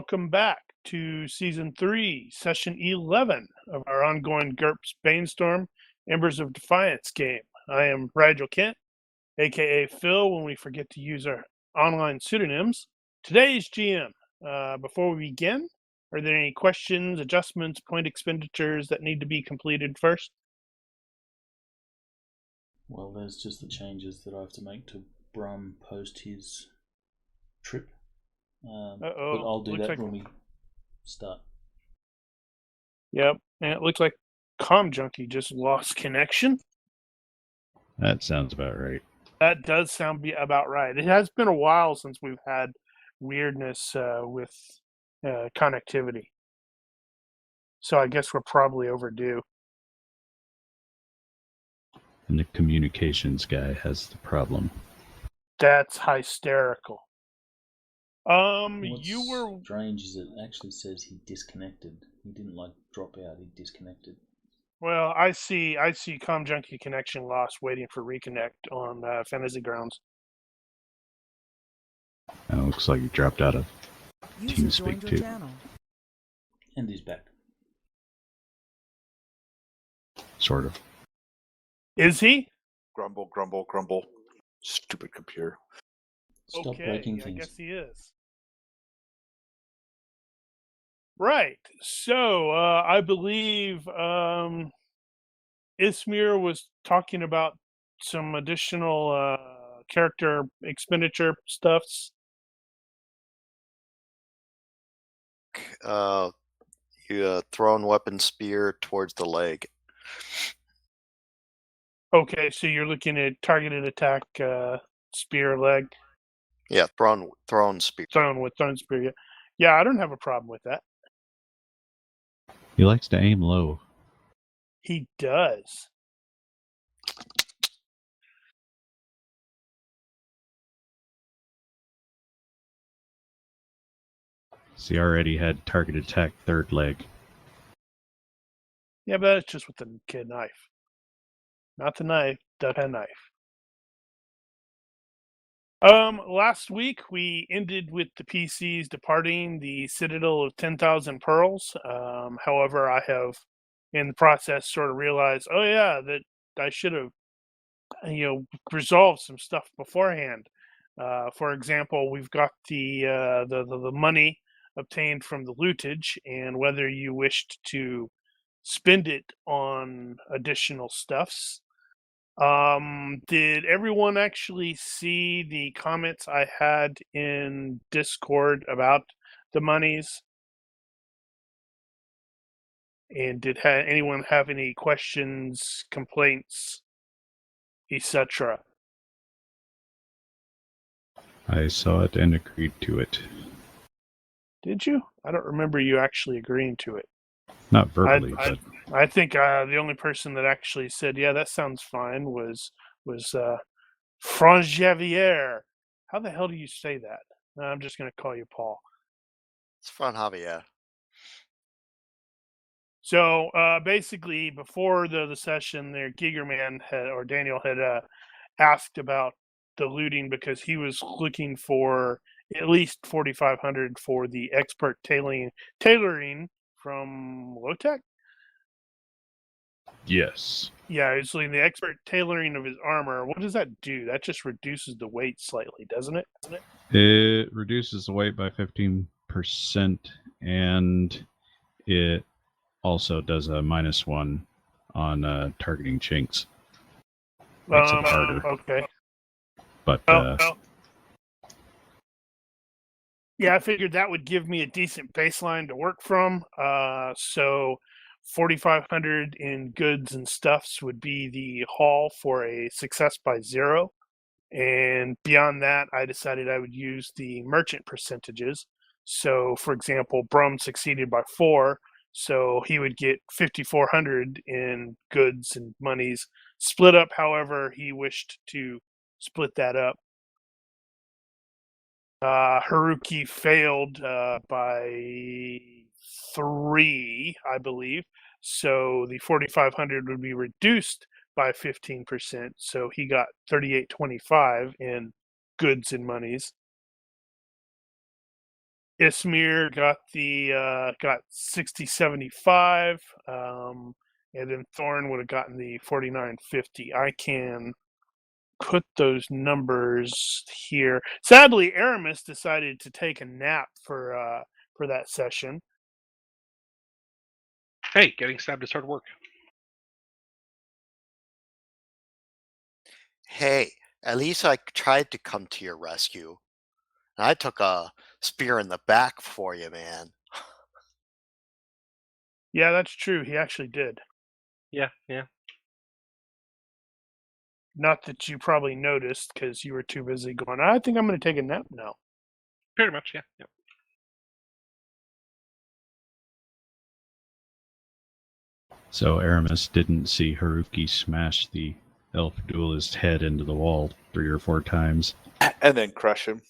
welcome back to Season 3, Session 11 of our ongoing GURPS Banestorm, Embers of Defiance game. I am Rigil Kent, aka Phil, when we forget to use our online pseudonyms. Today's GM. Before we begin, are there any questions, adjustments, point expenditures that need to be completed first? Well, there's just the changes that I have to make to Brum post his trip. But I'll do that when we start. Yep, and it looks like Comm Junkie just lost connection. That sounds about right. That does sound about right. It has been a while since we've had weirdness with connectivity. So I guess we're probably overdue. And the communications guy has the problem. That's hysterical. What's You were strange is it actually says he disconnected. He didn't drop out, he disconnected. well. I see Comm Junkie connection lost, waiting for reconnect on Fantasy Grounds. And it looks like he dropped out of TeamSpeak too. And he's back. Sort of. Is he? Grumble, grumble, grumble. Stupid computer. Stop breaking I things. guess he is. Right. So I believe Ismir was talking about some additional character expenditure stuffs. You thrown weapon spear towards the leg. Okay, so you're looking at targeted attack, spear leg, Yeah, thrown spear. thrown spear. Yeah, I don't have a problem with that. He likes to aim low. He does. So he already had target attack third leg. Yeah, but that's just with the kid knife. Not the knife, the knife. Last week we ended with the PCs departing the Citadel of 10,000 Pearls. However, I have, in the process, sort of realized, that I should have, resolved some stuff beforehand. For example, we've got the money obtained from the lootage, and whether you wished to spend it on additional stuffs. Did everyone actually see the comments I had in Discord about the monies? And did anyone have any questions, complaints, etc.? I saw it and agreed to it. Did you? I don't remember you actually agreeing to it. Not verbally, but I think the only person that actually said, "Yeah, that sounds fine," was Franjavier. How the hell do you say that? I'm just going to call you Paul. It's fun, Javier. So basically, before the session, there, Daniel had asked about the looting because he was looking for at least 4,500 for the expert tailoring from Lotec. yes. Yeah, it's like the expert tailoring of his armor. What does that do? That just reduces the weight slightly, doesn't it? It reduces the weight by 15%, and it also does a -1 on targeting chinks. Makes it harder. Okay. But yeah, I figured that would give me a decent baseline to work from. So 4,500 in goods and stuffs would be the haul for a success by 0. And beyond that, I decided I would use the merchant percentages. So, for example, Brum succeeded by 4, so he would get 5,400 in goods and monies, split up however he wished to split that up. Haruki failed by 3, I believe. So the 4,500 would be reduced by 15%. So he got 3,825 in goods and monies. Ismir got the got 6075, and then Thorn would have gotten the 4950. I can put those numbers here. Sadly, Aramis decided to take a nap for that session. Hey, getting stabbed is hard work. Hey, at least I tried to come to your rescue. I took a spear in the back for you, man. Yeah, that's true. He actually did. Yeah. Not that you probably noticed because you were too busy going, I think I'm going to take a nap now. Pretty much, yeah. So Aramis didn't see Haruki smash the elf duelist's head into the wall 3 or 4 times. And then crush him.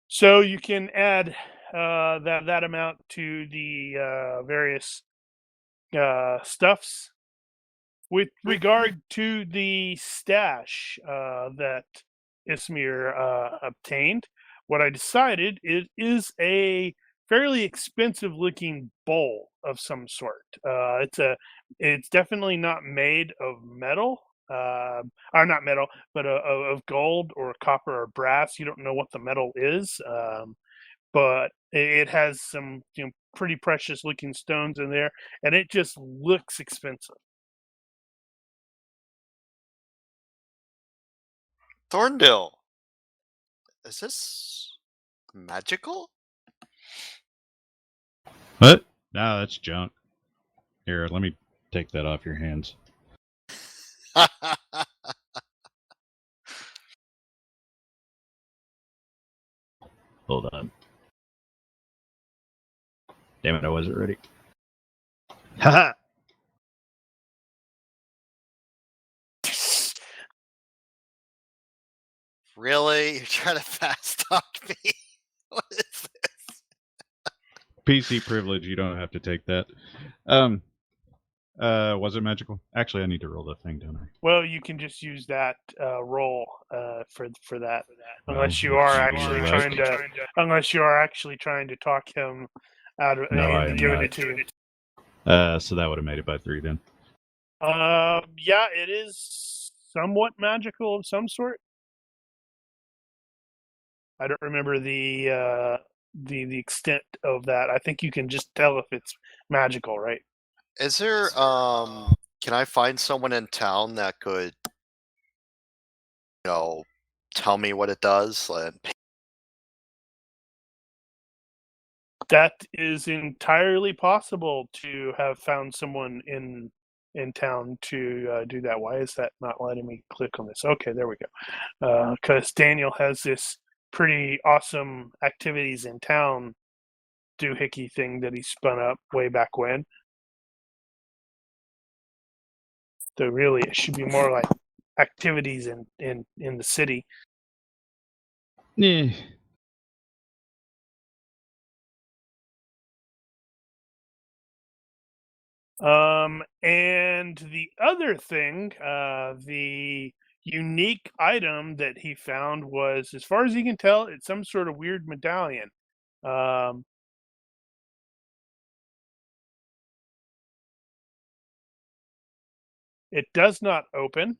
So you can add that amount to the various stuffs. With regard to the stash that Ismir obtained, what I decided is a fairly expensive looking bowl of some sort. It's definitely not made of metal, or not metal, but of gold or copper or brass. You don't know what the metal is, but it has some pretty precious looking stones in there, and it just looks expensive. Thorndale, is this magical? What? No, that's junk. Here, let me take that off your hands. Hold on. Damn it, I wasn't ready. Haha! Really? You're trying to fast talk me? What is this? PC privilege, you don't have to take that. Was it magical? Actually, I need to roll the thing, don't I? Well, you can just use that roll for that, unless Well, you are you actually do trying to, unless you are actually trying to talk him out of No, I am giving not. it to you. So that would have made it by 3 then. Yeah, it is somewhat magical of some sort. I don't remember the extent of that. I think you can just tell if it's magical, right? Is there can I find someone in town that could tell me what it does? That is entirely possible to have found someone in town to do that. Why is that not letting me click on this? Okay, there we go. Because Daniel has this pretty awesome activities in town doohickey thing that he spun up way back when. So really, it should be more like activities in the city. Yeah. And the other thing, the unique item that he found was, as far as he can tell, it's some sort of weird medallion. It does not open.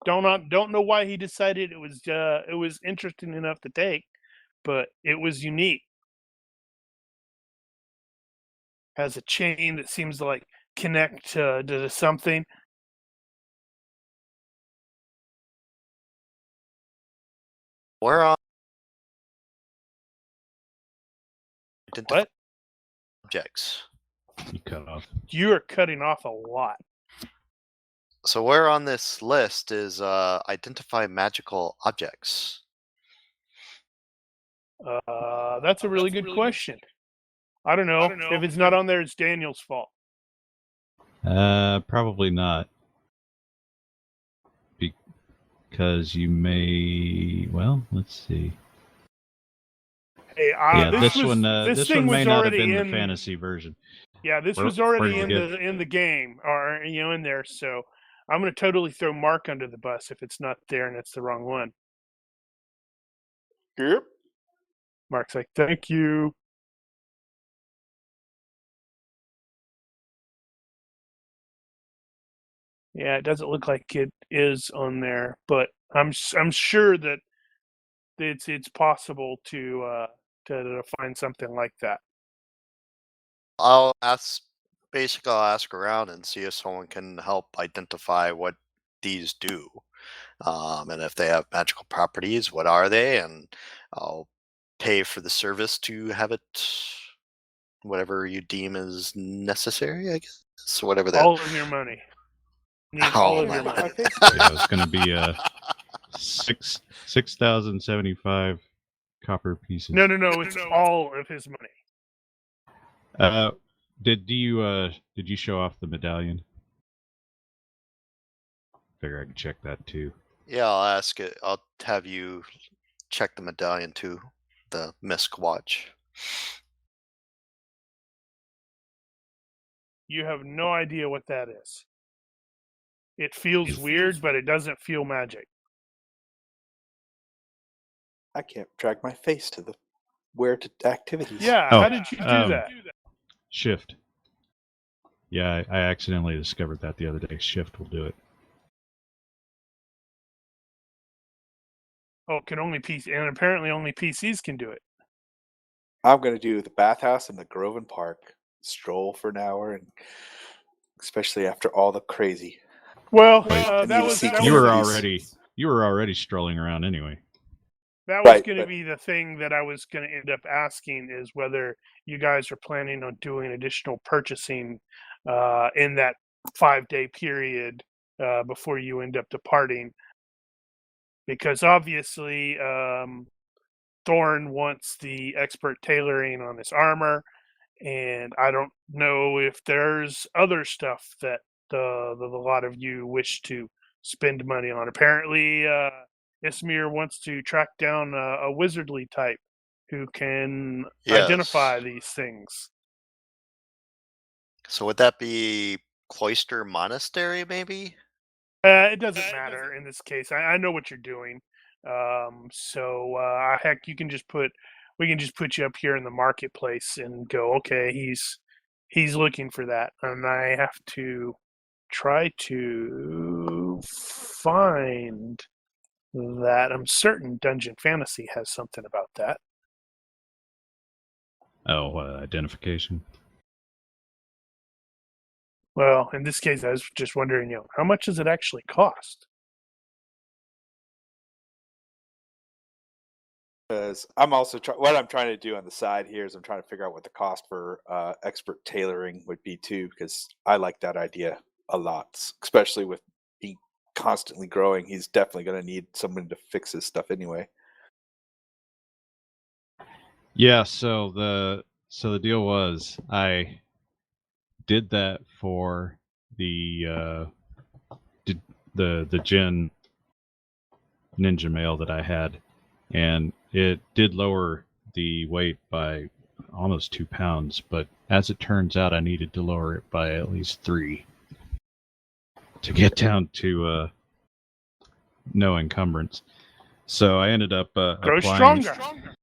Don't know why he decided it was interesting enough to take, but it was unique. Has a chain that seems to like connect to something. Where on What? Objects. You cut off. You are cutting off a lot. So where on this list is identify magical objects? That's a really good question. I don't know. If it's not on there, it's Daniel's fault. Probably not. Because you may. Well, let's see. Hey, yeah, this one may not have been in the fantasy version. Yeah, this was already in the game, or in there. So I'm going to totally throw Mark under the bus if it's not there and it's the wrong one. Yep. Mark's like, thank you. Yeah, it doesn't look like it is on there, but I'm sure that it's possible to find something like that. I'll ask around and see if someone can help identify what these do, and if they have magical properties, what are they, and I'll pay for the service to have it, whatever you deem is necessary, I guess. So whatever that. All of your money. Need all of your money. Yeah, it's going to be 6,075 copper pieces. No. It's all of his money. Did you show off the medallion? Figure I could check that too. Yeah, I'll ask it. I'll have you check the medallion too, the Misk watch. You have no idea what that is. It feels weird, but it doesn't feel magic. I can't drag my face to the where to activities. Yeah, how did you do that? Shift. Yeah, I accidentally discovered that the other day. Shift will do it. Oh, can only PC, and apparently only PCs can do it. I'm going to do the bathhouse and the Grove and Park. Stroll for an hour, and especially after all the crazy. Well, you were already strolling around anyway. That was going to be the thing that I was going to end up asking, is whether you guys are planning on doing additional purchasing in that 5-day period before you end up departing. Because obviously, Thorn wants the expert tailoring on his armor, and I don't know if there's other stuff that the lot of you wish to spend money on. Apparently, Ismir wants to track down a wizardly type who can identify these things. So would that be Cloister Monastery, maybe? It doesn't matter in this case. I know what you're doing. Heck, we can just put you up here in the marketplace and go, okay, he's looking for that, and I have to try to find that. I'm certain Dungeon Fantasy has something about that. Oh, identification. Well, in this case, I was just wondering, how much does it actually cost? Because I'm also what I'm trying to do on the side here is I'm trying to figure out what the cost for expert tailoring would be too, because I like that idea a lot, especially with he constantly growing. He's definitely going to need someone to fix his stuff anyway. Yeah, so the deal was I did that for the Jinn ninja mail that I had, and it did lower the weight by almost 2 pounds, but as it turns out, I needed to lower it by at least 3 to get down to no encumbrance. So I ended up grow applying. Stronger.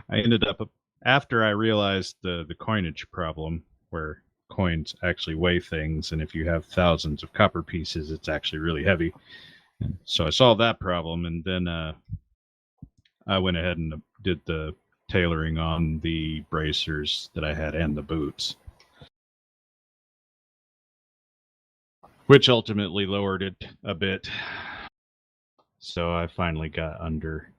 I ended up, after I realized the coinage problem, where coins actually weigh things, and if you have thousands of copper pieces, it's actually really heavy. And so I solved that problem, and then I went ahead and did the tailoring on the bracers that I had and the boots, which ultimately lowered it a bit. So I finally got under.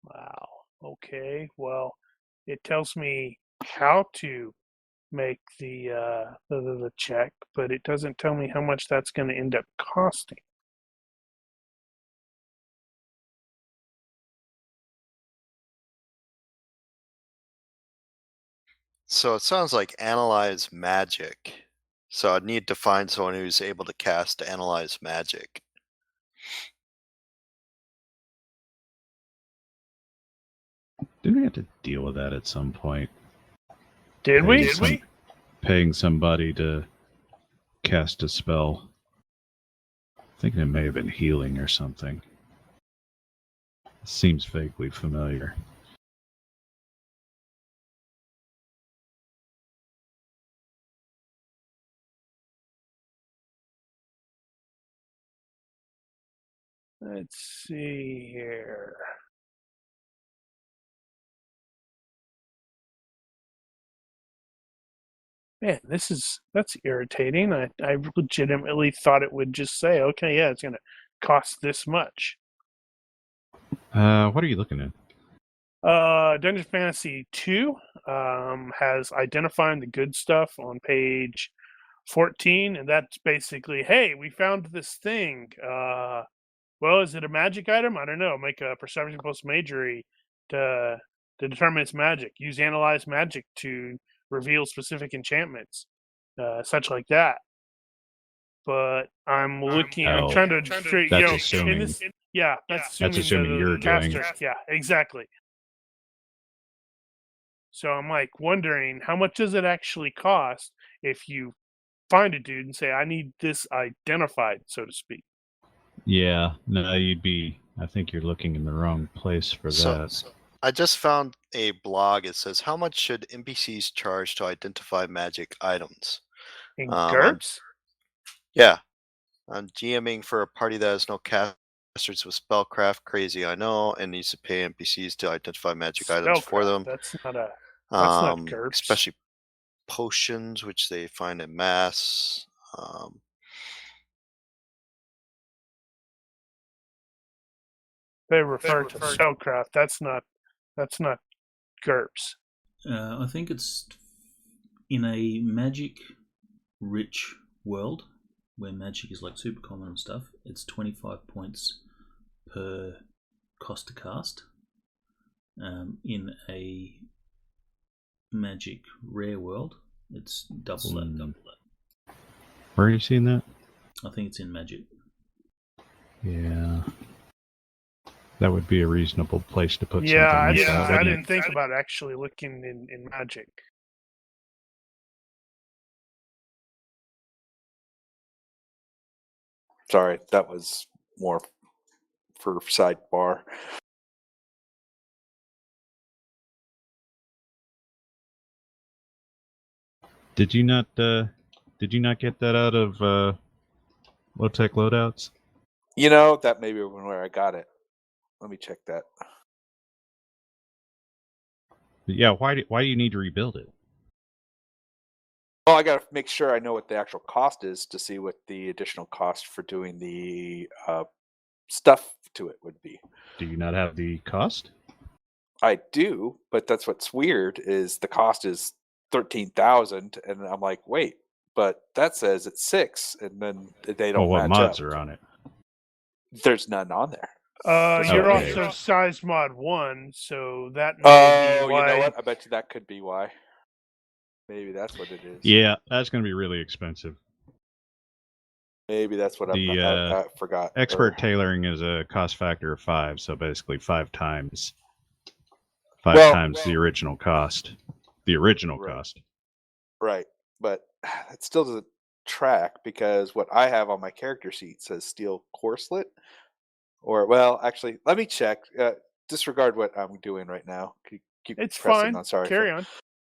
Wow. Okay. Well, it tells me how to make the check, but it doesn't tell me how much that's going to end up costing. So it sounds like analyze magic. So I'd need to find someone who's able to cast analyze magic. Didn't we have to deal with that at some point? Did we? Paying somebody to cast a spell. I think it may have been healing or something. It seems vaguely familiar. Let's see here. Man, that's irritating. I legitimately thought it would just say, okay, yeah, it's going to cost this much. What are you looking at? Dungeon Fantasy 2 has identifying the good stuff on page 14, and that's basically, hey, we found this thing. Well, is it a magic item? I don't know. Make a perception plus magery to determine its magic. Use analyze magic to reveal specific enchantments, such like that. But I'm trying to figure, that's assuming. that's assuming you're doing. Yeah, exactly. So I'm like wondering, how much does it actually cost if you find a dude and say, I need this identified, so to speak? Yeah, no, I think you're looking in the wrong place for that. So I just found a blog. It says, how much should NPCs charge to identify magic items? In GURPS? Yeah. I'm GMing for a party that has no casters with spellcraft. Crazy, I know, and needs to pay NPCs to identify magic items for them. That's not GURPS. Especially potions, which they find in mass. They refer to spellcraft. That's not GURPS. I think it's in a magic-rich world where magic is like super common and stuff. It's 25 points per cost to cast. In a magic rare world, it's double that. Where are you seeing that? I think it's in magic. Yeah. That would be a reasonable place to put something. I didn't think about actually looking in magic. Sorry, that was more for sidebar. Did you not get that out of low-tech loadouts? That may be where I got it. Let me check that. But yeah, why do you need to rebuild it? Well, I got to make sure I know what the actual cost is to see what the additional cost for doing the stuff to it would be. Do you not have the cost? I do, but that's what's weird is the cost is 13,000, and I'm like, wait, but that says it's 6, and then they don't. Well, what match mods up. are on it? There's none on there. You're also size mod 1, so that. Oh, you know what? I bet you that could be why. Maybe that's what it is. Yeah, that's going to be really expensive. Maybe that's what I forgot. Expert tailoring is a cost factor of 5, so basically 5 times the original cost. The original cost. Right, but that still doesn't track because what I have on my character sheet says steel corselet. Or, well, actually, let me check. Disregard what I'm doing right now. Keep it's pressing fine. on. Sorry. Carry on.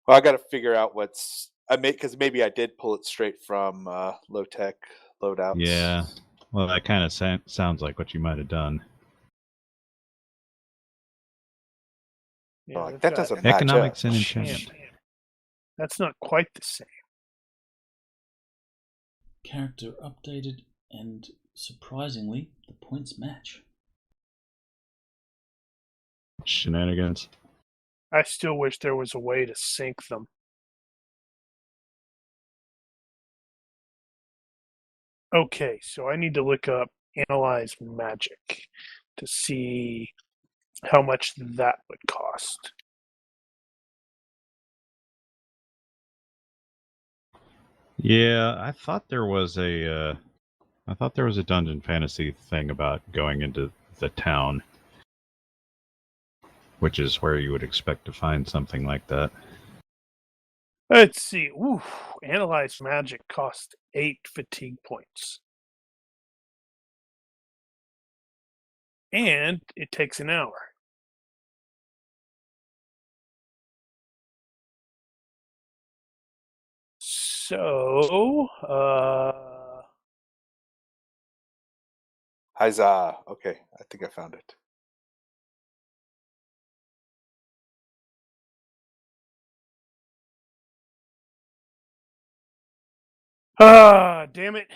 Well, I got to figure out because maybe I did pull it straight from low tech loadouts. Yeah. Well, that kind of sounds like what you might have done. Yeah, that doesn't match economics up. and enchantment. That's not quite the same. Character updated, and surprisingly, the points match. Shenanigans. I still wish there was a way to sync them. Okay, so I need to look up analyze magic to see how much that would cost. Yeah, I thought there was a Dungeon Fantasy thing about going into the town. which is where you would expect to find something like that. Let's see. Ooh, analyze magic cost 8 fatigue points. And it takes an hour. So, Huzzah. Okay, I think I found it. damn it.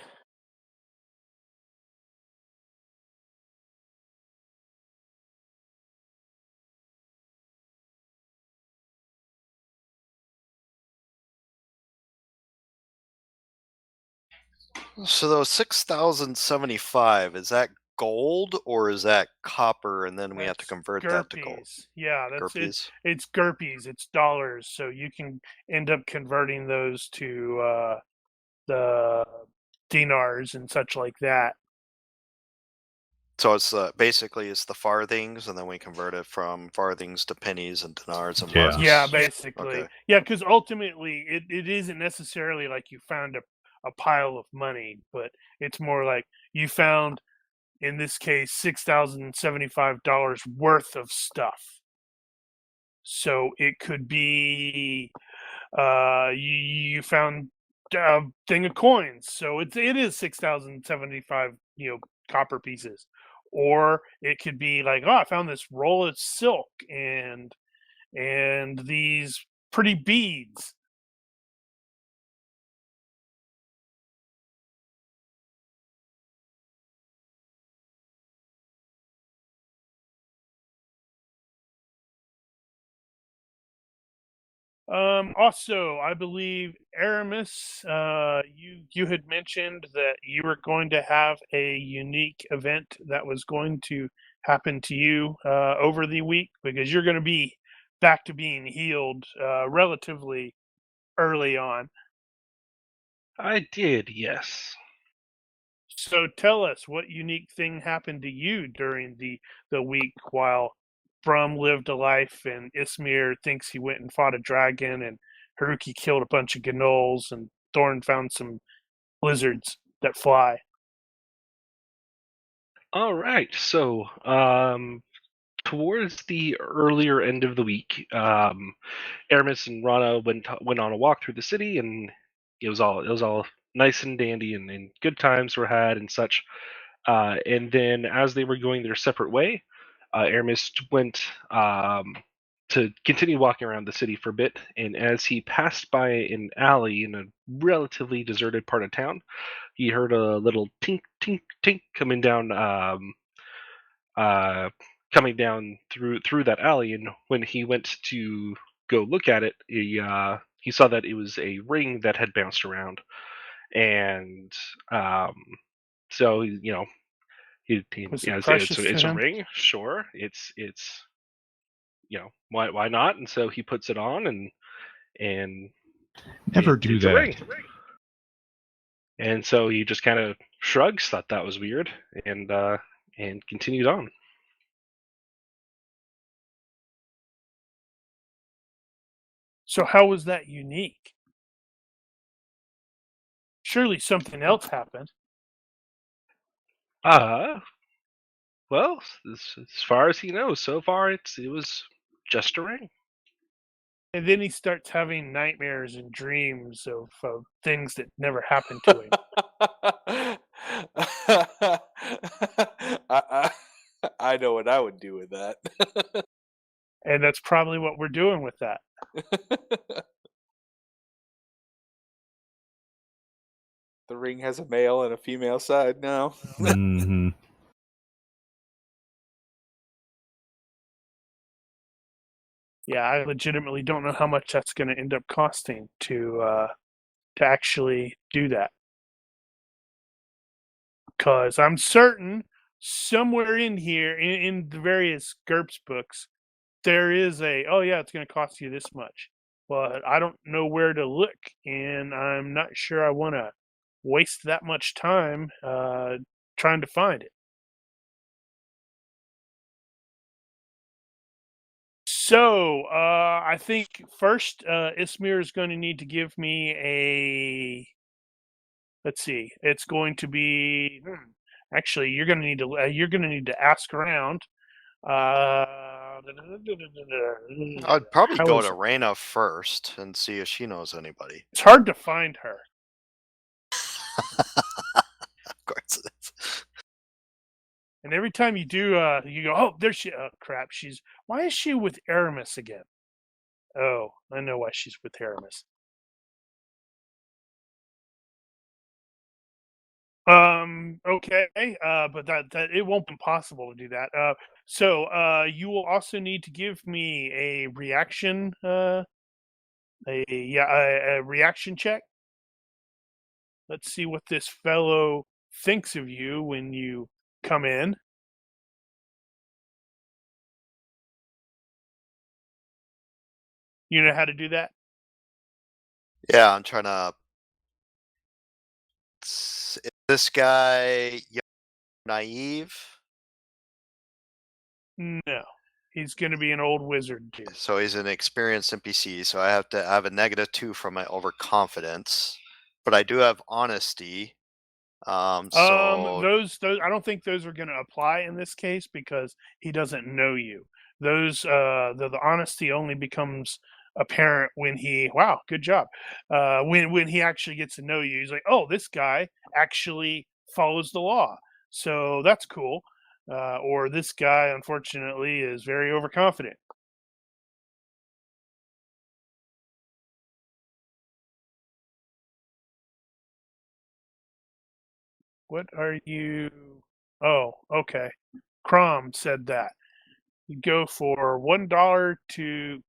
So those 6,075, is that gold or is that copper? And then we have to That's convert that to gold. GURPS. Yeah, that's it. Gurpies. It's GURPS. It's dollars. So you can end up converting those to the dinars and such like that. So it's basically it's the farthings, and then we convert it from farthings to pennies and dinars and Yeah. marks. Yeah, basically. Okay. Yeah, because ultimately it isn't necessarily like you found a pile of money, but it's more like you found, in this case, $6,075 worth of stuff. So it could be you found a thing of coins, so it is 6,075 copper pieces, or it could be like, oh, I found this roll of silk and these pretty beads. Also, I believe Aramis, you had mentioned that you were going to have a unique event that was going to happen to you over the week, because you're going to be back to being healed relatively early on. I did, yes. So tell us, what unique thing happened to you during the week while Brum lived a life and Ismir thinks he went and fought a dragon, and Haruki killed a bunch of Ghuls, and Thorn found some lizards that fly. All right. So, towards the earlier end of the week, Aramis and Rana went on a walk through the city, and it was all nice and dandy, and good times were had and such. And then, as they were going their separate way, Aramis went to continue walking around the city for a bit. And as he passed by an alley in a relatively deserted part of town, he heard a little tink, tink, tink coming down, through that alley. And when he went to go look at it, he saw that it was a ring that had bounced around, and so Was yeah, it precious to it's a him? ring, sure, it's why not? And so he puts it on, and Never do it's a that. ring. And so he just kind of shrugs, thought that was weird, and continued on. So how was that unique? Surely something else happened. Well, as far as he knows, so far it was just a ring. And then he starts having nightmares and dreams of things that never happened to him. I know what I would do with that. And that's probably what we're doing with that. The ring has a male and a female side now. Mm-hmm. Yeah, I legitimately don't know how much that's going to end up costing to actually do that. Because I'm certain somewhere in here, in the various GURPS books, there is oh yeah, it's going to cost you this much. But I don't know where to look, and I'm not sure I want to waste that much time trying to find it. So, I think first, Ismir is going to need to give me a. Let's see. It's going to be. Actually, you're going to need to ask around. I'd probably How go is to it? Reyna first and see if she knows anybody. It's hard to find her. Of course it is. And every time you do, you go, oh, there she. Oh, crap. Why is she with Aramis again? Oh, I know why she's with Aramis. Okay. But that it won't be possible to do that. So you will also need to give me a reaction. A reaction check. Let's see what this fellow thinks of you when you come in. You know how to do that? Yeah, I'm trying to. Is this guy naive? No. He's going to be an old wizard dude. So he's an experienced NPC. So I have a -2 from my overconfidence, but I do have honesty. So Those I don't think those are going to apply in this case because he doesn't know you. Those the honesty only becomes apparent when wow, good job. When he actually gets to know you, he's like, oh, this guy actually follows the law, so that's cool. Or this guy, unfortunately, is very overconfident. What are you? Oh, okay. Crom said that. You go for $1 to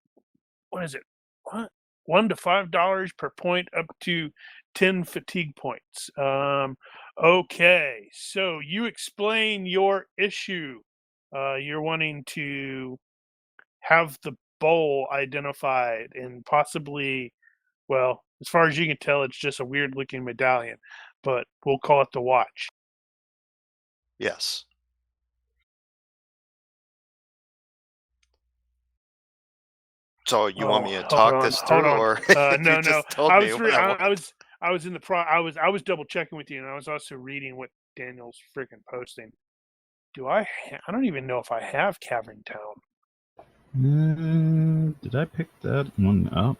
what is it? What? $1 to $5 per point, up to 10 fatigue points. Okay, so you explain your issue. You're wanting to have the bowl identified and possibly, well, as far as you can tell, it's just a weird looking medallion, but we'll call it the watch. yes. So you want me to talk this through, or No, you just told I me was what I want? I was in the I was double checking with you, and I was also reading what Daniel's freaking posting. I don't even know if I have Cavern Town. Did I pick that one up?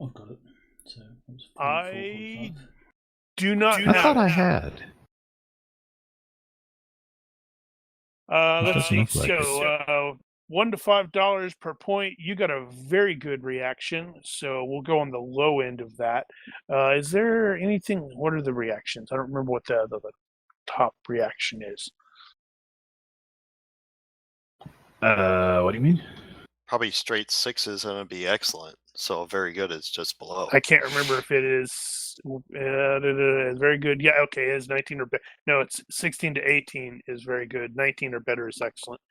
I've got it. So that was I 44.5. do not I have thought it. I had. Let's see. doesn't look like So, $1 to $5 per point. You got a very good reaction, so we'll go on the low end of that. Is there anything? What are the reactions? I don't remember what the top reaction is. What do you mean? Probably straight 6s and it'd be excellent. So very good is just below. I can't remember if it is very good. Yeah, okay, it is 19 or better. No, it's 16 to 18 is very good. 19 or better is excellent.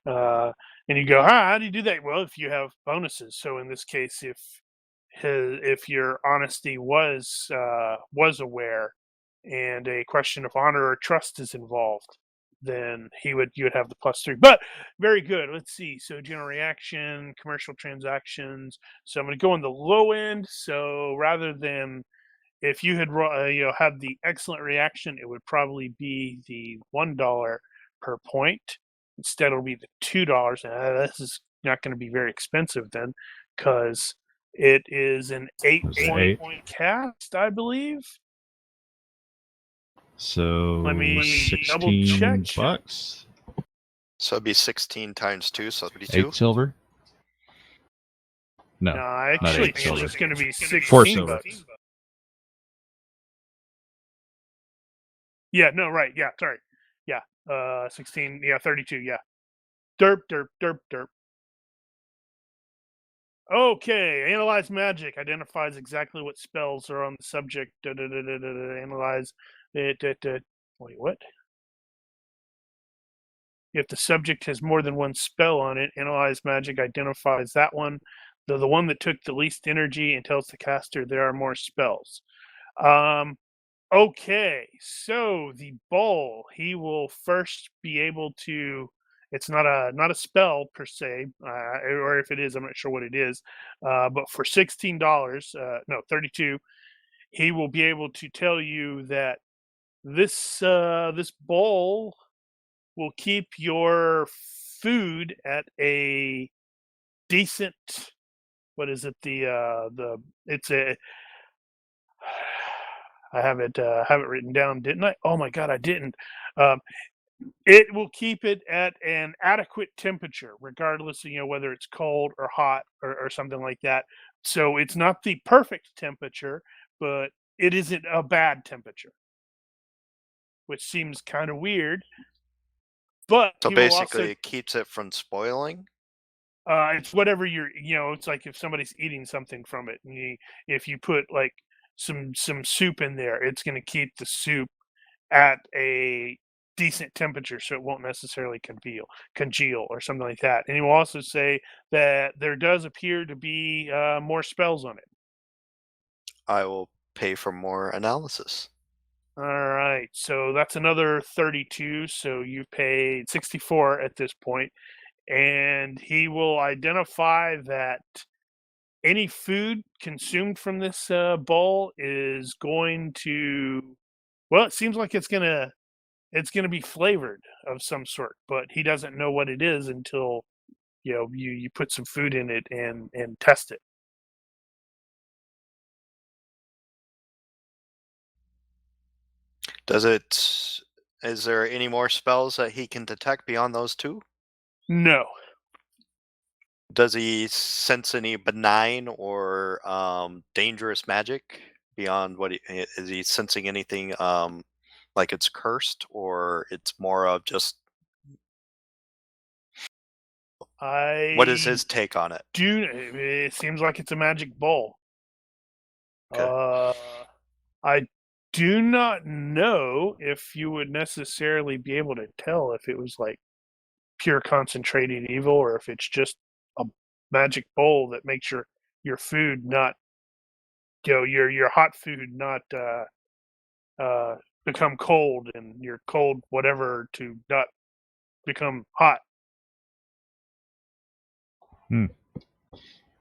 And you go, how do you do that? Well, if you have bonuses. So in this case, if your honesty was aware, and a question of honor or trust is involved, then you would have the +3. But very good. Let's see. So general reaction, commercial transactions. So I'm going to go on the low end. So rather than if you had had the excellent reaction, it would probably be the $1 per point. Instead, it'll be the $2. This is not going to be very expensive then, because it is an 8-point cast, I believe. So Let me double 16 check. bucks. So it'd be 16 times 2, so 32. 8 silver. No, No, I actually eight think silver. it's going to be 16 4 silver. bucks. Yeah, no, right. Yeah, sorry. Yeah, 16. Yeah, 32. Yeah. Derp, derp, derp, derp. Okay, analyze magic. Identifies exactly what spells are on the subject. Analyze it. Wait, what? If the subject has more than one spell on it, analyze magic identifies that one, the one that took the least energy, and tells the caster there are more spells. Okay, so the bowl, he will first be able to It's not a spell per se, or if it is, I'm not sure what it is. But for $16, no, 32, he will be able to tell you that this bowl will keep your food at a decent. What is it? It's a. I have it written down, didn't I? Oh my god, I didn't. Um, it will keep it at an adequate temperature, regardless of whether it's cold or hot or something like that. So it's not the perfect temperature, but it isn't a bad temperature, which seems kind of weird. But So he will basically, also it keeps it from spoiling. it's whatever it's like if somebody's eating something from it, and if you put like some soup in there, it's going to keep the soup at a decent temperature, so it won't necessarily congeal or something like that. And he will also say that there does appear to be more spells on it. I will pay for more analysis. All right, so that's another 32. So you paid 64 at this point, and he will identify that any food consumed from this bowl is going to. Well, it seems like it's gonna be flavored of some sort, but he doesn't know what it is until you put some food in it and test it. Is there any more spells that he can detect beyond those two? No. Does he sense any benign or dangerous magic beyond is he sensing anything like it's cursed, or it's more of just what is his take on it? It seems like it's a magic bowl. Okay. I do not know if you would necessarily be able to tell if it was like pure concentrated evil, or if it's just a magic bowl that makes your food not your hot food not become cold, and your cold whatever to not become hot.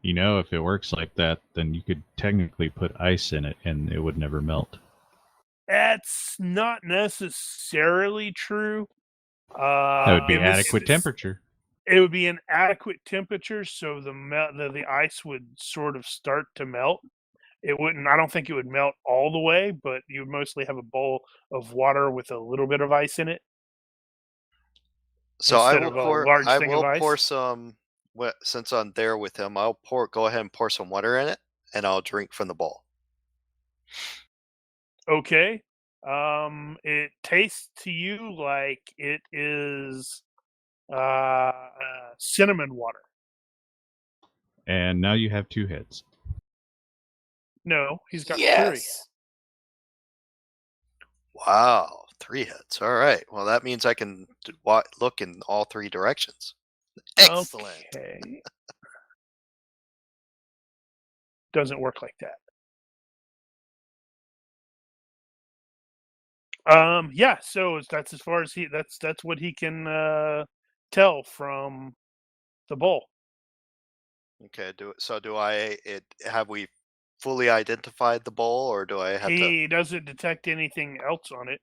If it works like that, then you could technically put ice in it and it would never melt. That's not necessarily true. That would be adequate temperature. It would be an adequate temperature, so the ice would sort of start to melt. It wouldn't. I don't think it would melt all the way, but you would mostly have a bowl of water with a little bit of ice in it. So I instead will of a large I thing will of ice. pour some. Since I'm there with him, go ahead and pour some water in it, and I'll drink from the bowl. Okay. It tastes to you like it is cinnamon water. And now you have 2 hits. No, he's got 3. Yes. Wow, 3 hits. All right. Well, that means I can look in all 3 directions. Excellent. Okay. Doesn't work like that. Yeah, so that's as far as that's what he can tell from the bowl. Okay. Have we fully identified the bowl, or do I have to? He doesn't detect anything else on it.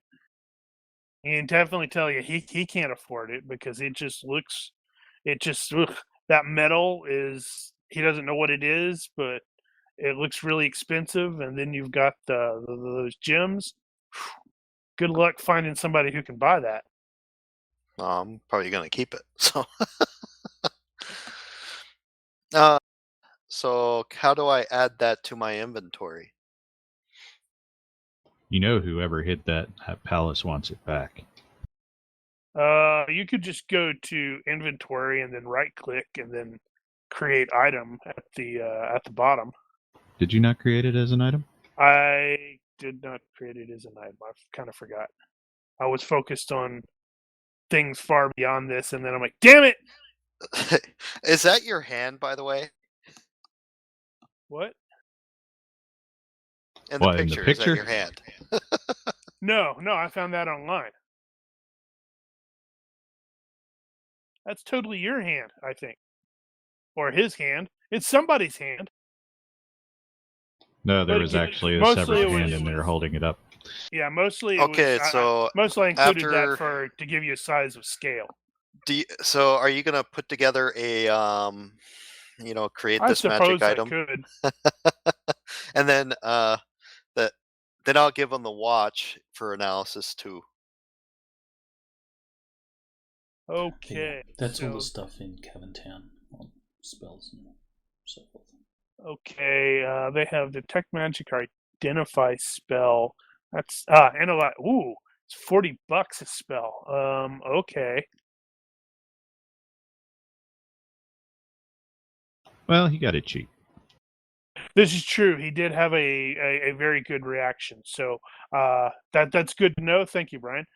He can definitely tell you he can't afford it, because it just that metal is, he doesn't know what it is, but it looks really expensive. And then you've got those gems. Good luck finding somebody who can buy that. I'm probably gonna keep it. So, so how do I add that to my inventory? Whoever hid that palace wants it back. You could just go to inventory and then right click and then create item at the bottom. Did you not create it as an item? I did not create it as an item. I kind of forgot. I was focused on things far beyond this, and then I'm like, damn it! Is that your hand, by the way? What? In the picture, is that your hand? No, I found that online. That's totally your hand, I think. Or his hand. It's somebody's hand. No, there But was it- actually a mostly severed it hand was- in there holding it up. Yeah, mostly it Okay, was. so mostly I included after- that to give you a size of scale. So are you gonna put together a create I this magic suppose I item? could. And then then I'll give them the watch for analysis too. Okay. That's all so- the stuff in Cavern Town on spells and so forth. Okay, they have detect magic or identify spell. That's analyze. Ooh, it's $40 a spell. Okay. Well, he got it cheap. This is true. He did have a very good reaction. So that's good to know. Thank you, Brian.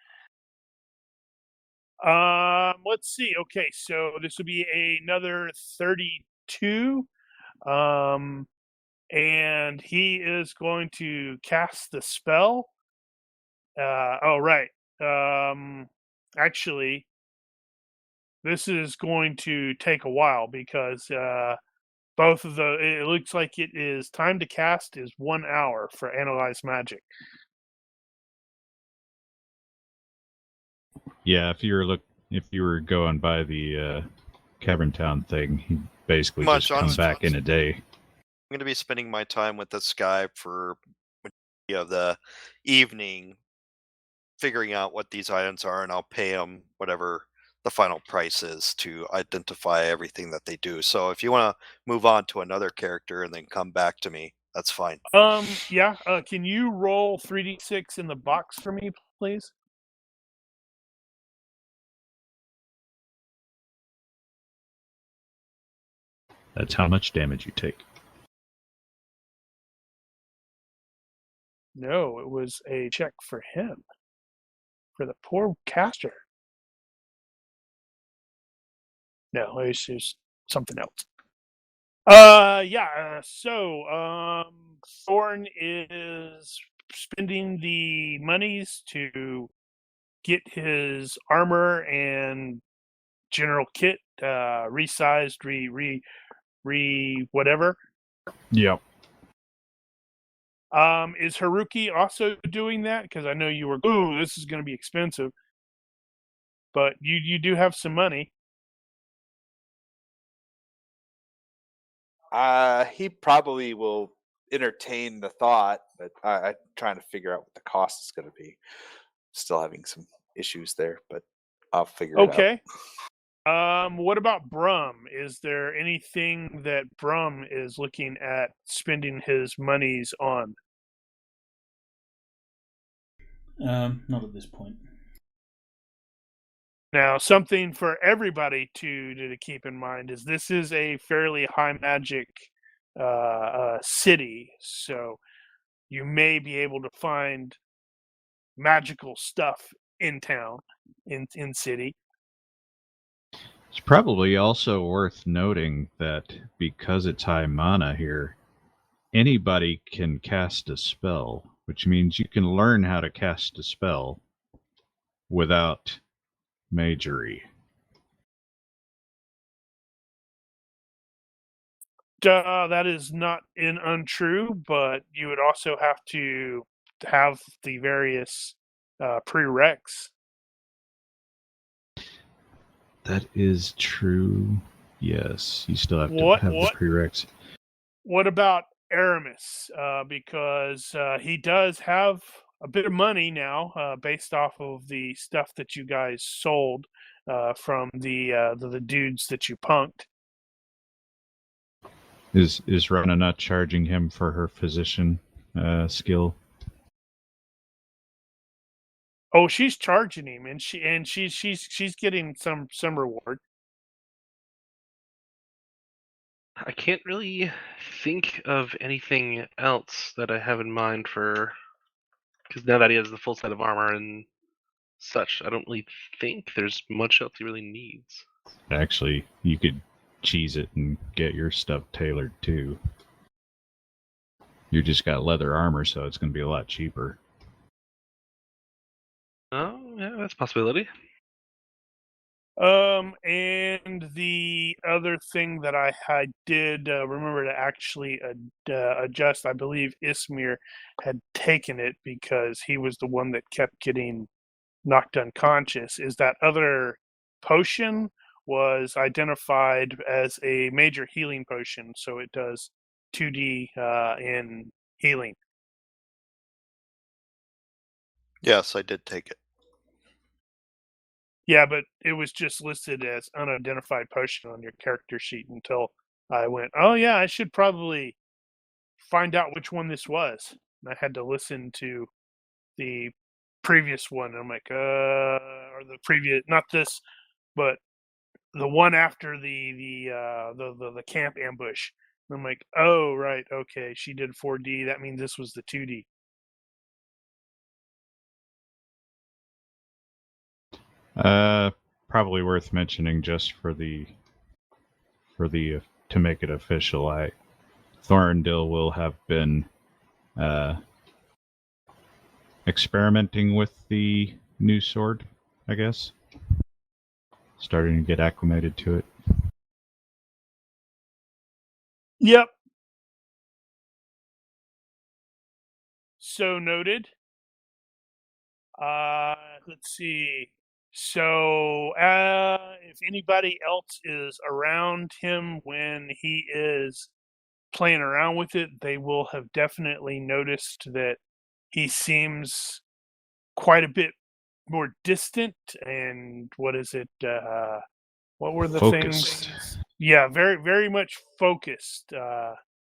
Let's see. Okay, so this will be another 32. And he is going to cast the spell. Right. Actually, this is going to take a while because both of it looks like it is time to cast is 1 hour for analyze magic. Yeah, if you were going by the Cavern Town thing, he basically Much just come honest back ones. in a day. I'm going to be spending my time with this guy for the evening, figuring out what these items are, and I'll pay him whatever the final price is to identify everything that they do. So if you want to move on to another character and then come back to me, that's fine. Yeah. Can you roll 3d6 in the box for me, please? That's how much damage you take. No, it was a check for him. For the poor caster. No, it's just something else. So Thorn is spending the monies to get his armor and general kit resized, whatever. Yep. Is Haruki also doing that? Because I know you were. Ooh, this is going to be expensive. But you do have some money. He probably will entertain the thought, but I'm trying to figure out what the cost is going to be. Still having some issues there, but I'll figure it out. Okay. What about Brum? Is there anything that Brum is looking at spending his monies on? Not at this point. Now, something for everybody to keep in mind is this is a fairly high magic city, so you may be able to find magical stuff in town, in city. It's probably also worth noting that because it's high mana here, anybody can cast a spell, which means you can learn how to cast a spell without magery. That is not untrue, but you would also have to have the various prereqs. That is true. Yes, you still have to have the prereqs. What about Aramis? Because he does have a bit of money now, based off of the stuff that you guys sold from the dudes that you punked. Is Rana not charging him for her physician skill? Oh, she's charging him, and she's getting some reward. I can't really think of anything else that I have in mind for, because now that he has the full set of armor and such, I don't really think there's much else he really needs. Actually, you could cheese it and get your stuff tailored too. You just got leather armor, so it's going to be a lot cheaper. Oh, yeah, that's a possibility. And the other thing that I did remember to actually adjust, I believe Ismir had taken it because he was the one that kept getting knocked unconscious, is that other potion was identified as a major healing potion, so it does 2d in healing. Yes, I did take it. Yeah, but it was just listed as unidentified potion on your character sheet until I went, oh yeah, I should probably find out which one this was. And I had to listen to the previous one. And I'm like, or the previous, not this, but the one after the camp ambush. And I'm like, oh right, okay, she did 4D. That means this was the 2D. Probably worth mentioning just for the to make it official. Thorndil will have been experimenting with the new sword, I guess. Starting to get acclimated to it. Yep. So noted. Let's see. So, if anybody else is around him when he is playing around with it, they will have definitely noticed that he seems quite a bit more distant. And what is it? What were the Focused. things? Yeah, very, very much focused.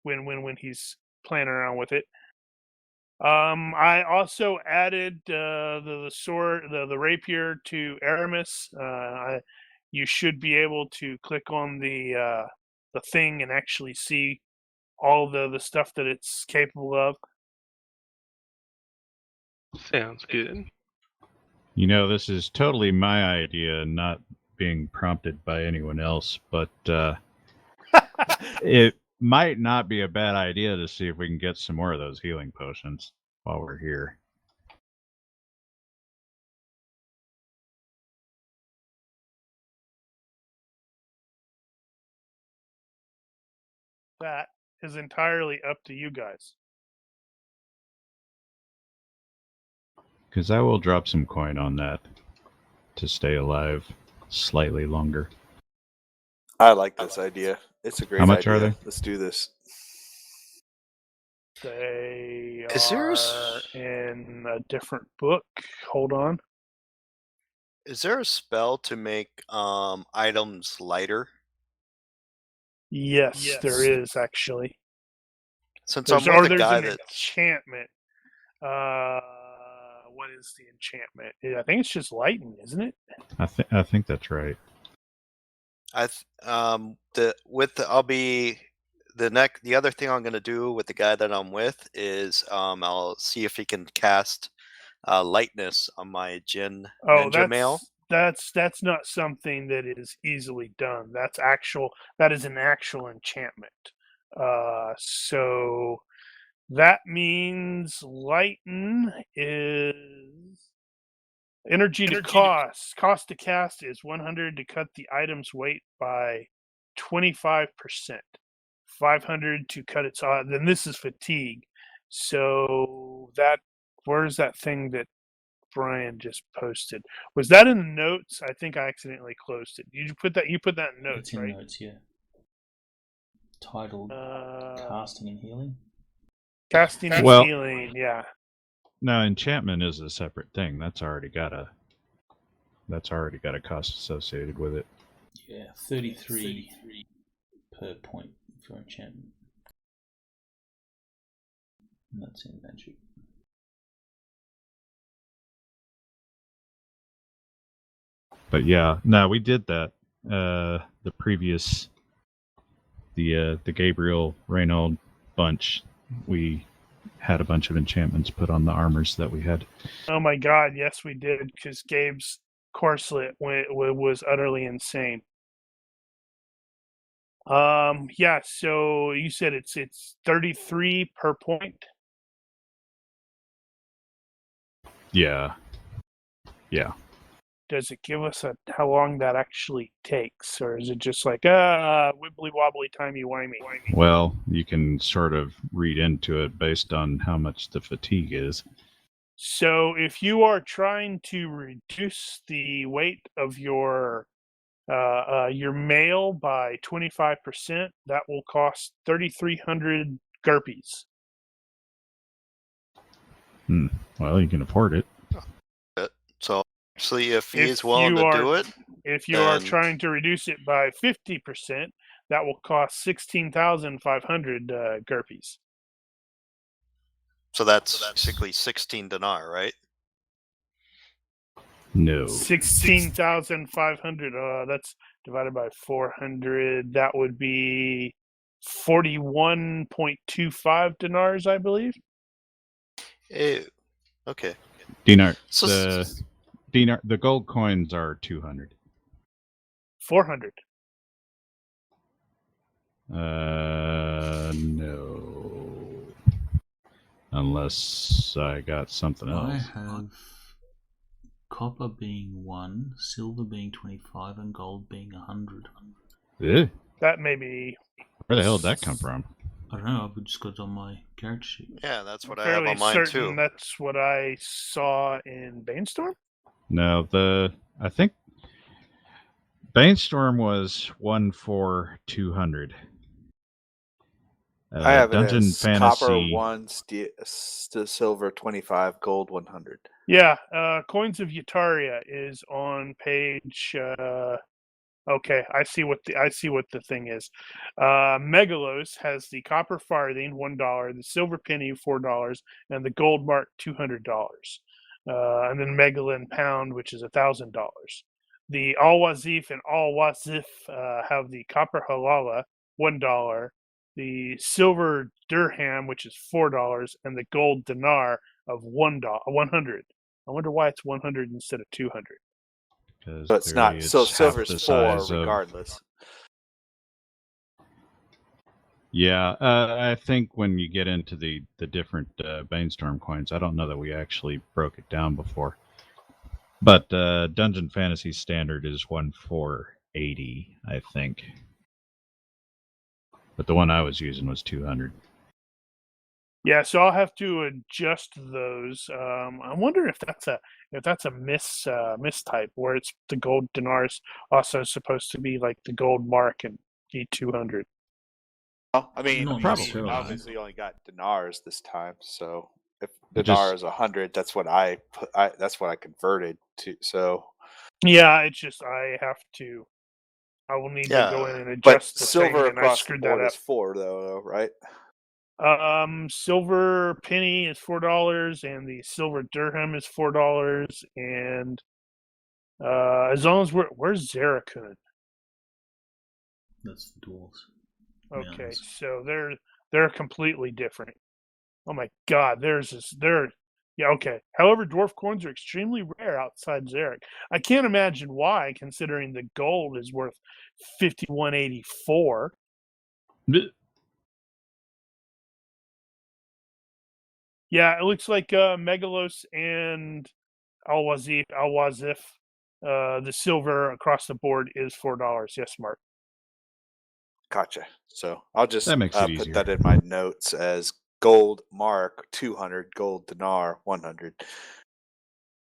When he's playing around with it. I also added the sword, the rapier to Aramis. You should be able to click on the thing and actually see all the stuff that it's capable of. Sounds good. You know, this is totally my idea, not being prompted by anyone else, but it might not be a bad idea to see if we can get some more of those healing potions while we're here. That is entirely up to you guys. Because I will drop some coin on that to stay alive slightly longer. I like this idea. It's a great How much idea. are they? Let's do this. They Is there are in a different book. Hold on. Is there a spell to make items lighter? Yes, there is actually. Since There's I'm with a there's guy an that enchantment. What is the enchantment? I think it's just lighten, isn't it? I think that's right. the other thing I'm gonna do with the guy that I'm with is I'll see if he can cast lightness on my Jin ninja male. That's not something that is easily done. That is an actual enchantment. So that means lighten is energy to cost. Cost to cast is 100 to cut the item's weight by 25%. 500 to cut its odd. Then this is fatigue. So where's that thing that Brian just posted? Was that in the notes? I think I accidentally closed it. You put that in notes, It's in right? notes, yeah. Titled Casting and Healing. Casting and Well- healing, yeah. No, enchantment is a separate thing. That's already got a cost associated with it. Yeah, 33 per point for enchantment. And that's in magic. But yeah, no, we did that. The previous, the Gabriel Reynold bunch, we had a bunch of enchantments put on the armors that we had. Oh my god, yes we did, because Gabe's corselet was utterly insane. Yeah, so you said it's 33 per point? Yeah. does it give us how long that actually takes, or is it just like wibbly wobbly timey wimey? Well, you can sort of read into it based on how much the fatigue is. So if you are trying to reduce the weight of your mail by 25%, that will cost 3,300 GURPS. Well, you can afford it. So actually, if he If is willing you to are- do it, If you are then- trying to reduce it by 50%, that will cost 16,500 GURPS. so that's basically 16 dinar, right? No. 16,500. That's divided by 400. That would be 41.25 dinars, I believe. Ew. Okay. Dinar. So The gold coins are 200. 400. No. Unless I got something I else. have copper being 1, silver being 25, and gold being 100. Eh? That may be Where the hell did that come from? I don't know, I've just got it on my character sheet. yeah, that's what I have fairly on mine certain too. that's what I saw in Banestorm. No, I think Banestorm was 14200. I have it Dungeon as Fantasy. copper 1, silver 25, gold 100. Yeah, Coins of Yataria is on page. Okay, I see what the thing is. Megalos has the copper farthing $1, the silver penny $4, and the gold mark $200. And then Megalin pound, which is $1,000. The al-Wazif and al-Wazif have the copper halala $1, the silver dirham, which is $4, and the gold dinar of $100. I wonder why it's 100 instead of 200. Because So it's not. clearly So half silver's the 4 size of- regardless. Yeah, I think when you get into the different Banestorm coins, I don't know that we actually broke it down before. But Dungeon Fantasy Standard is 1480, I think. But the one I was using was 200. Yeah, so I'll have to adjust those. I wonder if that's a mistype where it's the gold dinars also supposed to be like the gold mark and E200. Well, I mean, Not we necessarily. obviously only got dinars this time, so if It dinar just- is 100, that's what that's what I converted to. So, Yeah, it's just I will need to go in and but adjust the silver thing, and I across the screwed that board up. is 4, though, right? Silver penny is $4, and the silver dirham is $4, and as long as where's Zarakun? That's the dwarves. Okay, Mountains. so they're completely different. Oh my God, yeah, okay. However, dwarf coins are extremely rare outside Zarek. I can't imagine why, considering the gold is worth 5184. Yeah, it looks like Megalos and al-Wazif, the silver across the board is $4. Yes, Mark. Gotcha. So I'll just That makes it put easier. that in my notes as gold mark 200, gold dinar 100.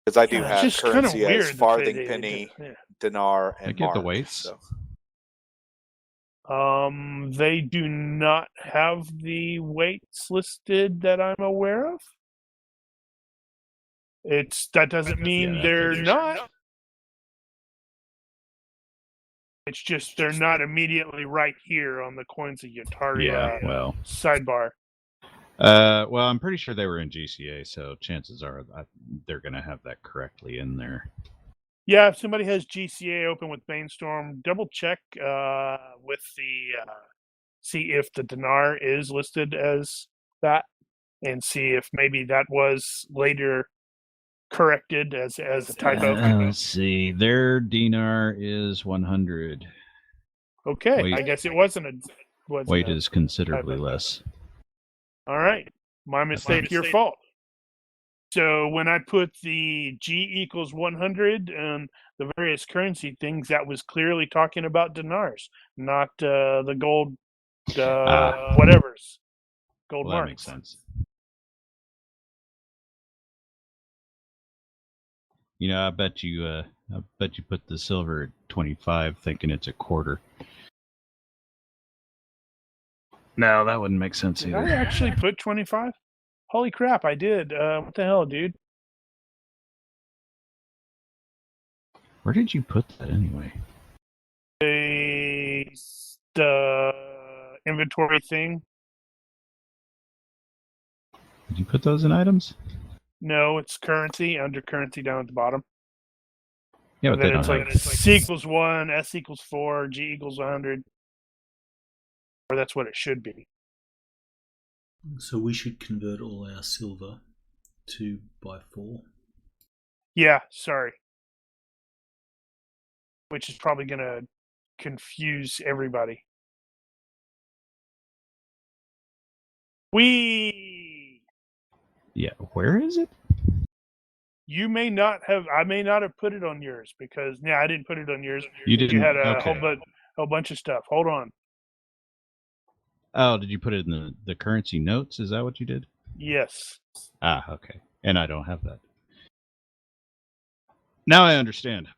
Because I do Yeah, it's have just kinda currency weird as that farthing, they penny, yeah. dinar, and I get the mark. weights. So. They do not have the weights listed that I'm aware of. That doesn't mean that they're figures. not. It's just they're not immediately right here on the Coins of Yataria Yeah, well. sidebar. Well, I'm pretty sure they were in GCA, so chances are they're going to have that correctly in there. Yeah, if somebody has GCA open with Banestorm, double check with see if the dinar is listed as that, and see if maybe that was later corrected as a typo. Let's see. Their dinar is 100. Okay, Weight- I guess it wasn't a. Weight is considerably typo. less. All right, my mistake, your fault. So when I put the G equals 100 and the various currency things, that was clearly talking about dinars, not the gold whatever's. Gold Well, that marks. makes sense. You know, I bet you put the silver at 25, thinking it's a quarter. No, that wouldn't make sense Did either. I actually put 25? Holy crap, I did. What the hell, dude? Where did you put that anyway? The inventory thing. Did you put those in items? No, it's currency, under currency down at the bottom. Yeah, And but they then don't it's have. like C equals 1, S equals 4, G equals 100. Or that's what it should be. So we should convert all our silver to by 4. Yeah, sorry. Which is probably going to confuse everybody. Yeah, where is it? You may not have. I may not have put it on yours because I didn't put it on yours. You didn't. You had a Okay. whole bunch of stuff. Hold on. Oh, did you put it in the currency notes? Is that what you did? Yes. Ah, okay. And I don't have that. Now I understand.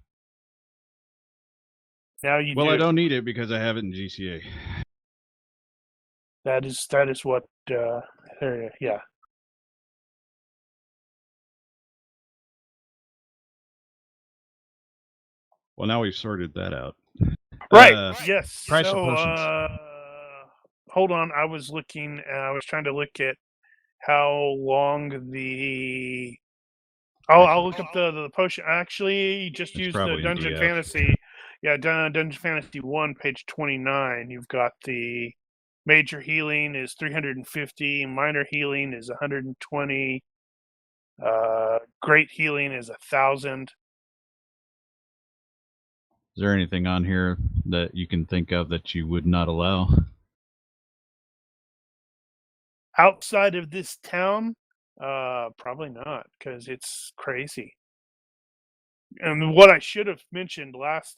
Now you Well, do. I don't need it because I have it in GCA. That is what. Yeah. Well, now we've sorted that out. Right. Yes. Price so, of potions. Hold on. I was looking. I was trying to look at how long the. I'll look up the potion. Actually, just It's use the probably in Dungeon DF. Fantasy. Yeah, Dungeon Fantasy 1, page 29. You've got the major healing is 350. Minor healing is 120. Great healing is 1,000. Is there anything on here that you can think of that you would not allow? Outside of this town, probably not, because it's crazy. And what I should have mentioned the last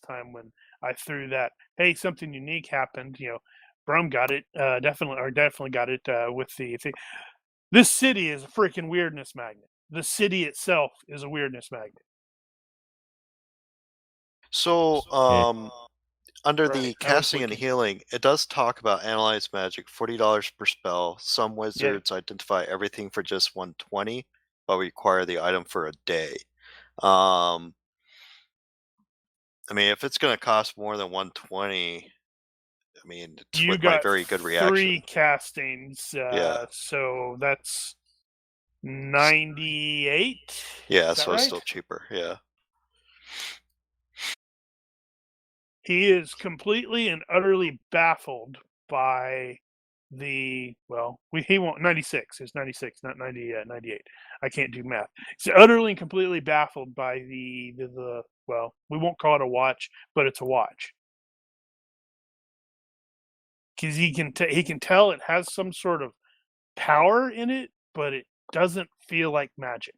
time when I threw that, hey, something unique happened. Brum got it. Definitely got it with the thing. This city is a freaking weirdness magnet. The city itself is a weirdness magnet. So, under Right, I the was casting and looking. healing, it does talk about analyze magic, $40 per spell. Some wizards identify everything for just 120, but require the item for a day. I mean, if it's going to cost more than 120, I mean, it's You with my got very good 3 reaction. castings, Yeah. so that's 98. Yeah, Is that so it's right? still cheaper. Yeah. He is completely and utterly baffled by he won't 96. It's 96, not 90, 98. I can't do math. He's utterly and completely baffled by the we won't call it a watch, but it's a watch. Because he can tell it has some sort of power in it, but it doesn't feel like magic.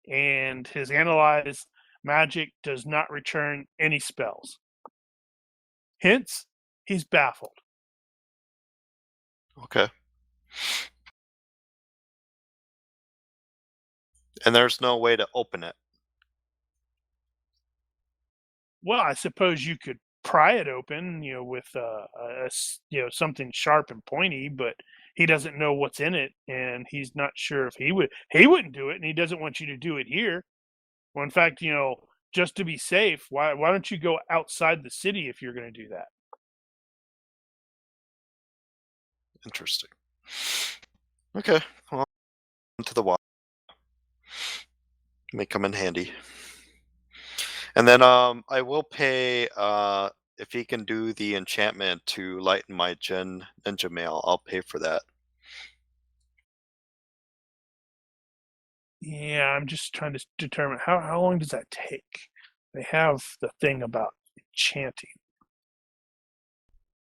And his analyzed magic does not return any spells. Hence, he's baffled. Okay. And there's no way to open it. Well, I suppose you could pry it open, with something sharp and pointy, but he doesn't know what's in it, and he's not sure if he would. He wouldn't do it, and he doesn't want you to do it here. Well, in fact, just to be safe, why don't you go outside the city if you're going to do that? Interesting. Okay. Well, into the water may come in handy. And then I will pay if he can do the enchantment to lighten my ninja mail, I'll pay for that. Yeah, I'm just trying to determine how long does that take? They have the thing about enchanting.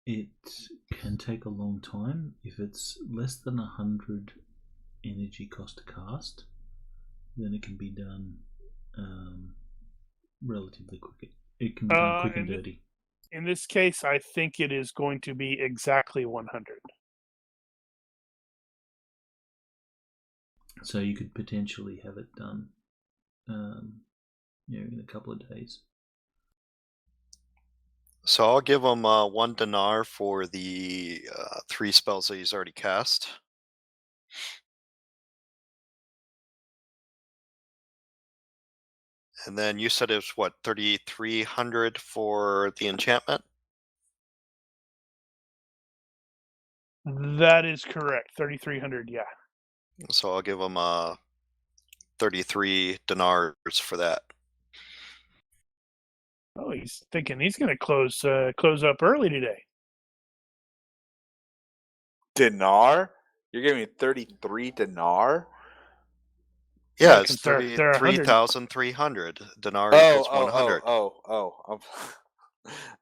It can take a long time. If it's less than 100 energy cost to cast, then it can be done relatively quick. It can be done quick and dirty. In this case, I think it is going to be exactly 100. So you could potentially have it done in a couple of days. So I'll give him 1 dinar for the 3 spells that he's already cast. And then you said it was what, 3,300 for the enchantment? That is correct. 3,300. Yeah. So I'll give him 33 dinars for that. Oh, he's thinking he's going to close up early today. Dinar? You're giving me 33 dinar? Yeah, Yeah, it's 'cause they're 100. 33,300. Dinar equals 100.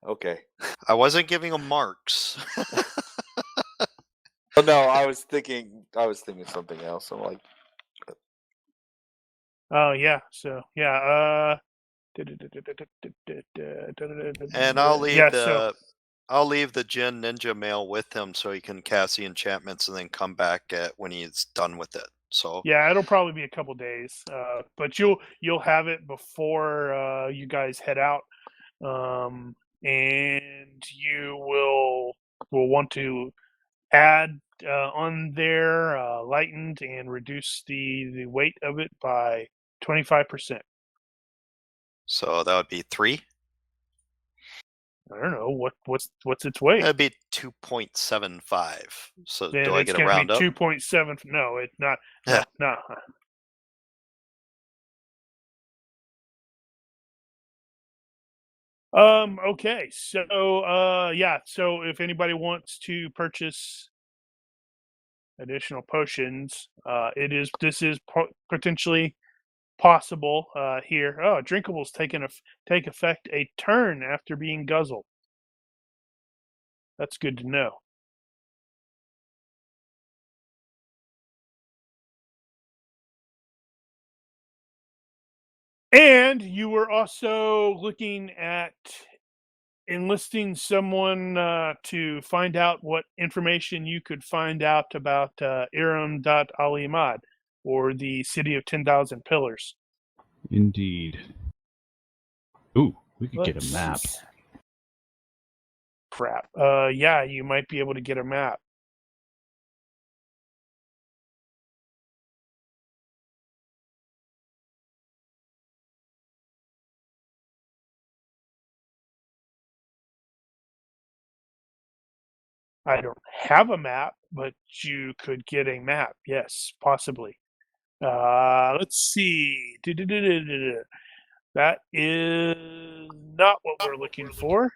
Okay. I wasn't giving him marks. Oh no, I was thinking something else. I'm like, Oh yeah. So yeah. And I'll leave yeah, the I'll leave the Jinn Ninja mail with him so he can cast the enchantments and then come back when he's done with it. So yeah, it'll probably be a couple days, but you'll have it before you guys head out, and you will want to add on there lightened and reduce the weight of it by 25%. So that would be 3. I don't know what's its weight. That'd be 2.75. So Then do I it's get a going to round be up? 2.7. No, it's not. Yeah. No. Okay. So yeah. So if anybody wants to purchase additional potions, this is potentially possible here. Oh, drinkables take effect a turn after being guzzled. That's good to know. And you were also looking at enlisting someone to find out what information you could find out about Iram al-ʿimād, or the city of 10,000 pillars. Indeed. Ooh, we could get Let's a map. see. Crap. Yeah, you might be able to get a map. I don't have a map, but you could get a map. Yes, possibly. Let's see. That is not what we're looking for.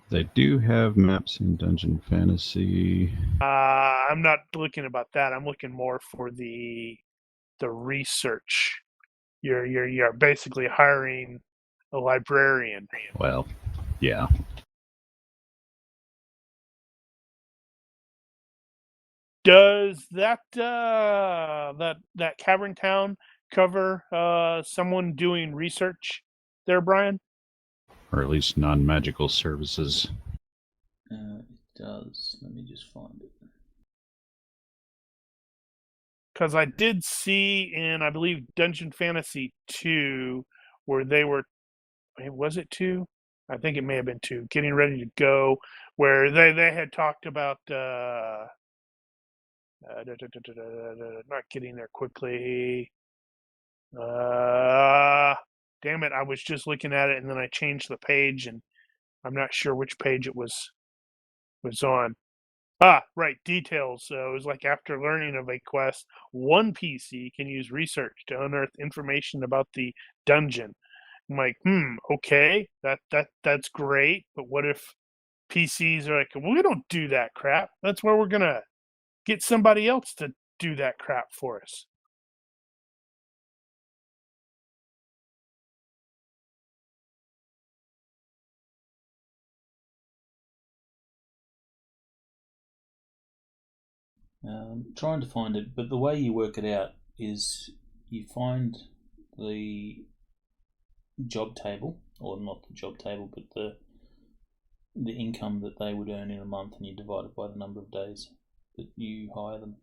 They do have maps in Dungeon Fantasy. I'm not looking about that. I'm looking more for the research. You're basically hiring a librarian. Well, yeah. Does that cavern town cover someone doing research there, Brian? Or at least non-magical services. It does. Let me just find it. Because I did see in, I believe, Dungeon Fantasy 2, where they were, was it 2? I think it may have been 2, getting ready to go, where they had talked about not getting there quickly. Damn it, I was just looking at it and then I changed the page and I'm not sure which page it was on. Right, details. So it was like, after learning of a quest, one PC can use research to unearth information about the dungeon. I'm like, okay, that's great, but what if PCs are like, well, we don't do that crap. That's where we're gonna get somebody else to do that crap for us. Trying to find it, but the way you work it out is you find the job table, or not the job table, but the income that they would earn in a month, and you divide it by the number of days that you hire them.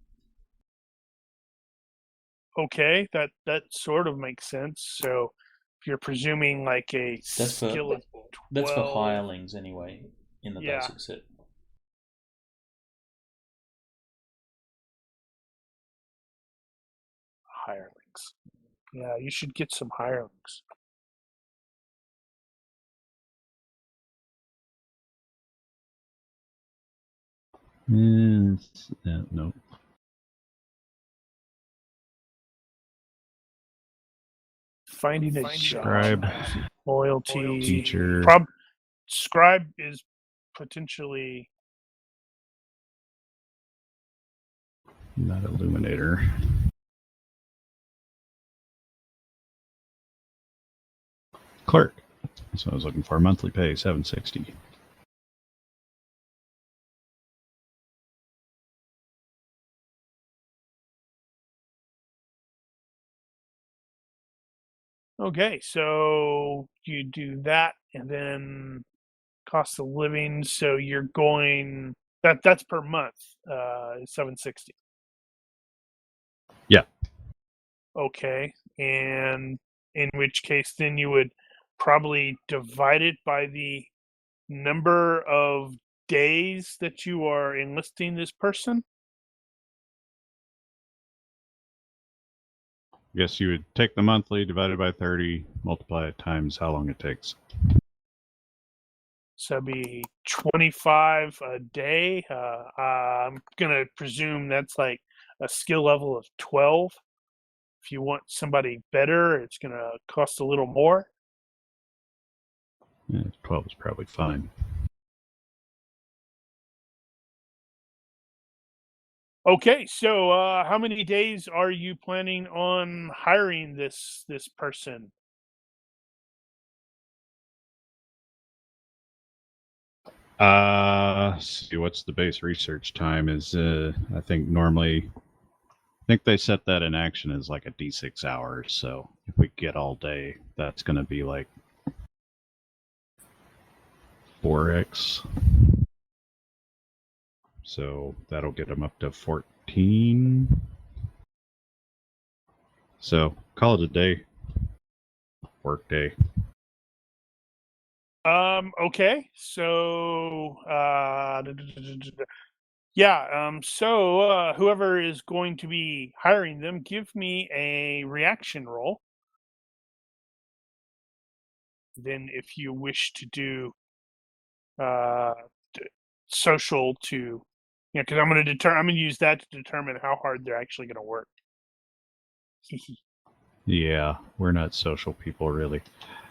Okay, that sort of makes sense. So if you're presuming like a That's for skill of 12, that's for hirelings anyway in the Yeah. basic set. hirelings. Yeah, you should get some hirelings. No. Finding a Scribe, job, loyalty, teacher. scribe is potentially Not illuminator. Clerk. So I was looking for monthly pay, $760. okay. So you do that, and then cost of living. So you're going that's per month. $760. Yeah. Okay, and in which case then you would probably divide it by the number of days that you are enlisting this person. Guess you would take the monthly, divided by 30, multiply it times how long it takes. So it'd be 25 a day. I'm gonna presume that's like a skill level of 12. If you want somebody better, it's gonna cost a little more. Yeah, 12 is probably fine. Okay, so how many days are you planning on hiring this person? See, what's the base research time? Is I think normally, I think they set that in action as like a D6 hours. So if we get all day, that's going to be like 4x. So that'll get them up to 14. So call it a day. Work day. Okay, so yeah, so whoever is going to be hiring them, give me a reaction roll. Then if you wish to do social to, because I'm going to use that to determine how hard they're actually going to work. Yeah, we're not social people, really.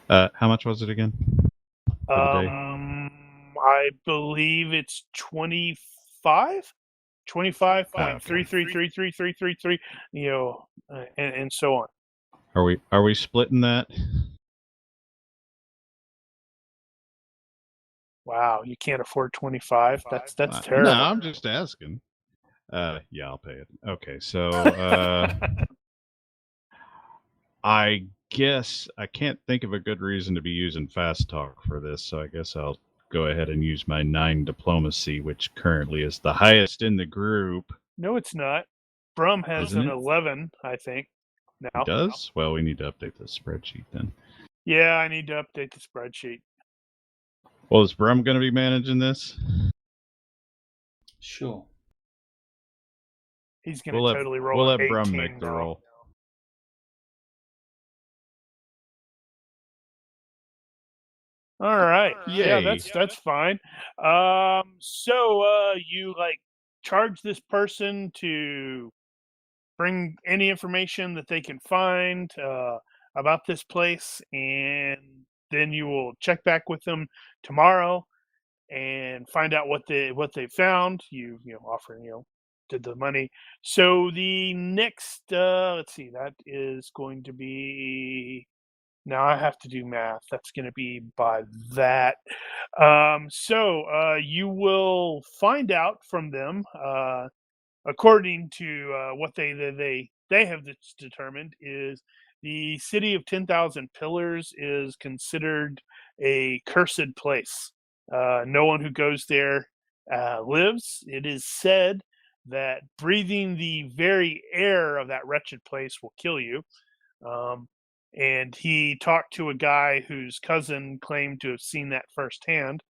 How much was it again? For the day? I believe it's 25. 25.33333333, and so on. Are we splitting that? Wow, you can't afford 25. That's terrible. No, I'm just asking. Yeah, I'll pay it. Okay, so I guess I can't think of a good reason to be using fast talk for this, so I guess I'll go ahead and use my 9 diplomacy, which currently is the highest in the group. No, it's not. Brum has Isn't an it? 11, I think. Now. It does? Well, we need to update the spreadsheet then. Yeah, I need to update the spreadsheet. Well, is Brum going to be managing this? Sure. He's going to totally roll. We'll an let Brum 18, make the though. roll. All right. Yay. Yeah, that's fine. So you like charge this person to bring any information that they can find about this place, and then you will check back with them tomorrow and find out what they found. You offer did the money. So the next let's see, that is going to be. Now I have to do math. That's going to be by that. So you will find out from them according to what they have determined, is the city of 10,000 pillars is considered a cursed place. No one who goes there lives. It is said that breathing the very air of that wretched place will kill you. And he talked to a guy whose cousin claimed to have seen that firsthand.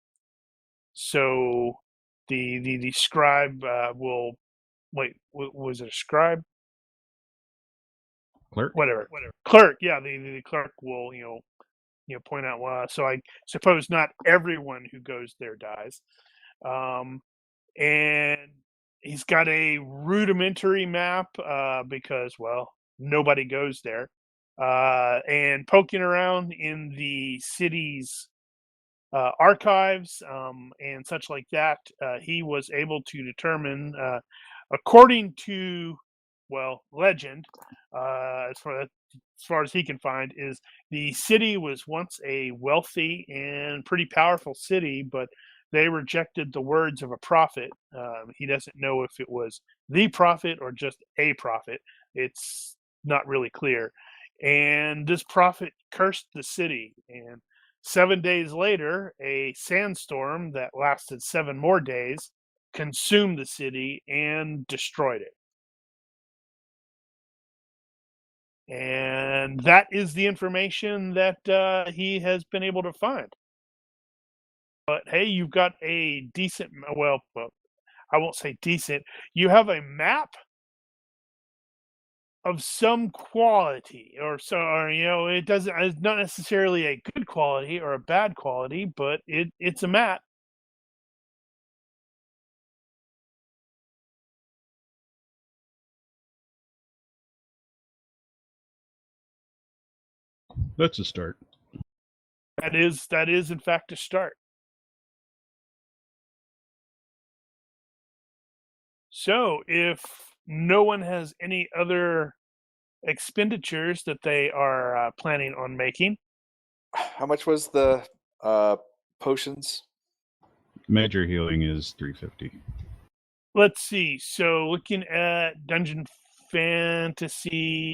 So the scribe will wait. Was it a scribe? Clerk? Whatever. Clerk. Yeah, the clerk will point out. Well, so I suppose not everyone who goes there dies. And he's got a rudimentary map because, well, nobody goes there. And poking around in the city's archives and such like that, he was able to determine, according to, well, legend, as far as he can find, is the city was once a wealthy and pretty powerful city, but they rejected the words of a prophet. He doesn't know if it was the prophet or just a prophet. It's not really clear. And this prophet cursed the city. And 7 days later, a sandstorm that lasted 7 more days consumed the city and destroyed it. And that is the information that he has been able to find. But hey, you've got a decent, well, I won't say decent, you have a map of some quality, or it doesn't, it's not necessarily a good quality or a bad quality, but it's a map. That's a start. That is in fact a start. So if no one has any other expenditures that they are planning on making, How much was the potions? Major healing is 350. let's see. So looking at Dungeon Fantasy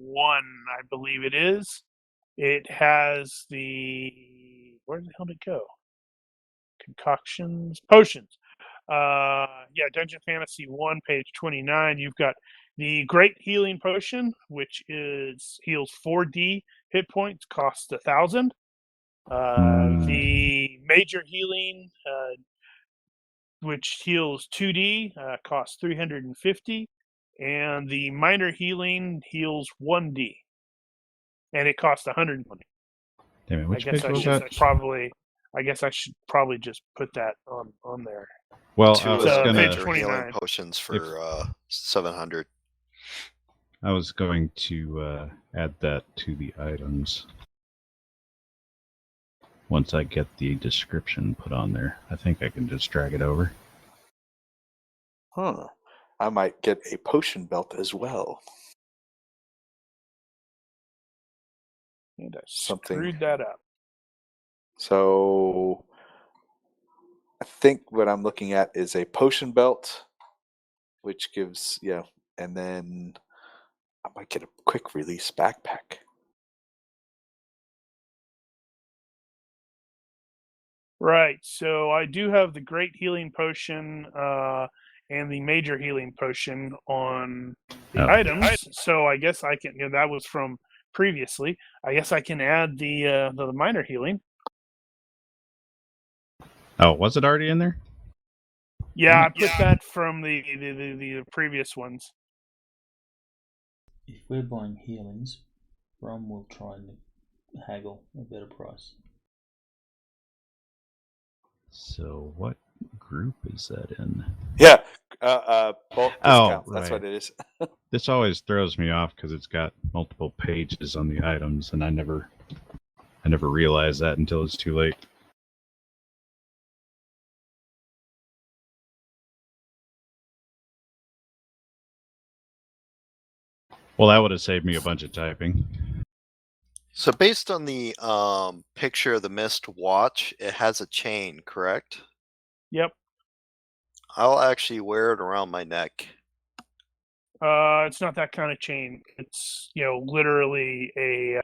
1, I believe it is. It has where the hell did it go? Concoctions, potions. Yeah, Dungeon Fantasy 1, page 29. You've got the Great Healing Potion, which heals 4D hit points, costs 1,000. The Major Healing, which heals 2D, costs 350, and the Minor Healing heals 1D, and it costs 120. Damn it, which page was I should probably just put that on there. Well, Two I was gonna page major 29. healing potions for 700. I was going to add that to the items once I get the description put on there. I think I can just drag it over. Huh. I might get a potion belt as well. And I Something. screwed that up. So I think what I'm looking at is a potion belt, which gives, and then I might get a quick release backpack. Right. So I do have the Great Healing Potion and the Major Healing Potion on the items. So I guess I can. That was from previously. I guess I can add the Minor Healing. Oh, was it already in there? Yeah, I put that from the previous ones. If we're buying healings, Brom will try and haggle a better price. So what group is that in? Yeah, bulk discounts. That's right. what it is. This always throws me off because it's got multiple pages on the items, and I never realize that until it's too late. Well, that would have saved me a bunch of typing. So based on the picture of the Mist watch, it has a chain, correct? Yep. I'll actually wear it around my neck. It's not that kind of chain. It's literally a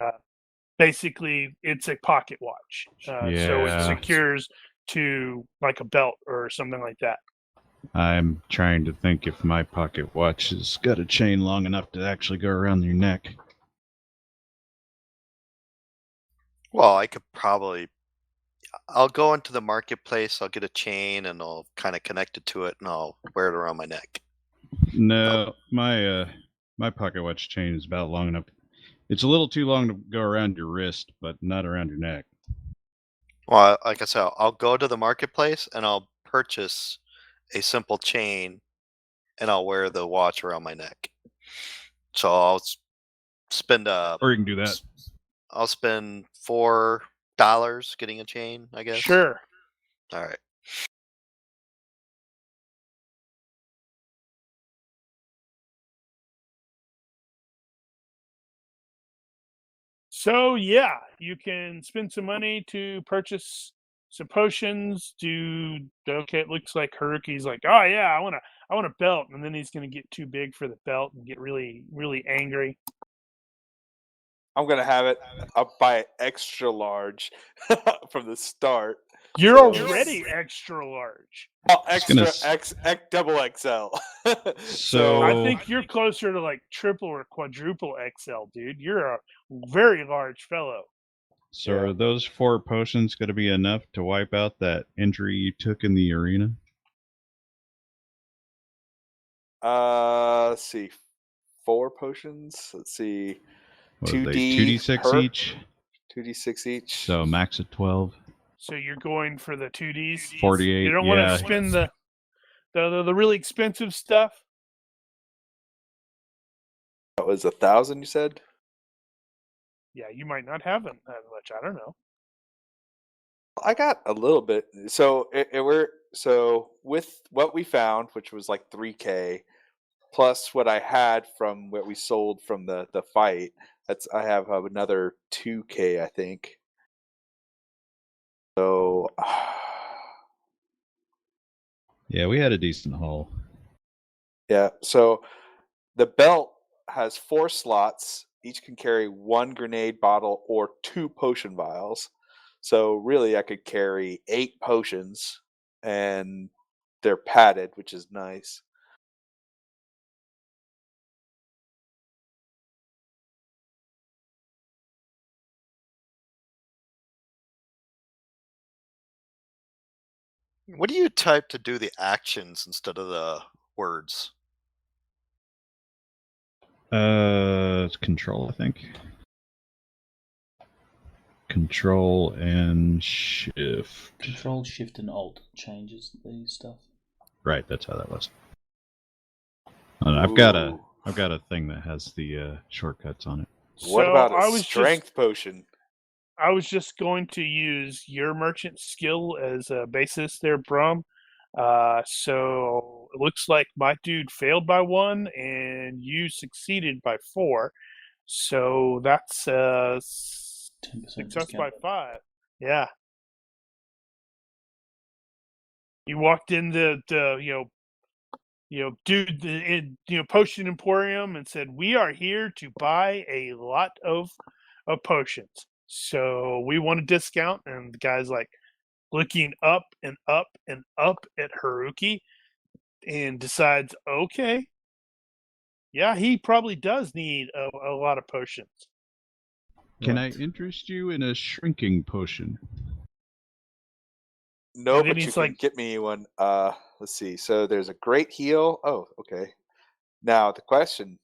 basically it's a pocket watch. So it Yeah. secures to like a belt or something like that. I'm trying to think if my pocket watch has got a chain long enough to actually go around your neck. Well, I could probably. I'll go into the marketplace. I'll get a chain and I'll kind of connect it to it, and I'll wear it around my neck. No, my pocket watch chain is about long enough. It's a little too long to go around your wrist, but not around your neck. Well, like I said, I'll go to the marketplace and I'll purchase a simple chain, and I'll wear the watch around my neck. So I'll spend Or you can do that. I'll spend $4 getting a chain, I guess. Sure. All right. So yeah, you can spend some money to purchase some potions. Okay, it looks like Haruki's like, oh yeah, I want a belt, and then he's gonna get too big for the belt and get really, really angry. I'm gonna have it. I'll buy it extra large from the start. You're So- already extra large. Oh, gonna extra X double XL. So- I think you're closer to like triple or quadruple XL, dude. You're a very large fellow. So Yeah. are those 4 potions going to be enough to wipe out that injury you took in the arena? Let's see. 4 potions. Let's see. What are they, 2D 2d6 hurt. each? 2d6 each. So max of 12. So you're going for the 2Ds. 48. You don't want yeah. to spend the really expensive stuff. That was 1,000. You said. Yeah, you might not have them that much. I don't know. I got a little bit. So so with what we found, which was like 3K, plus what I had from what we sold from the fight. I have another 2K, I think. So Yeah, we had a decent haul. yeah. So the belt has 4 slots. Each can carry 1 grenade bottle or 2 potion vials. So really, I could carry 8 potions, and they're padded, which is nice. What do you type to do the actions instead of the words? It's control, I think. Control and shift. Control, Shift, and Alt changes the stuff. Right, that's how that was. And I've got Ooh. a thing that has the shortcuts on it. What So about I a was strength potion? I was just going to use your merchant skill as a basis there, Brum. So it looks like my dude failed by 1 and you succeeded by 4. So that's 10% success by discount. 5. Yeah. You walked in the Potion Emporium and said, "We are here to buy a lot of potions. So we want a discount." And the guy's like looking up and up and up at Haruki and decides, okay, yeah, he probably does need a lot of potions. Can I interest you in a shrinking potion? No, And then but you he's can like- get me one. Let's see. So there's a great heal. Oh, okay. Now the question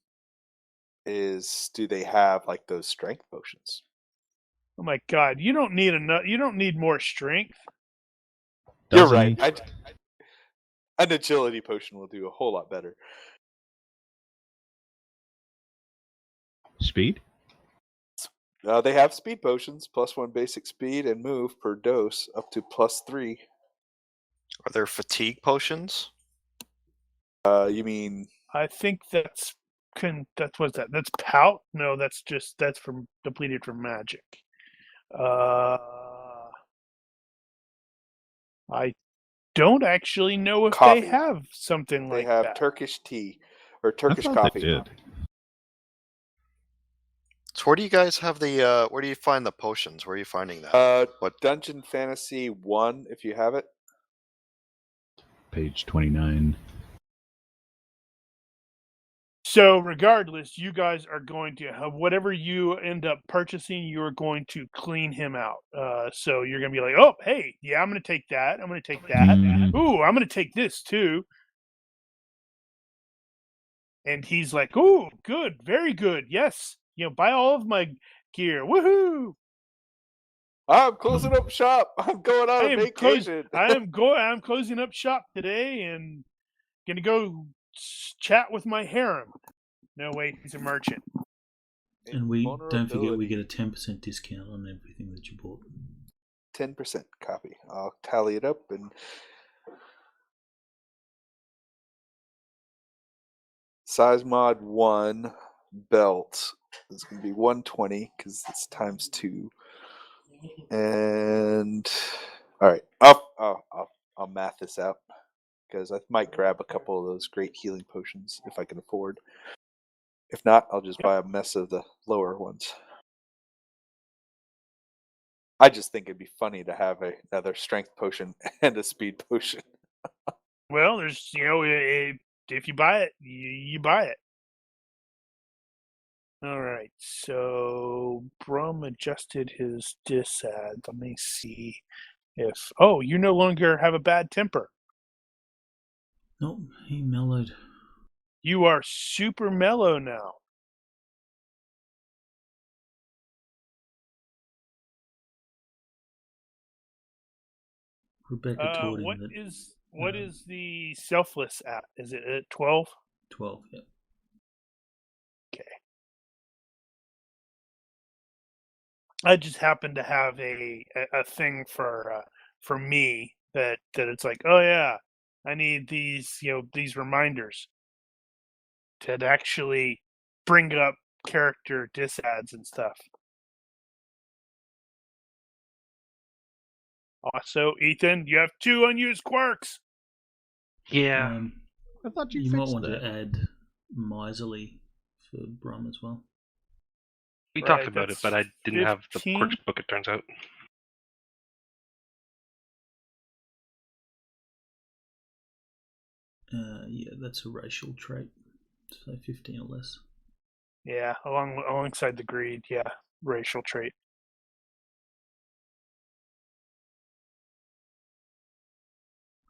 is, do they have like those strength potions? Oh my God, you don't need enough. You don't need more strength. You're Doesn't right. he? An agility potion will do a whole lot better. Speed? They have speed potions, +1 basic speed and move per dose, up to +3. Are there fatigue potions? You mean I think that's what's that? That's pout? No, that's from depleted from magic. I don't actually know if Coffee. they have something They like have that. Turkish tea or I Turkish thought coffee. they did. So where do you guys have the? Where do you find the potions? Where are you finding that? What? Dungeon Fantasy 1, if you have it. Page 29. So regardless, you guys are going to have whatever you end up purchasing, you're going to clean him out. So you're going to be like, oh, hey, yeah, I'm going to take that. I'm going to take that. Mhm. Ooh, I'm going to take this too. And he's like, ooh, good, very good. Yes, buy all of my gear. Woohoo! I'm closing up shop. I'm going on a vacation. I'm closing up shop today and gonna go chat with my harem. No, wait, he's a merchant. And we don't forget we get a 10% discount on everything that you bought. 10% copy. I'll tally it up and size mod 1 belt is going to be 120 because it's times 2. And all right, I'll math this out because I might grab a couple of those great healing potions if I can afford. If not, I'll just buy a mess of the lower ones. I just think it'd be funny to have another strength potion and a speed potion. Well, there's if you buy it, you buy it. All right, so Brum adjusted his disad. Let me see if you no longer have a bad temper. Nope, he mellowed. You are super mellow now. Rebecca told him What that is the selfless at? Is it at 12? 12, yeah. Okay. I just happen to have a thing for me that it's like, oh yeah, I need these these reminders to actually bring up character disads and stuff. Also, Ethan, you have 2 unused quirks. Yeah. I thought you might fixed want that. to add miserly for Brum as well. We Right, talked about it, that's but I didn't have the 15. quirks book, it turns out. Yeah, that's a racial trait. So 15 or less. Yeah, alongside the greed, yeah, racial trait.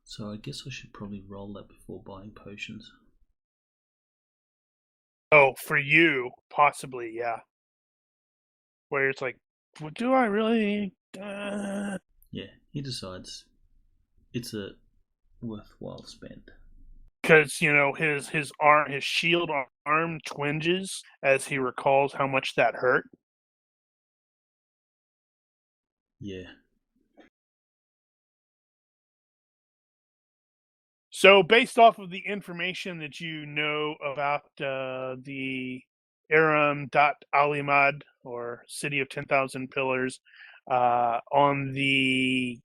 So I guess I should probably roll that before buying potions. Oh, for you, possibly, yeah. Where it's like, well, do I really? Yeah, he decides it's a worthwhile spend. Because his shield arm twinges as he recalls how much that hurt. Yeah. So, based off of the information that you know about the Iram dhāt al-ʿimād, or City of 10,000 Pillars, on the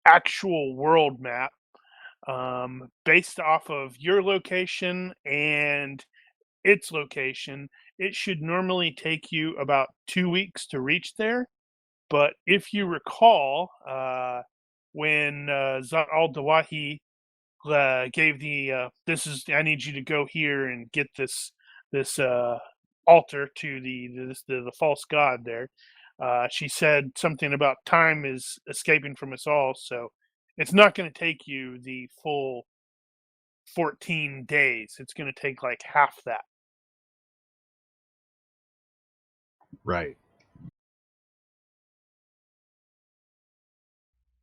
actual world map, based off of your location and its location, it should normally take you about 2 weeks to reach there. But if you recall, when dhāt al-Dawahi gave the I need you to go here and get this altar to the false god there. She said something about time is escaping from us all, so it's not going to take you the full 14 days. It's going to take like half that. Right.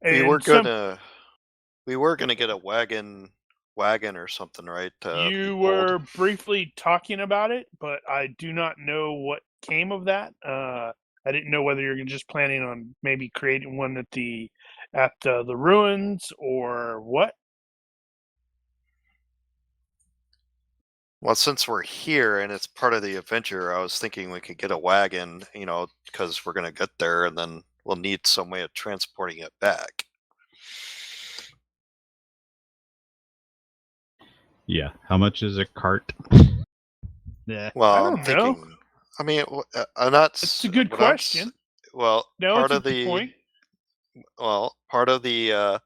We And were gonna get a wagon or something, right? You were briefly talking about it, but I do not know what came of that. I didn't know whether you're just planning on maybe creating one at the ruins or what. Well, since we're here and it's part of the adventure, I was thinking we could get a wagon, because we're gonna get there and then we'll need some way of transporting it back. Yeah. How much is a cart? Yeah. Well, don't I'm thinking. know. I mean, that's It's a good what I'm question. well, No, part it's a of good the point. part of the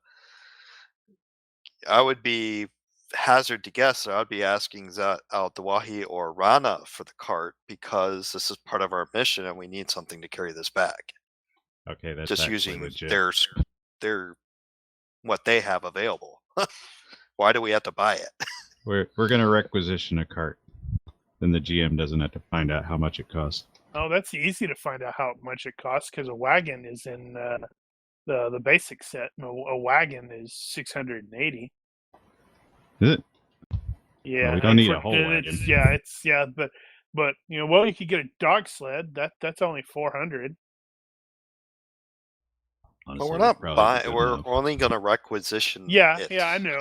I would be hazard to guess. I would be asking Zat al-Dawahi or Rana for the cart because this is part of our mission and we need something to carry this back. Okay, that's Just actually using legit. their what they have available. Why do we have to buy it? We're gonna requisition a cart. Then the GM doesn't have to find out how much it costs. Oh, that's easy to find out how much it costs because a wagon is in the basic set. And a wagon is 680. Is it? Yeah, Well, we don't need a whole wagon. but well, you could get a dog sled. That's only 400. Honestly, Well, we're that'd not probably be buying. good We're enough. only going to requisition. Yeah, it. I know.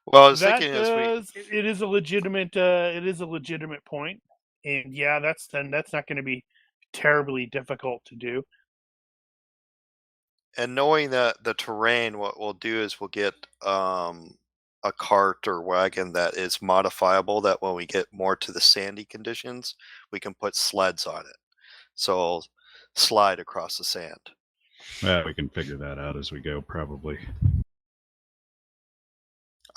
Well, I was That thinking as we. it is a legitimate point, and yeah, that's not going to be terribly difficult to do. And knowing that the terrain, what we'll do is we'll get a cart or wagon that is modifiable. That when we get more to the sandy conditions, we can put sleds on it, so it'll slide across the sand. Well, we can figure that out as we go, probably.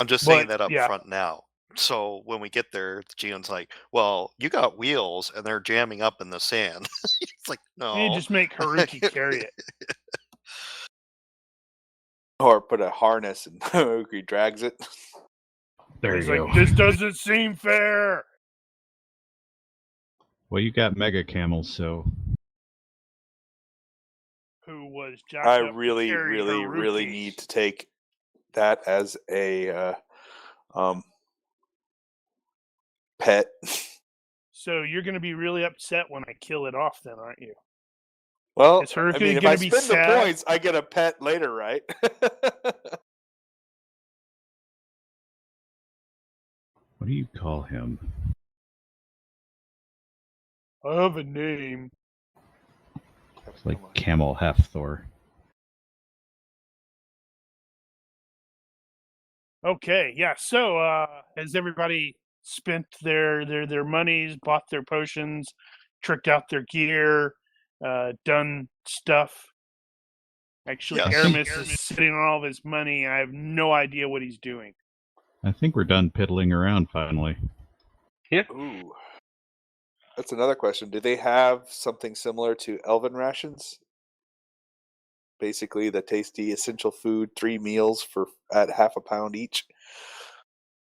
I'm just saying But, that up yeah. front now. So when we get there, the GM's like, "Well, you got wheels, and they're jamming up in the sand." It's like, no. You just make Haruki carry it. Or put a harness and he drags it. There He's you like, go. this doesn't seem fair. Well, you got mega camels, so Who was jacked I up to really, carry really, really Haruki. need to take that as a pet. So you're going to be really upset when I kill it off, then, aren't you? Well, Is Haruki I mean, if gonna I be spend the sad? points, I get a pet later, right? what do you call him? I have a name. It's like Camel Half-Thor. Okay, yeah. So, has everybody spent their monies, bought their potions, tricked out their gear, done stuff? Actually, Yes. Aramis is sitting on all of his money. I have no idea what he's doing. I think we're done piddling around finally. Ooh. That's another question. Do they have something similar to Elven rations? Basically, the tasty essential food, 3 meals at half a pound each.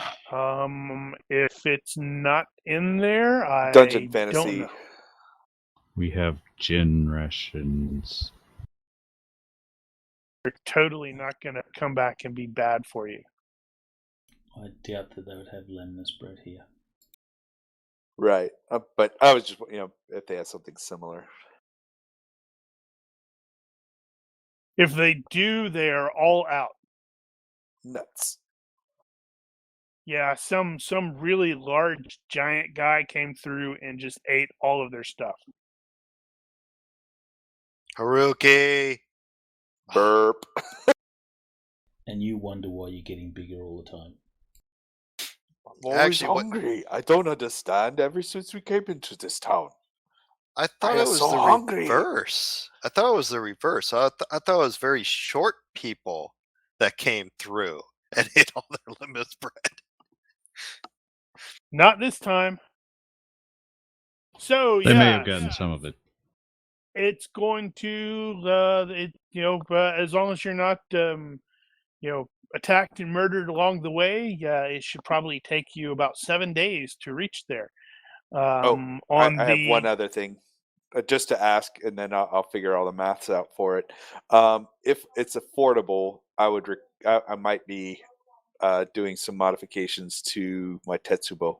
If it's not in there, I Dungeon don't fantasy. know. We have gin rations. They're totally not going to come back and be bad for you. I doubt that they would have lemon bread here. Right. But I was just, if they had something similar. If they do, they are all out. Nuts. Yeah, some really large giant guy came through and just ate all of their stuff. Haruki. Burp. And you wonder why you're getting bigger all the time. I'm always Actually, hungry. I don't understand. Ever since we came into this town. I thought I it am was so the hungry. reverse. I thought it was the reverse. I thought it was very short people that came through and ate all their limit bread. Not this time. So They yeah, may have gotten some of it. it's going to as long as you're not attacked and murdered along the way, it should probably take you about 7 days to reach there. I have one other thing, just to ask, and then I'll figure all the maths out for it. If it's affordable, I might be doing some modifications to my Tetsubo,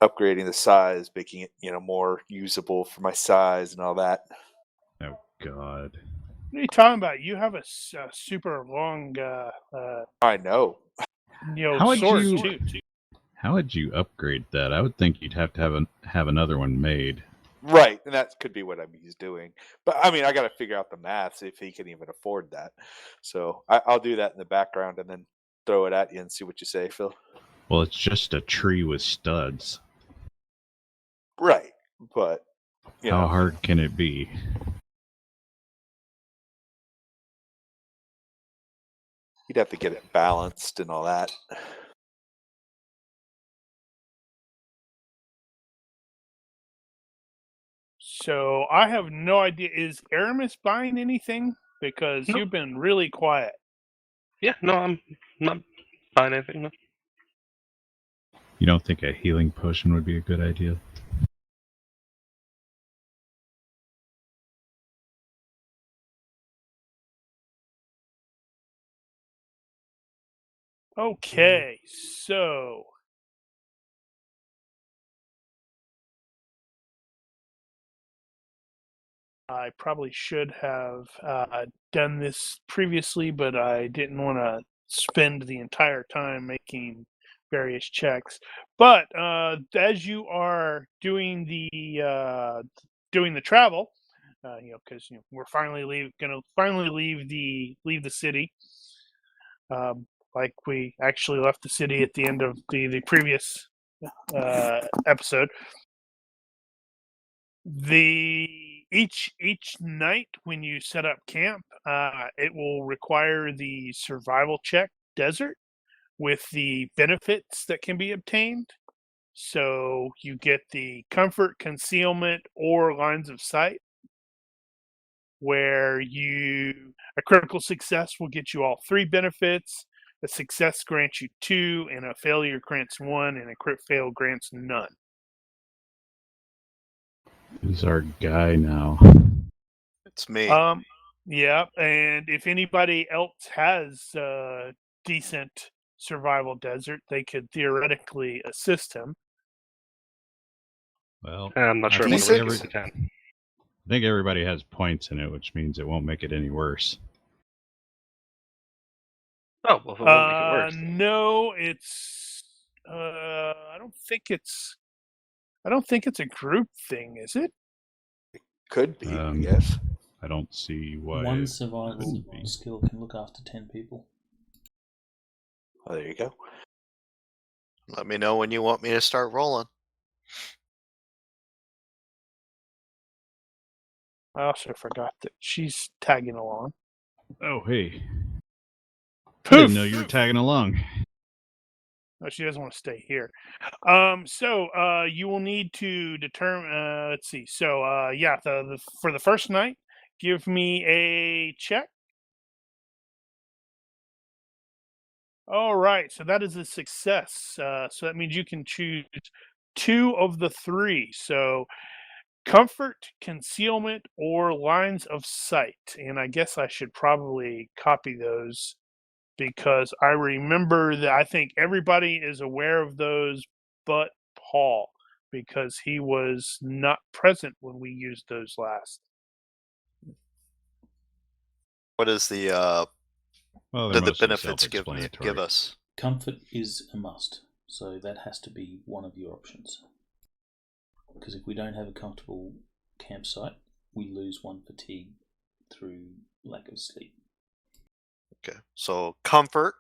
upgrading the size, making it more usable for my size and all that. Oh God! What are you talking about? You have a super long I know. How would sword you- too. How would you upgrade that? I would think you'd have to have another one made. Right, and that could be what he's doing. But I mean, I got to figure out the maths if he can even afford that. So I'll do that in the background, and then throw it at you and see what you say, Phil. Well, it's just a tree with studs. Right, but How hard can it be? you'd have to get it balanced and all that. So I have no idea. Is Aramis buying anything? Because Nope. you've been really quiet. Yeah, no, I'm not buying anything. No. You don't think a healing potion would be a good idea? Okay, so I probably should have done this previously, but I didn't want to spend the entire time making various checks. But as you are doing the travel, because we're finally going to finally leave the city. Like we actually left the city at the end of the previous episode. Each night when you set up camp, it will require the survival check desert with the benefits that can be obtained. So you get the comfort, concealment, or lines of sight, where a critical success will get you all 3 benefits. A success grants you 2, and a failure grants 1, and a crit fail grants none. Who's our guy now? It's me. Yeah, and if anybody else has decent survival desert, they could theoretically assist him. Well, I'm not sure I if Decent? I'm ready to can. think everybody has points in it, which means it won't make it any worse. Oh, well, if it won't make it worse. No, it's. I don't think it's a group thing, is it? Could be, I Um, guess. I don't see why. One it survival wouldn't be. skill can look after 10 people. Oh, there you go. Let me know when you want me to start rolling. I also forgot that she's tagging along. Oh, hey. I Poof! didn't know you were tagging along. Oh, she doesn't want to stay here. So you will need to determine. Let's see. So yeah, for the first night, give me a check. All right. So that is a success. So that means you can choose 2 of the 3. So comfort, concealment, or lines of sight. And I guess I should probably copy those, because I remember that I think everybody is aware of those but Paul, because he was not present when we used those last. What is the Well, they're did the mostly benefits give self-explanatory. us? Comfort is a must, so that has to be one of your options. Because if we don't have a comfortable campsite, we lose 1 fatigue through lack of sleep. Okay, so comfort.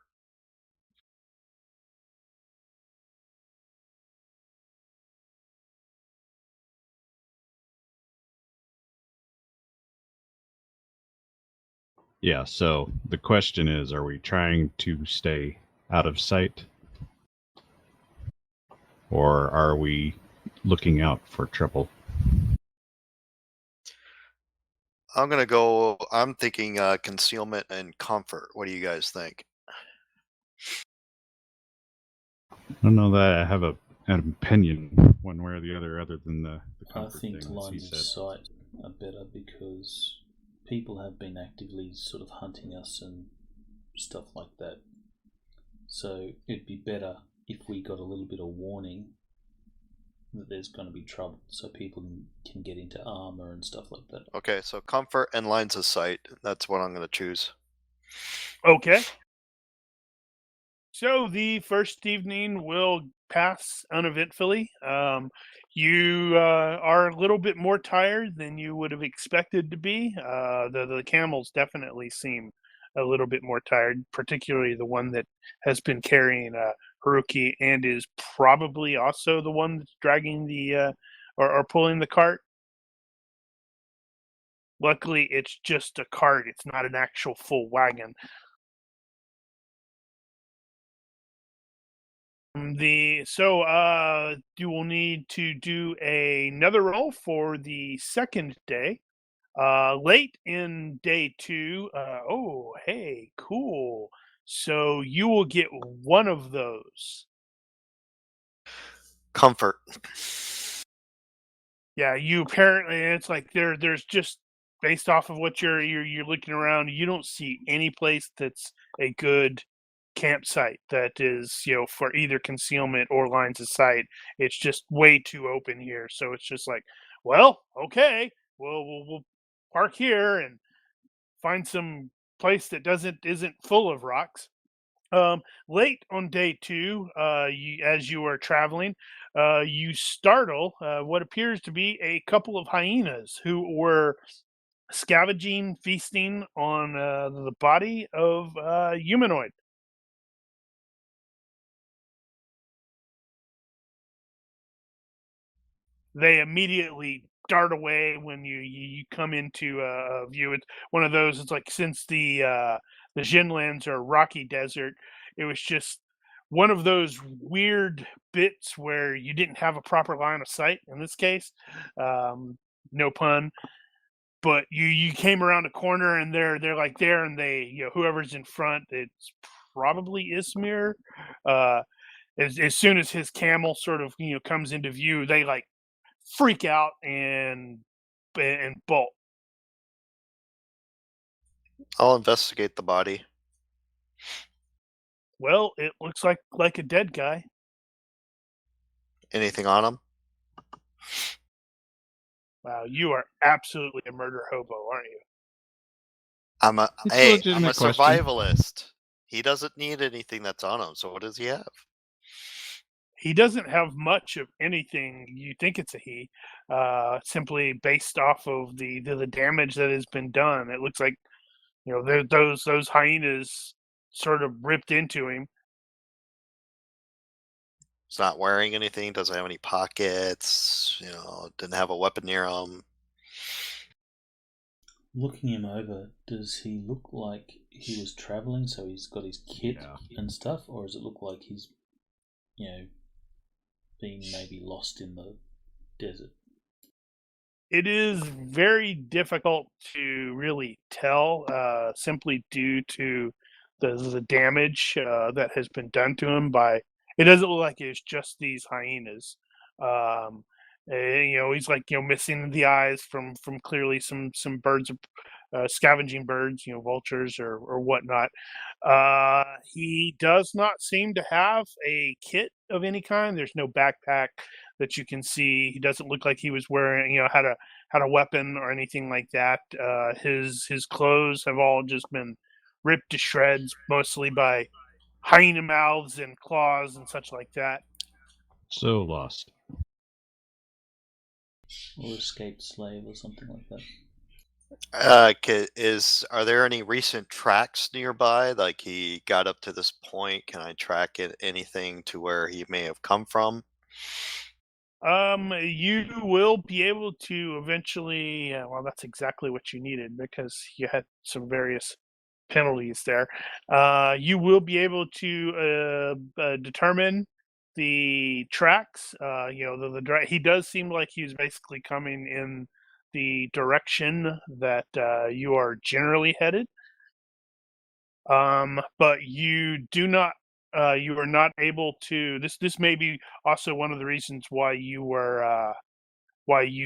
Yeah, so the question is, are we trying to stay out of sight? Or are we looking out for trouble? I'm thinking concealment and comfort. What do you guys think? I don't know that I have an opinion one way or the other than the I comfort think thing, as he lines of said. sight are better because people have been actively sort of hunting us and stuff like that. So it'd be better if we got a little bit of warning that there's going to be trouble, so people can get into armor and stuff like that. Okay, so comfort and lines of sight. That's what I'm going to choose. Okay. So the first evening will pass uneventfully. You are a little bit more tired than you would have expected to be. The camels definitely seem a little bit more tired, particularly the one that has been carrying Haruki and is probably also the one that's dragging the or pulling the cart. Luckily, it's just a cart. It's not an actual full wagon. You will need to do another roll for the second day. Late in day 2. Oh, hey, cool. So you will get one of those. Comfort. Yeah, you apparently it's like there's just based off of what you're looking around, you don't see any place that's a good campsite that is, for either concealment or lines of sight. It's just way too open here. So it's just like, well, okay, we'll park here and find some place that isn't full of rocks. Late on day 2, as you are traveling, you startle what appears to be a couple of hyenas who were scavenging, feasting on the body of humanoid. They immediately dart away when you come into view. It's one of those. It's like since the Jinlands are rocky desert, it was just one of those weird bits where you didn't have a proper line of sight. In this case, no pun. But you came around a corner and they're like there, and they whoever's in front, it's probably Ismir. As soon as his camel sort of comes into view, they like freak out and bolt. I'll investigate the body. Well, it looks like a dead guy. Anything on him? Wow, you are absolutely a murder hobo, aren't you? I'm a It's a hey, I'm a legitimate question. survivalist. He doesn't need anything that's on him. So what does he have? He doesn't have much of anything. You think it's a he, simply based off of the damage that has been done. It looks like those hyenas sort of ripped into him. He's not wearing anything. Doesn't have any pockets. Didn't have a weapon near him. Looking him over, does he look like he was travelling, so he's got his kit and stuff, or does it look like he's, being maybe lost in the desert? It is very difficult to really tell, simply due to the damage that has been done to him by. It doesn't look like it's just these hyenas. He's like missing the eyes from clearly some birds, scavenging birds, vultures or whatnot. He does not seem to have a kit of any kind. There's no backpack that you can see. He doesn't look like he was wearing, had a weapon or anything like that. His clothes have all just been ripped to shreds, mostly by hyena mouths and claws and such like that. So lost. Or escaped slave or something like that? Are there any recent tracks nearby? Like he got up to this point. Can I track anything to where he may have come from? You will be able to eventually. Well, that's exactly what you needed because you had some various penalties there. You will be able to determine the tracks. He does seem like he's basically coming in the direction that you are generally headed. But you do not. You are not able to. This may be also one of the reasons why you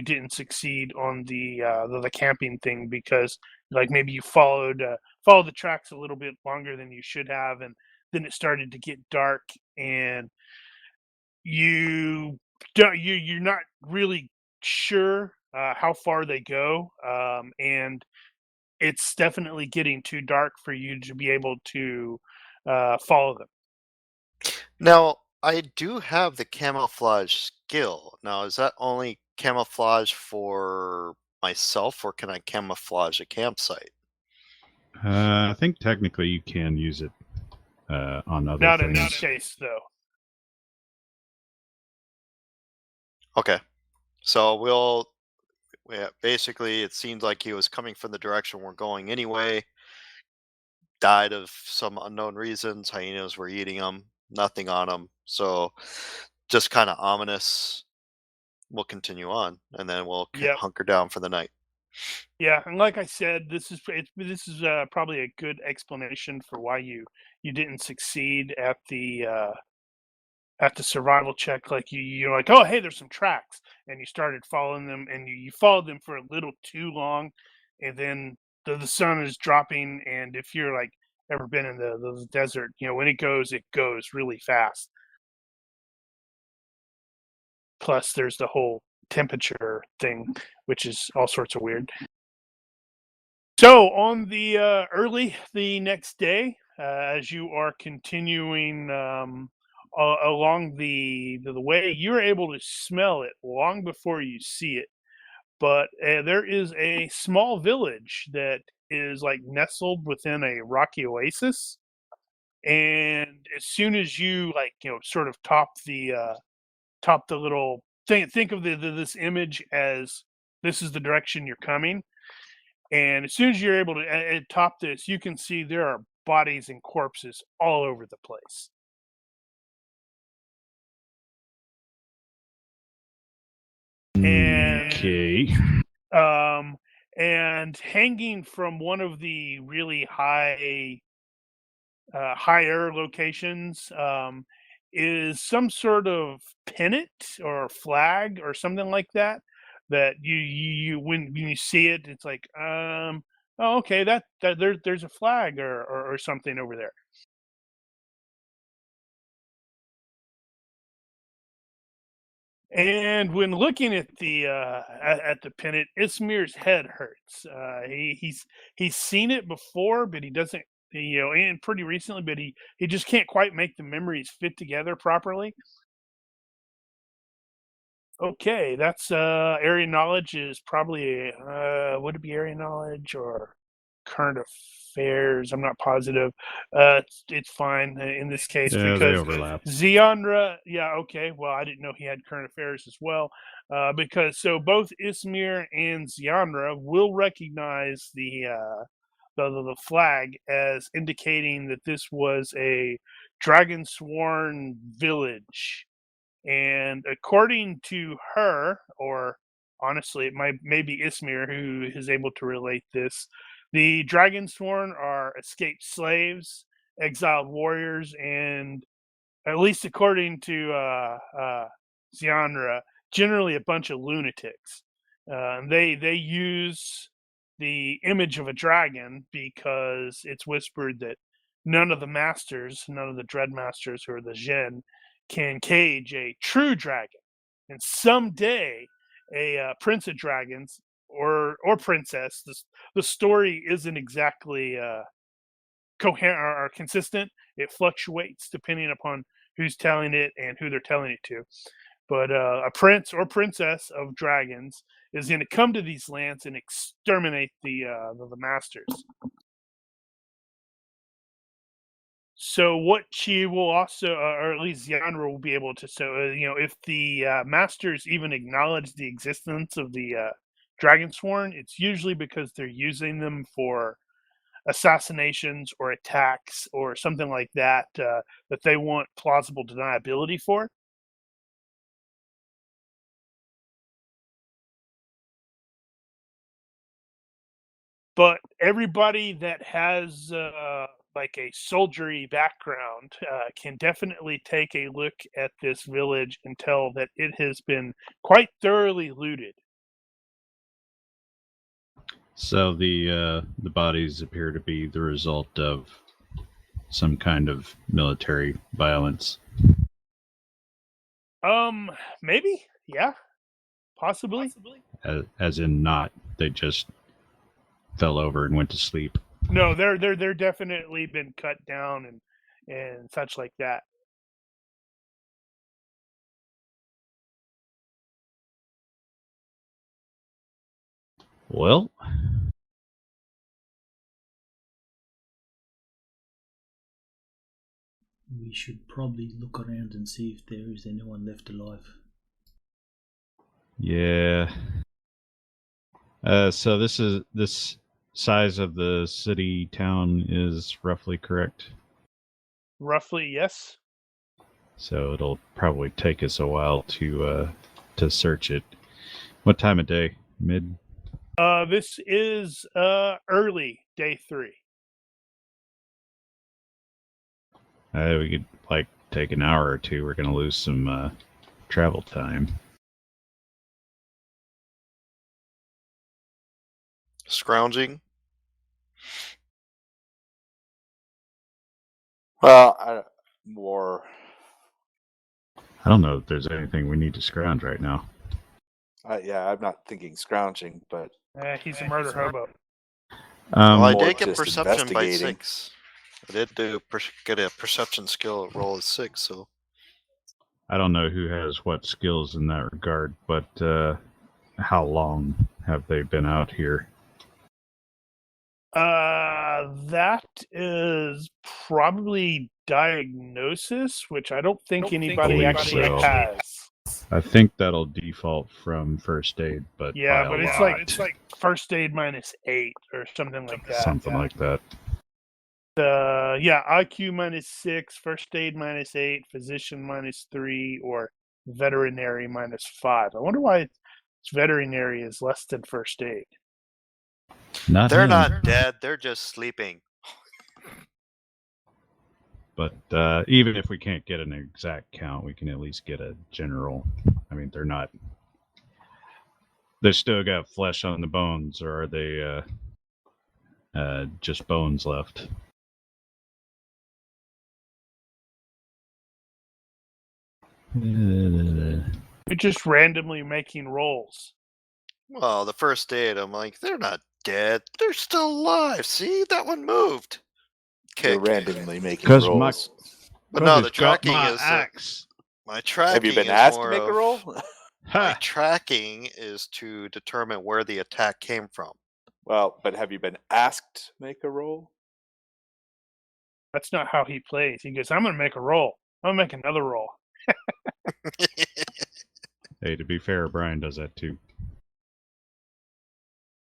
didn't succeed on the camping thing, because like maybe you followed the tracks a little bit longer than you should have, and then it started to get dark, and you're not really sure how far they go, and it's definitely getting too dark for you to be able to follow them. Now, I do have the camouflage skill. Now, is that only camouflage for myself, or can I camouflage a campsite? I think technically you can use it on other Not things. in this case, though. Okay. So basically, it seems like he was coming from the direction we're going anyway. Died of some unknown reasons. Hyenas were eating him. Nothing on him. So just kind of ominous. We'll continue on, and then we'll Yep. hunker down for the night. Yeah, and like I said, this is probably a good explanation for why you didn't succeed at the survival check. Like you're like, oh hey, there's some tracks, and you started following them, and you followed them for a little too long, and then the sun is dropping, and if you're like ever been in the desert, when it goes really fast. Plus, there's the whole temperature thing, which is all sorts of weird. So on the early the next day, as you are continuing along the way, you're able to smell it long before you see it. But there is a small village that is like nestled within a rocky oasis, and as soon as you sort of top the little thing, think of this image as this is the direction you're coming. And as soon as you're able to top this, you can see there are bodies and corpses all over the place. And Okay. and hanging from one of the really higher locations is some sort of pennant or flag or something like that. That you when you see it, it's like oh okay, that there's a flag or something over there. And when looking at the pennant, Ismir's head hurts. He's seen it before, but he doesn't. And pretty recently, but he just can't quite make the memories fit together properly. Okay, that's area knowledge is probably would it be area knowledge or current affairs? I'm not positive. It's fine in this case Yeah, they because overlap. Ziandra. Yeah, okay. Well, I didn't know he had current affairs as well. Because so both Ismir and Ziandra will recognize the flag as indicating that this was a dragon sworn village. And according to her, or honestly, it may be Ismir who is able to relate this, the Dragonsworn are escaped slaves, exiled warriors, and at least according to Zianra, generally a bunch of lunatics. They use the image of a dragon because it's whispered that none of the masters, none of the dread masters who are the Jinn, can cage a true dragon. And someday, a prince of dragons or princess, the story isn't exactly coherent or consistent. It fluctuates depending upon who's telling it and who they're telling it to. But a prince or princess of dragons is going to come to these lands and exterminate the masters. So what she will also, or at least Yanra will be able to, if the masters even acknowledge the existence of the Dragonsworn, it's usually because they're using them for assassinations or attacks or something like that that they want plausible deniability for. But everybody that has like a soldiery background can definitely take a look at this village and tell that it has been quite thoroughly looted. So the bodies appear to be the result of some kind of military violence. Maybe, yeah, possibly. As in, not they just fell over and went to sleep. No, they're definitely been cut down and such like that. Well, We should probably look around and see if there is anyone left alive. Yeah. So this size of the city town is roughly correct. Roughly, yes. So it'll probably take us a while to search it. What time of day? Mid? This is early day 3. We could like take an hour or two. We're gonna lose some travel time. Scrounging. Well, more. I don't know if there's anything we need to scrounge right now. Yeah, I'm not thinking scrounging, but He's a murder hobo. Well, I more did get just perception by investigating. 6. I did get a perception skill roll of 6, so I don't know who has what skills in that regard, but how long have they been out here? That is probably diagnosis, which I don't think anybody believe actually so. has. I think that'll default from first aid, but Yeah, by but a it's lot. like first aid -8 or something like that. Something like that. Yeah, IQ -6, first aid -8, physician -3, or veterinary -5. I wonder why it's veterinary is less than first aid. Not they're him. not dead. They're just sleeping. But even if we can't get an exact count, we can at least get a general. I mean, they're not. They still got flesh on the bones, or are they just bones left? You're just randomly making rolls. Well, the first aid, I'm like, they're not dead. They're still alive. See, that one moved. You're Kick. randomly making 'Cause rolls. But no, the it's got tracking my is axe. my tracking. Have you been is asked to more make a of- roll? My Ha! tracking is to determine where the attack came from. Well, but have you been asked to make a roll? That's not how he plays. He goes, I'm going to make a roll. I'm going to make another roll. Hey, to be fair, Brian does that too.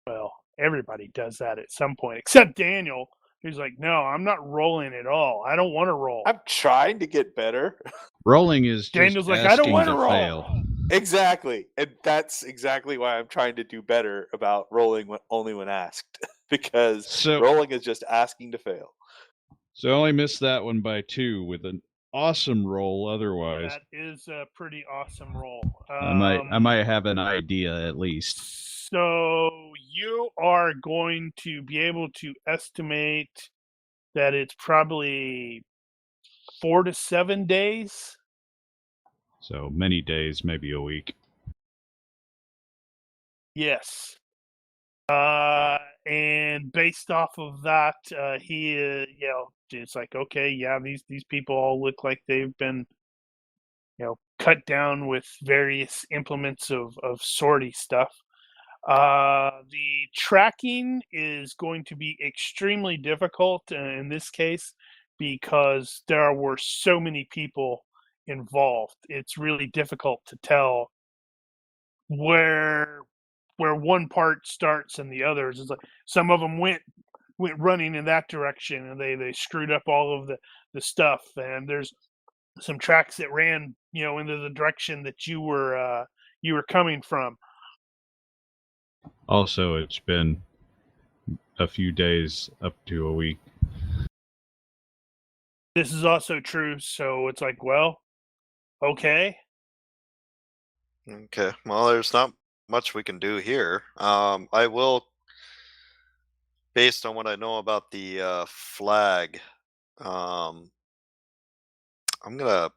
Well, everybody does that at some point, except Daniel, who's like, no, I'm not rolling at all. I don't want to roll. I'm trying to get better. Rolling is just Daniel's like, I don't asking wanna to roll. fail. Exactly. And that's exactly why I'm trying to do better about rolling only when asked. Because So, rolling is just asking to fail. so I only missed that one by 2 with an awesome roll. Otherwise, That is a pretty awesome roll. I might have an idea at least. So you are going to be able to estimate that it's probably 4 to 7 days. So many days, maybe a week. Yes. And based off of that, he, it's like, okay, yeah, these people all look like they've been, cut down with various implements of sortie stuff. The tracking is going to be extremely difficult in this case because there were so many people involved. It's really difficult to tell where one part starts and the others. It's like some of them went running in that direction and they screwed up all of the stuff, and there's some tracks that ran into the direction that you were coming from. Also, it's been a few days up to a week. This is also true, so it's like, well, okay. Okay. Well, there's not much we can do here. I will, based on what I know about the flag, I'm gonna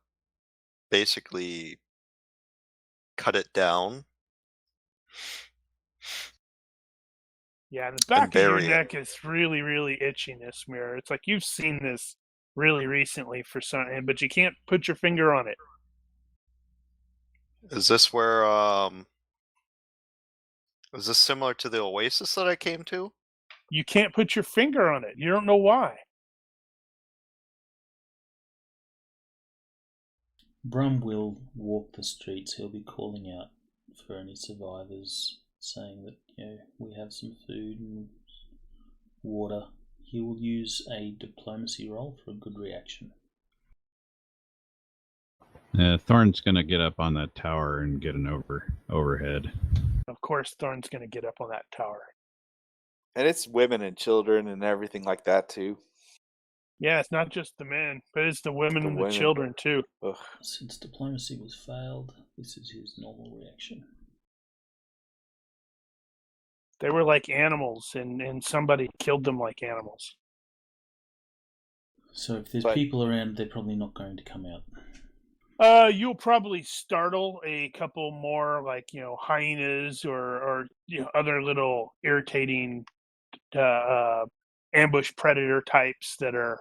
basically cut it down. Yeah, the back of your bury it. neck is really, really itching this mirror. It's like you've seen this really recently for something, but you can't put your finger on it. Is this where is this similar to the oasis that I came to? You can't put your finger on it. You don't know why. Brum will walk the streets. He'll be calling out for any survivors, saying that we have some food and water. He will use a diplomacy roll for a good reaction. Thorn's going to get up on that tower and get an overhead. Of course, Thorn's going to get up on that tower. And it's women and children and everything like that too. Yeah, it's not just the men, but it's the women The and women. the children too. Ugh. Since diplomacy was failed, this is his normal reaction. They were like animals, and somebody killed them like animals. So if there's But- people around, they're probably not going to come out. You'll probably startle a couple more, like hyenas or other little irritating ambush predator types that are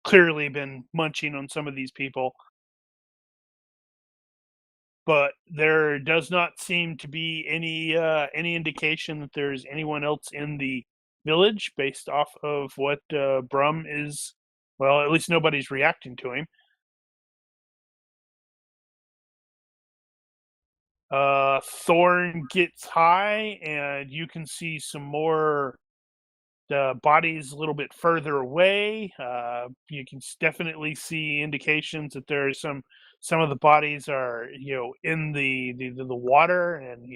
clearly been munching on some of these people. But there does not seem to be any indication that there's anyone else in the village, based off of what Brum is. Well, at least nobody's reacting to him. Thorn gets high, and you can see some more bodies a little bit further away. You can definitely see indications that there are some of the bodies are in the water, and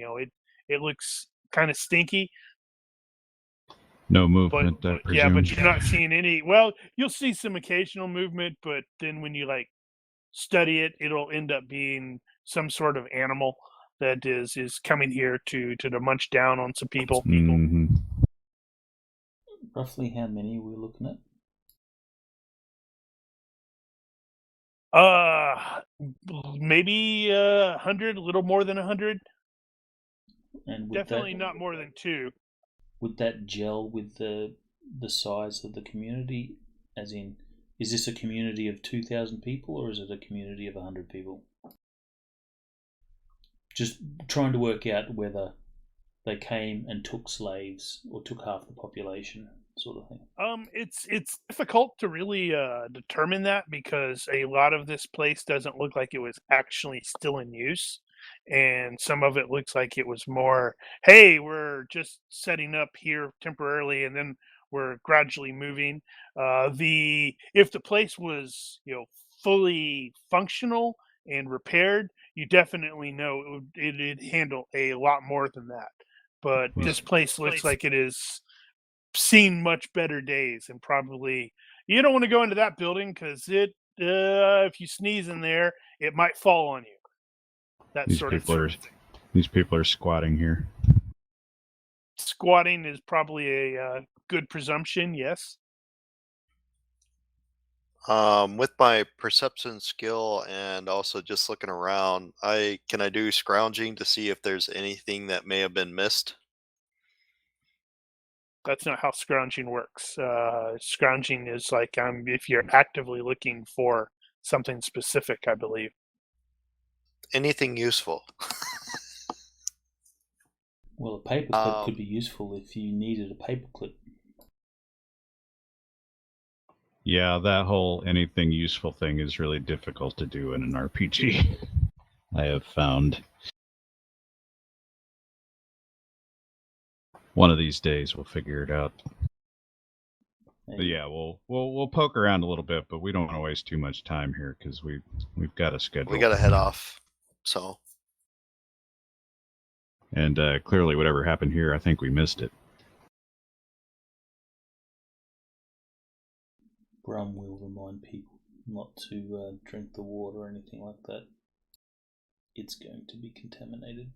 it looks kind of stinky. No movement, I presume. Yeah, but you're not seeing any. Well, you'll see some occasional movement, but then when you study it, it'll end up being some sort of animal that is coming here to munch down on some people. Mm-hmm. Roughly how many are we looking at? Maybe 100, a little more than 100. And would Definitely that, not more than 2. Would that gel with the size of the community? As in, is this a community of 2,000 people, or is it a community of 100 people? Just trying to work out whether they came and took slaves or took half the population, sort of thing. It's difficult to really determine that, because a lot of this place doesn't look like it was actually still in use, and some of it looks like it was more, hey, we're just setting up here temporarily, and then we're gradually moving. If the place was fully functional and repaired, you definitely know it'd handle a lot more than that. But this place looks like it is seen much better days, and probably you don't want to go into that building, because if you sneeze in there, it might fall on you. That These sort of people thing. these people are squatting here. Squatting is probably a good presumption, yes. With my perception skill and also just looking around, can I do scrounging to see if there's anything that may have been missed? That's not how scrounging works. Scrounging is like if you're actively looking for something specific, I believe. Anything useful? Well, a paperclip could be useful if you needed a paperclip. Yeah, that whole anything useful thing is really difficult to do in an RPG. I have found. One of these days we'll figure it out. But yeah, we'll poke around a little bit, but we don't want to waste too much time here, because we've got a schedule. We got to head off. So. And clearly, whatever happened here, I think we missed it. Brum will remind people not to drink the water or anything like that. It's going to be contaminated.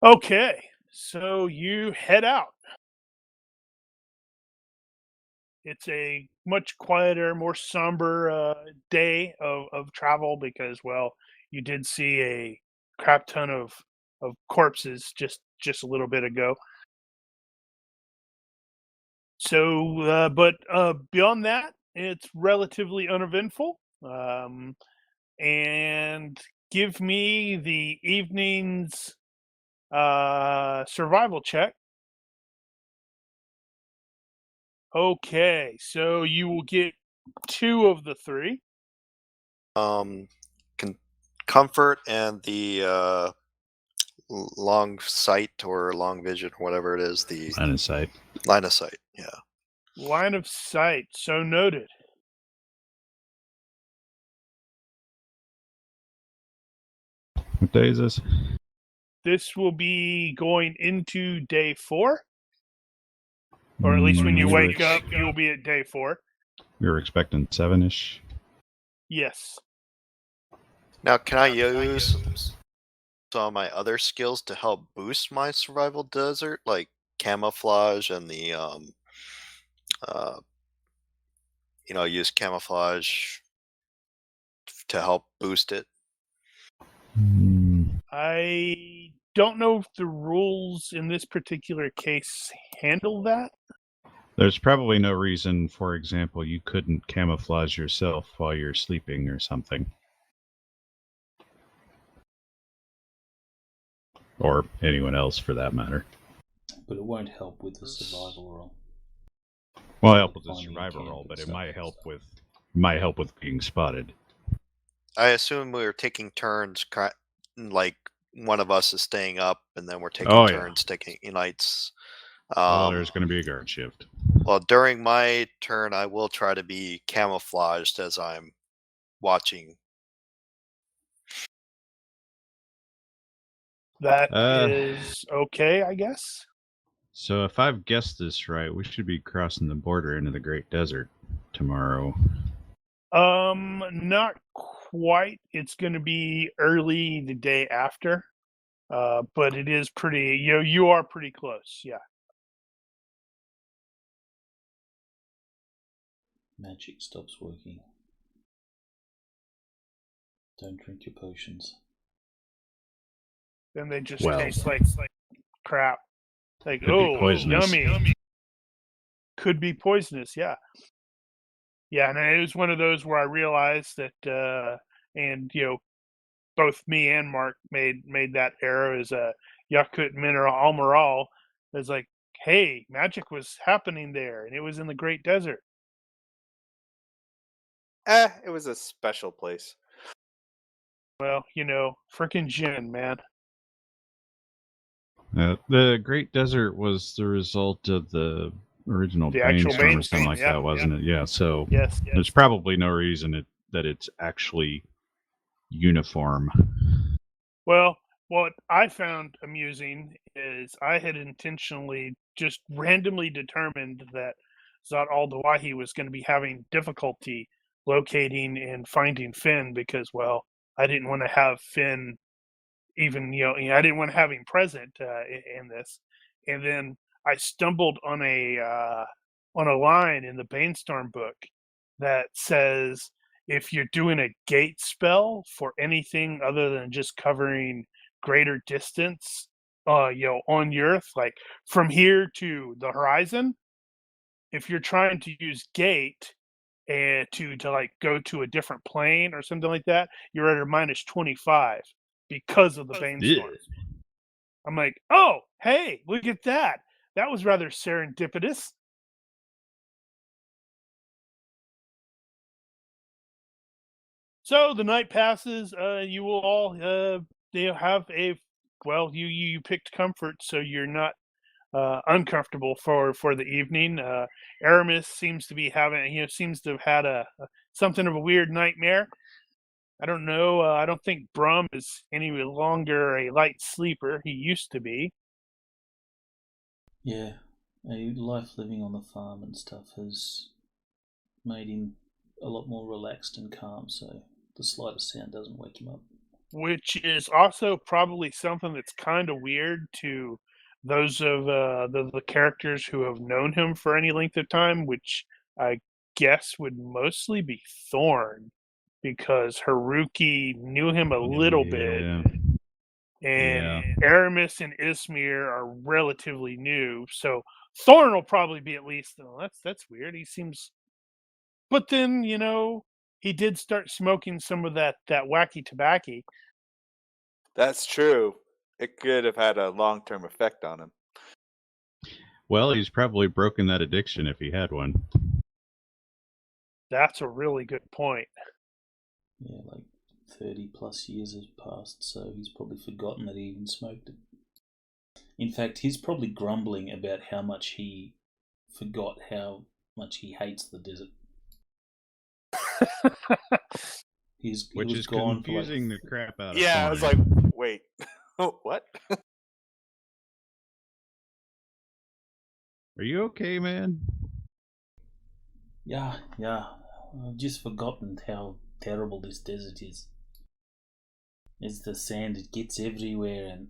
Okay, so you head out. It's a much quieter, more somber day of travel, because, well, you did see a crap ton of corpses just a little bit ago. So, but beyond that, it's relatively uneventful. And give me the evening's survival check. Okay, so you will get 2 of the 3. Comfort and the long sight or long vision, or whatever it is, the Line of sight. line of sight. Yeah. Line of sight, so noted. What day is this? This will be going into day 4. Or at least when you We were wake up, you'll be at day 4. We were expecting 7-ish. Yes. Now, can I use some of my other skills to help boost my survival desert, like camouflage and the use camouflage to help boost it? I don't know if the rules in this particular case handle that. There's probably no reason, for example, you couldn't camouflage yourself while you're sleeping or something. Or anyone else, for that matter. But it won't help with the survival roll. Well, help with the Finding survival camp roll, and but it stuff might and help stuff. with being spotted. I assume we were taking turns, like one of us is staying up, and then we're taking Oh, yeah. turns taking nights. There's going to be a guard shift. Well, during my turn, I will try to be camouflaged as I'm watching. That is okay, I guess. So if I've guessed this right, we should be crossing the border into the Great Desert tomorrow. Not quite. It's going to be early the day after. But it is pretty, you are pretty close, yeah. Magic stops working. Don't drink your potions. Then they just Well. taste like crap. Like, Could be poisonous. yummy. Could be poisonous, yeah. Yeah, and it was one of those where I realized that, and both me and Mark made that error as a Yakut Mineral Almaral. It's like, hey, magic was happening there, and it was in the Great Desert. It was a special place. Well, frickin' Jin, man. The Great Desert was the result of the original The actual Banestorm or something Banestorm, like yeah, that, wasn't it? Yeah, so Yes. there's probably no reason that it's actually uniform. Well, what I found amusing is I had intentionally just randomly determined that dhāt al-Dawahi was going to be having difficulty locating and finding Finn because, well, I didn't want to have Finn even, I didn't want to have him present in this. And then I stumbled on a line in the Banestorm book that says, if you're doing a gate spell for anything other than just covering greater distance, on the Earth, like from here to the horizon, if you're trying to use gate and to like go to a different plane or something like that, you're at a -25 because of the Banestorm. I'm like, oh, hey, look at that. That was rather serendipitous. So the night passes. You will all have a you picked comfort, so you're not uncomfortable for the evening. Aramis seems to be seems to have had something of a weird nightmare. I don't know. I don't think Brum is any longer a light sleeper. He used to be. Yeah, a life living on the farm and stuff has made him a lot more relaxed and calm, so the slightest sound doesn't wake him up. Which is also probably something that's kind of weird to those of the characters who have known him for any length of time, which I guess would mostly be Thorn, because Haruki knew him a little bit, and Aramis and Ismir are relatively new, so Thorn will probably be at least. Oh, that's weird. He seems, but then he did start smoking some of that wacky tobacco. That's true. It could have had a long-term effect on him. Well, he's probably broken that addiction if he had one. That's a really good point. Yeah, like 30 plus years has passed, so he's probably forgotten that he even smoked it. In fact, he's probably grumbling about how much he forgot how much he hates the desert. Which is gone confusing for the crap out of Yeah, I was like, Thorn. wait, oh, what? Are you okay, man? Yeah. I've just forgotten how terrible this desert is. It's the sand, it gets everywhere, and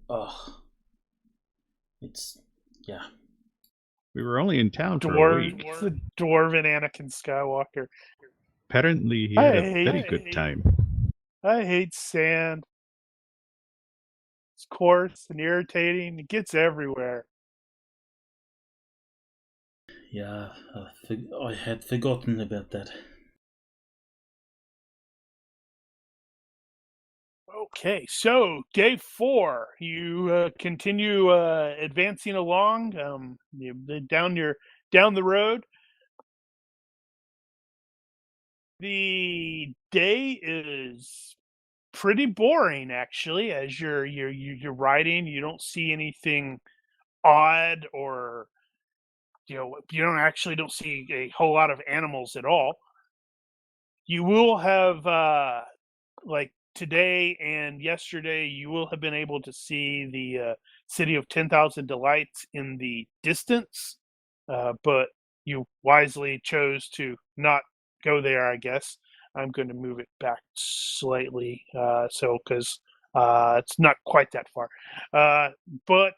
yeah. We were only in town for a week. The dwarven Anakin Skywalker. Apparently, he had a very good time. I hate sand. It's coarse and irritating. It gets everywhere. Yeah, I had forgotten about that. Okay, so day 4, you continue advancing along down the road. The day is pretty boring, actually. As you're riding, you don't see anything odd, or you don't see a whole lot of animals at all. You will have like today and yesterday, you will have been able to see the city of 10,000 Delights in the distance, but you wisely chose to not go there, I guess. I'm going to move it back slightly, because it's not quite that far. But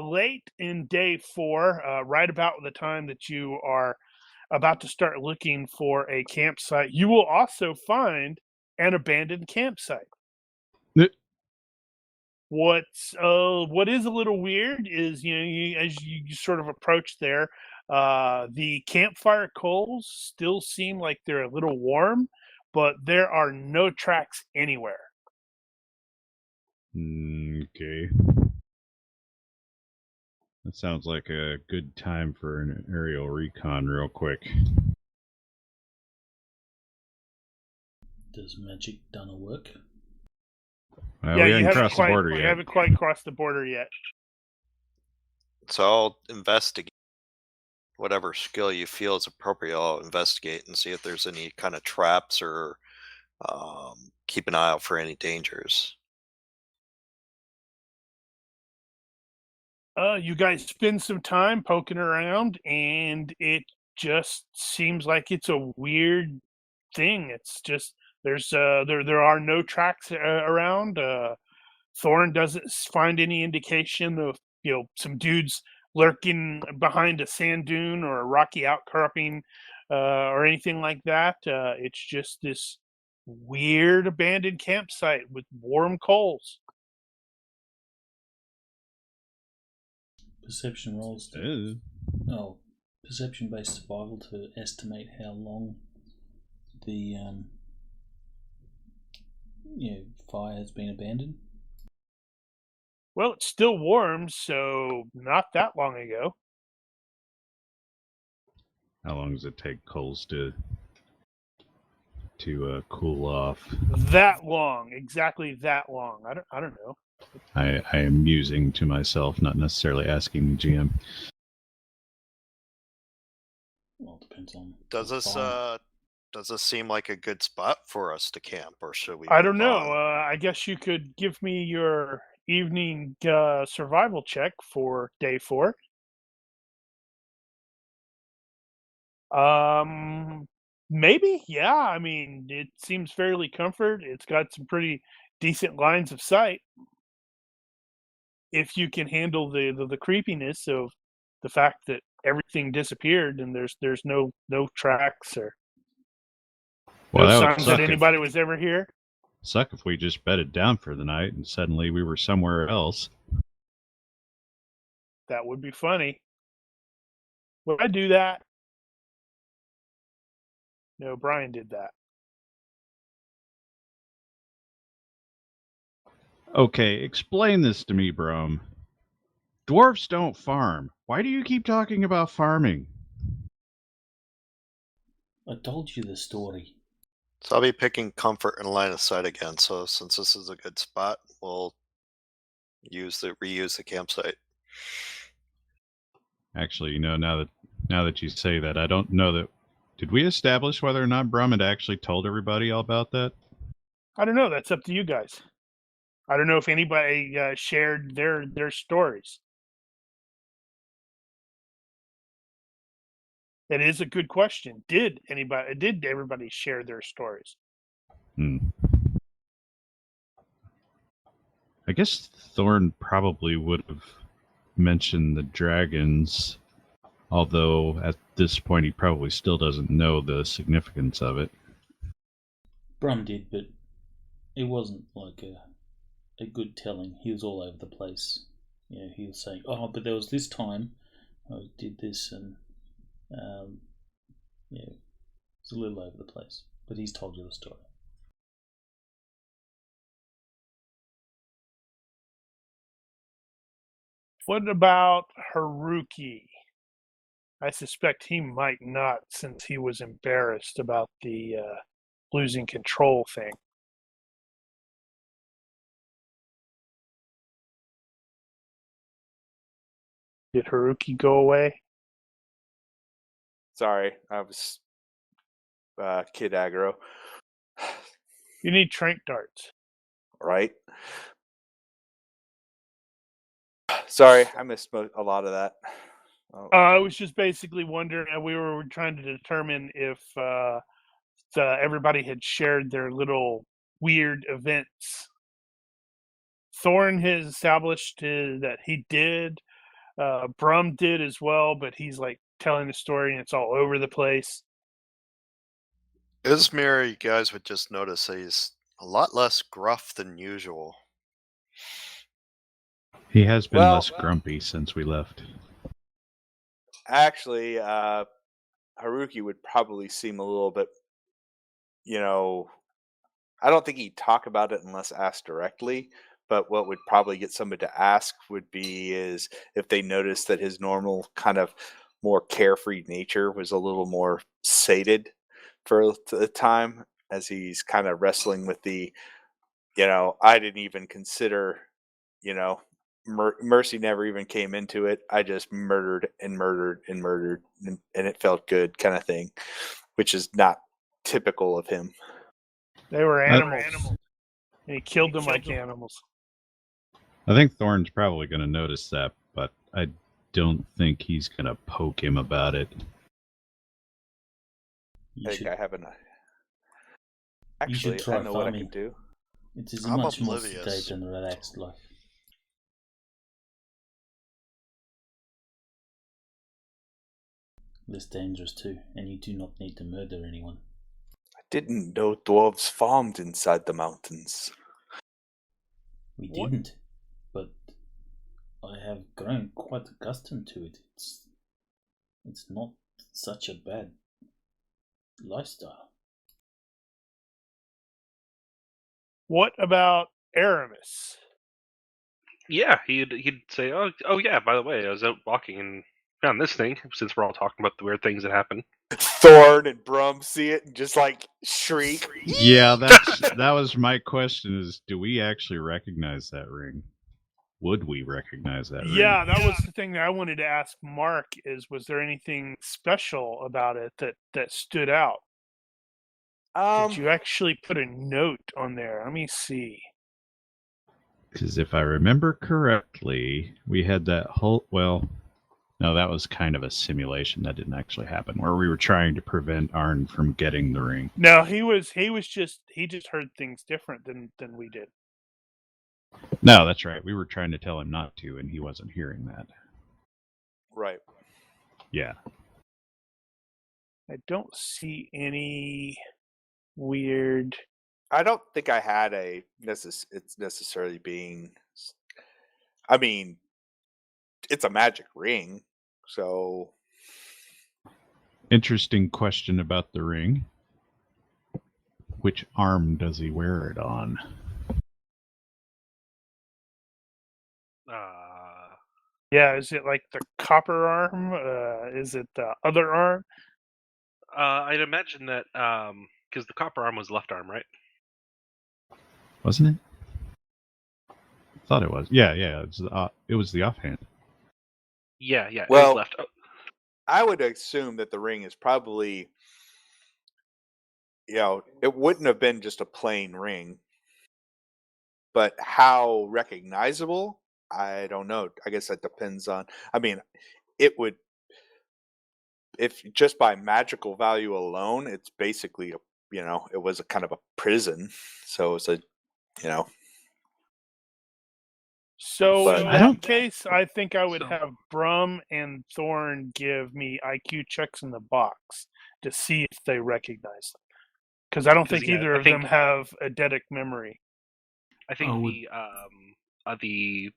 late in day 4, right about the time that you are about to start looking for a campsite, you will also find an abandoned campsite. What is a little weird is, as you sort of approach there, the campfire coals still seem like they're a little warm, but there are no tracks anywhere. Okay. That sounds like a good time for an aerial recon real quick. Does magic done a work? We haven't crossed the border yet. You haven't quite crossed the border yet. So I'll investigate whatever skill you feel is appropriate. I'll investigate and see if there's any kind of traps or keep an eye out for any dangers. You guys spend some time poking around, and it just seems like it's a weird thing. It's just there are no tracks around. Thorn doesn't find any indication of some dudes lurking behind a sand dune or a rocky outcropping or anything like that. It's just this weird abandoned campsite with warm coals. Perception rolls perception-based survival to estimate how long the fire has been abandoned. Well, it's still warm, so not that long ago. How long does it take coals to cool off? That long, exactly that long. I don't know. I am musing to myself, not necessarily asking the GM. Well, it depends on. Does this seem like a good spot for us to camp, or should we? I don't know. on? I guess you could give me your evening survival check for day 4. Maybe, yeah. I mean, it seems fairly comfort. It's got some pretty decent lines of sight. If you can handle the creepiness of the fact that everything disappeared and there's no tracks or no signs that anybody was ever here. Suck if we just bedded down for the night and suddenly we were somewhere else. That would be funny. Would I do that? No, Brian did that. Okay, explain this to me, Brom. Dwarves don't farm. Why do you keep talking about farming? I told you the story. So I'll be picking comfort and line of sight again. So since this is a good spot, we'll reuse the campsite. Actually, now that you say that, I don't know that. Did we establish whether or not Brum had actually told everybody all about that? I don't know. That's up to you guys. I don't know if anybody shared their stories. It is a good question. Did everybody share their stories? I guess Thorn probably would have mentioned the dragons, although at this point he probably still doesn't know the significance of it. Brum did, but it wasn't like a good telling. He was all over the place. He was saying, "Oh, but there was this time I did this," and it's a little over the place. But he's told you the story. What about Haruki? I suspect he might not, since he was embarrassed about the losing control thing. Did Haruki go away? Sorry, I was kid aggro. You need trank darts. Right? Sorry, I missed a lot of that. I was just basically wondering, we were trying to determine if everybody had shared their little weird events. Thorn has established that he did. Brum did as well, but he's like telling the story and it's all over the place. Ismir, you guys would just notice that he's a lot less gruff than usual. He has been less grumpy since we left. Actually, Haruki would probably seem a little bit, I don't think he'd talk about it unless asked directly, but what would probably get somebody to ask would be is if they noticed that his normal kind of more carefree nature was a little more sated for the time, as he's kind of wrestling with the, I didn't even consider, mercy never even came into it. I just murdered and murdered and murdered, and it felt good kind of thing, which is not typical of him. They were animals. And he killed them like animals. I think Thorn's probably going to notice that, but I don't think he's going to poke him about it. I haven't. Actually, I know what I can do. It is a much more sedate and relaxed life. Less dangerous too, and you do not need to murder anyone. I didn't know dwarves farmed inside the mountains. We didn't, but I have grown quite accustomed to it. It's not such a bad lifestyle. What about Aramis? Yeah, he'd say, "Oh yeah, by the way, I was out walking and found this thing." Since we're all talking about the weird things that happen, Thorn and Brum see it and just like shriek. Yeah, that was my question: is do we actually recognize that ring? Would we recognize that ring? Yeah, that was the thing that I wanted to ask Mark. Was there anything special about it that stood out? Did you actually put a note on there? Let me see. Because if I remember correctly, we had that whole... Well, no, that was kind of a simulation. That didn't actually happen, where we were trying to prevent Arn from getting the ring. No, he just heard things different than we did. No, that's right. We were trying to tell him not to, and he wasn't hearing that. Right. Yeah. I don't see any weird... I don't think I had it's necessarily being... I mean, it's a magic ring, so... Interesting question about the ring. Which arm does he wear it on? Yeah, is it like the copper arm? Is it the other arm? I'd imagine that because the copper arm was left arm, right? Wasn't it? I thought it was. Yeah. It was the offhand. Yeah, it Well, was left. Oh, I would assume that the ring is probably, it wouldn't have been just a plain ring, but how recognizable, I don't know. I guess that depends on. I mean, it would, if just by magical value alone, it's basically it was a kind of a prison. So it's a, you know, So But- in I don't- that case, I think I would So- have Brum and Thorn give me IQ checks in the box to see if they recognize them. Because I don't 'Cause, think yeah, either I of think- them have eidetic memory. I think Oh, the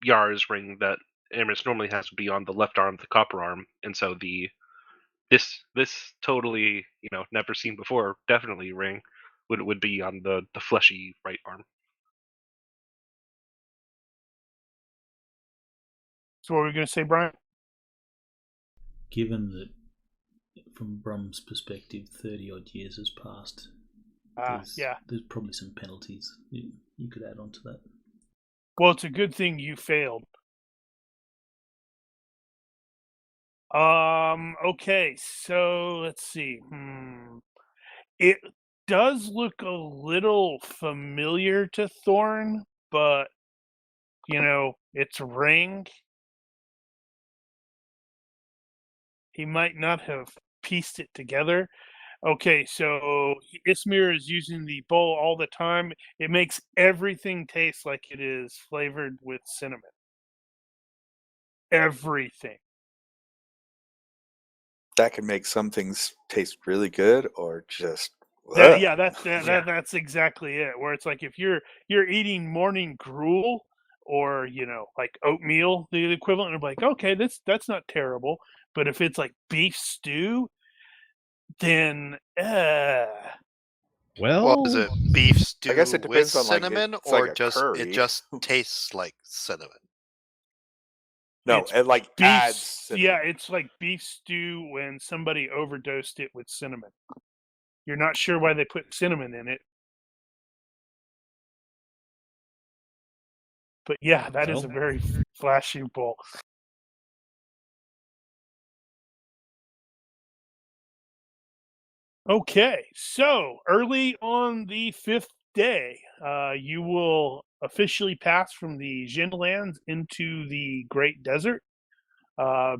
Yar's ring that Aramis normally has would be on the left arm, the copper arm, and so this totally never seen before, definitely ring would be on the fleshy right arm. So what were we going to say, Brian? Given that, from Brum's perspective, 30 odd years has passed, Yeah. there's probably some penalties you could add on to that. Well, it's a good thing you failed. Okay, so let's see. It does look a little familiar to Thorn, but it's ring. He might not have pieced it together. Okay, so Ismir is using the bowl all the time. It makes everything taste like it is flavored with cinnamon. Everything. that can make some things taste really good or just. That, ugh. yeah, that's exactly it. Where it's like if you're eating morning gruel or like oatmeal, the equivalent of like, okay, that's not terrible. But if it's like beef stew, then Well, Is it beef stew guess it with depends on, like, cinnamon, it's like or a just curry. it just tastes like cinnamon? No, it's it like beef. adds. Cinnamon. Yeah, it's like beef stew when somebody overdosed it with cinnamon. You're not sure why they put cinnamon in it. But yeah, that is a very flashy bowl. Okay, so early on the 5th day, you will officially pass from the Jin lands into the Great Desert.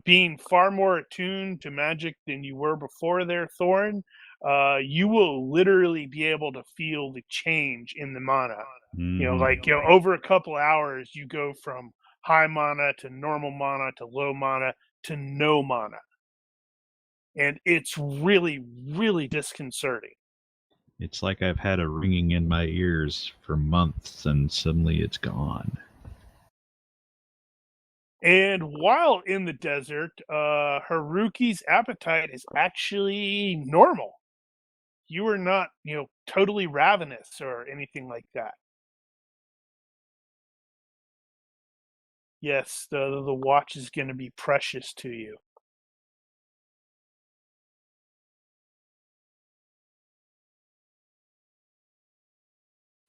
Being far more attuned to magic than you were before there, Thorin, you will literally be able to feel the change in the mana. mhm. Over a couple hours, you go from high mana to normal mana to low mana to no mana. And it's really, really disconcerting. It's like I've had a ringing in my ears for months and suddenly it's gone. And while in the desert, Haruki's appetite is actually normal. You are not, totally ravenous or anything like that. Yes, the watch is going to be precious to you.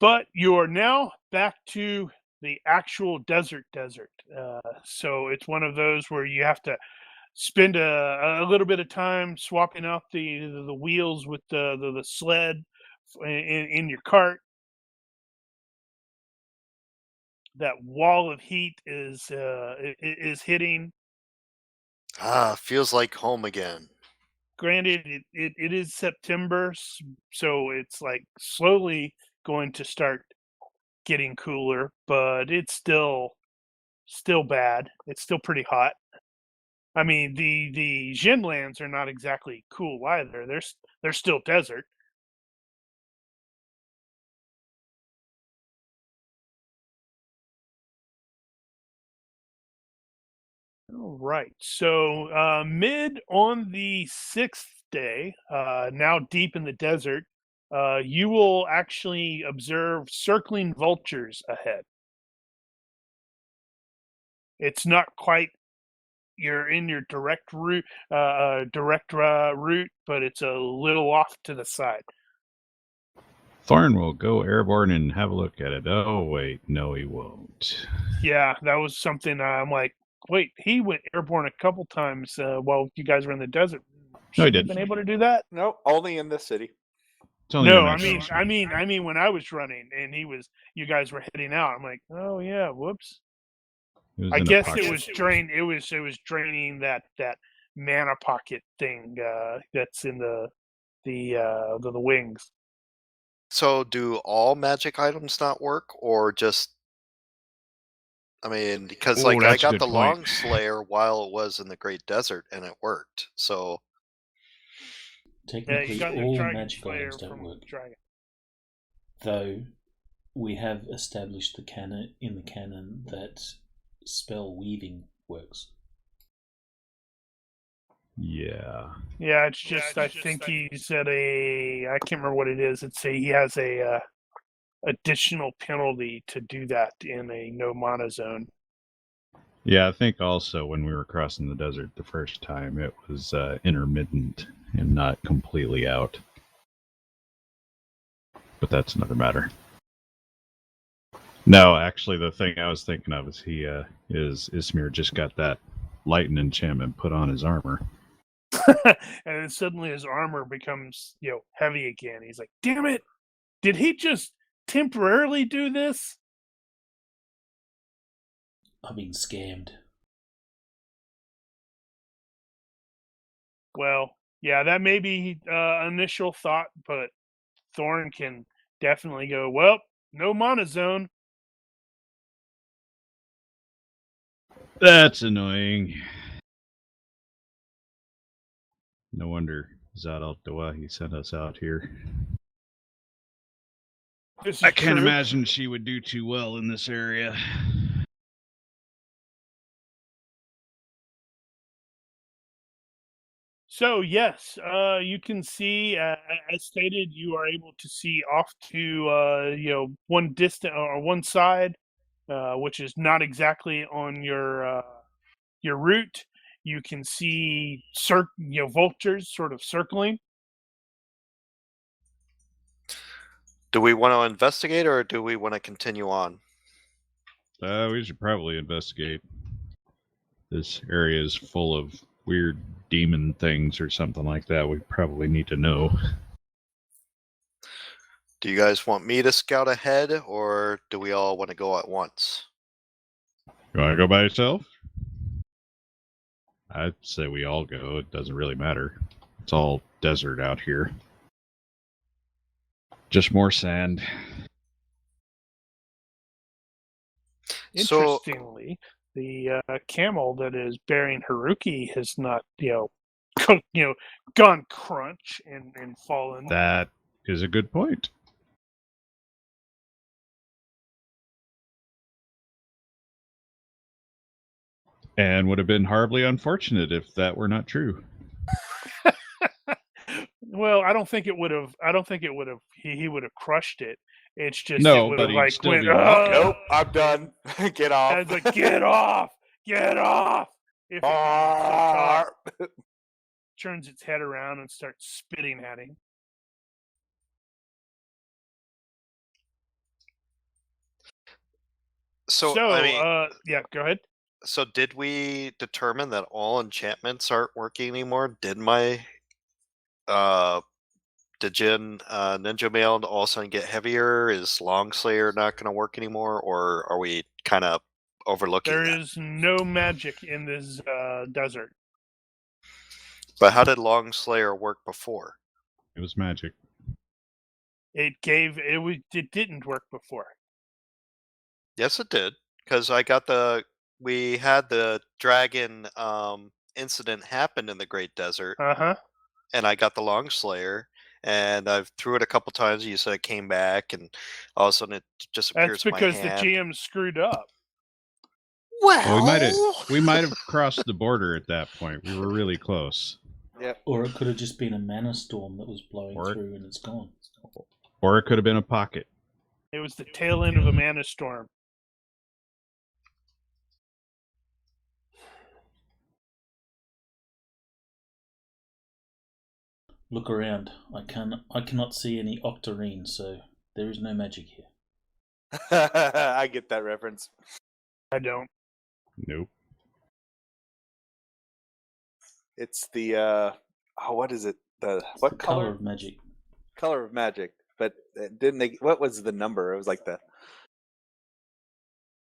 But you are now back to the actual desert. So it's one of those where you have to spend a little bit of time swapping out the wheels with the sled in your cart. That wall of heat is hitting. Feels like home again. Granted, it is September, so it's like slowly going to start getting cooler, but it's still bad. It's still pretty hot. I mean, the Jin lands are not exactly cool either. They're still desert. All right. So mid on the 6th day, now deep in the desert, you will actually observe circling vultures ahead. It's not quite you're in your direct route, route, but it's a little off to the side. Thorn will go airborne and have a look at it. Oh, wait. No, he won't. Yeah, that was something I'm like, wait, he went airborne a couple times while you guys were in the desert. No, he Should have didn't. been able to do that. No, only in this city. It's only No, international. I mean, when I was running and you guys were heading out, I'm like, oh yeah, whoops. It was I in a guess pocket. it was draining that mana pocket thing that's in the wings. So do all magic items not work, or just? I mean, because Oh, like I that's a got good the point. Long Slayer while it was in the Great Desert, and it worked. So Yeah, Technically, you got the all Dragon magic Slayer items don't from work. Dragon. Though we have established the canon that spell weaving works. Yeah. Yeah, it's just I think he's at I can't remember what it is. He has a additional penalty to do that in a no mana zone. Yeah, I think also when we were crossing the desert the first time, it was intermittent and not completely out. But that's another matter. No, actually, the thing I was thinking of is Ismir just got that lightning enchantment put on his armor. And then suddenly his armor becomes, heavy again. He's like, damn it! Did he just temporarily do this? I've been scammed. Well, yeah, that may be initial thought, but Thorn can definitely go, well, no mana zone. That's annoying. No wonder dhāt al-Dawahi sent us out here. This is I can't true. imagine she would do too well in this area. So yes, you can see, as stated, you are able to see off to one side, which is not exactly on your route. You can see vultures sort of circling. do we want to investigate, or do we want to continue on? We should probably investigate. This area is full of weird demon things or something like that. We probably need to know. Do you guys want me to scout ahead, or do we all want to go at once? You want to go by yourself? I'd say we all go. It doesn't really matter. It's all desert out here. Just more sand. So, Interestingly, the camel that is bearing Haruki has not, gone crunch and fallen. That is a good point. And would have been horribly unfortunate if that were not true. Well, I don't think it would have. He would have crushed it. It's just No, it would but have he'd still went. be walking. Nope, I'm done. Get off. I was like, get off, get off. If it turns its head around and starts spitting at him. So I mean, yeah, go ahead. so did we determine that all enchantments aren't working anymore? Did my Djinn Ninja Mail all of a sudden get heavier? Is Long Slayer not going to work anymore, or are we kind of overlooking There that? is no magic in this desert. But how did Long Slayer work before? It was magic. It didn't work before. Yes, it did, because we had the dragon incident happen in the Great Desert, and I got the Long Slayer, and I've threw it a couple times. You said it came back, and all of a sudden it just appears That's in my because the hand. GM screwed up. Well, we might have crossed the border at that point. We were really close. Yep. Or it could have just been a mana storm that was blowing Or- through and it's gone. Or it could have been a pocket. It was the tail end of a mana storm. Look around. I cannot see any octarine, so there is no magic here. I get that reference. I don't. Nope. It's the what is it? What The color? color of magic. Color of magic. But didn't they? What was the number? It was like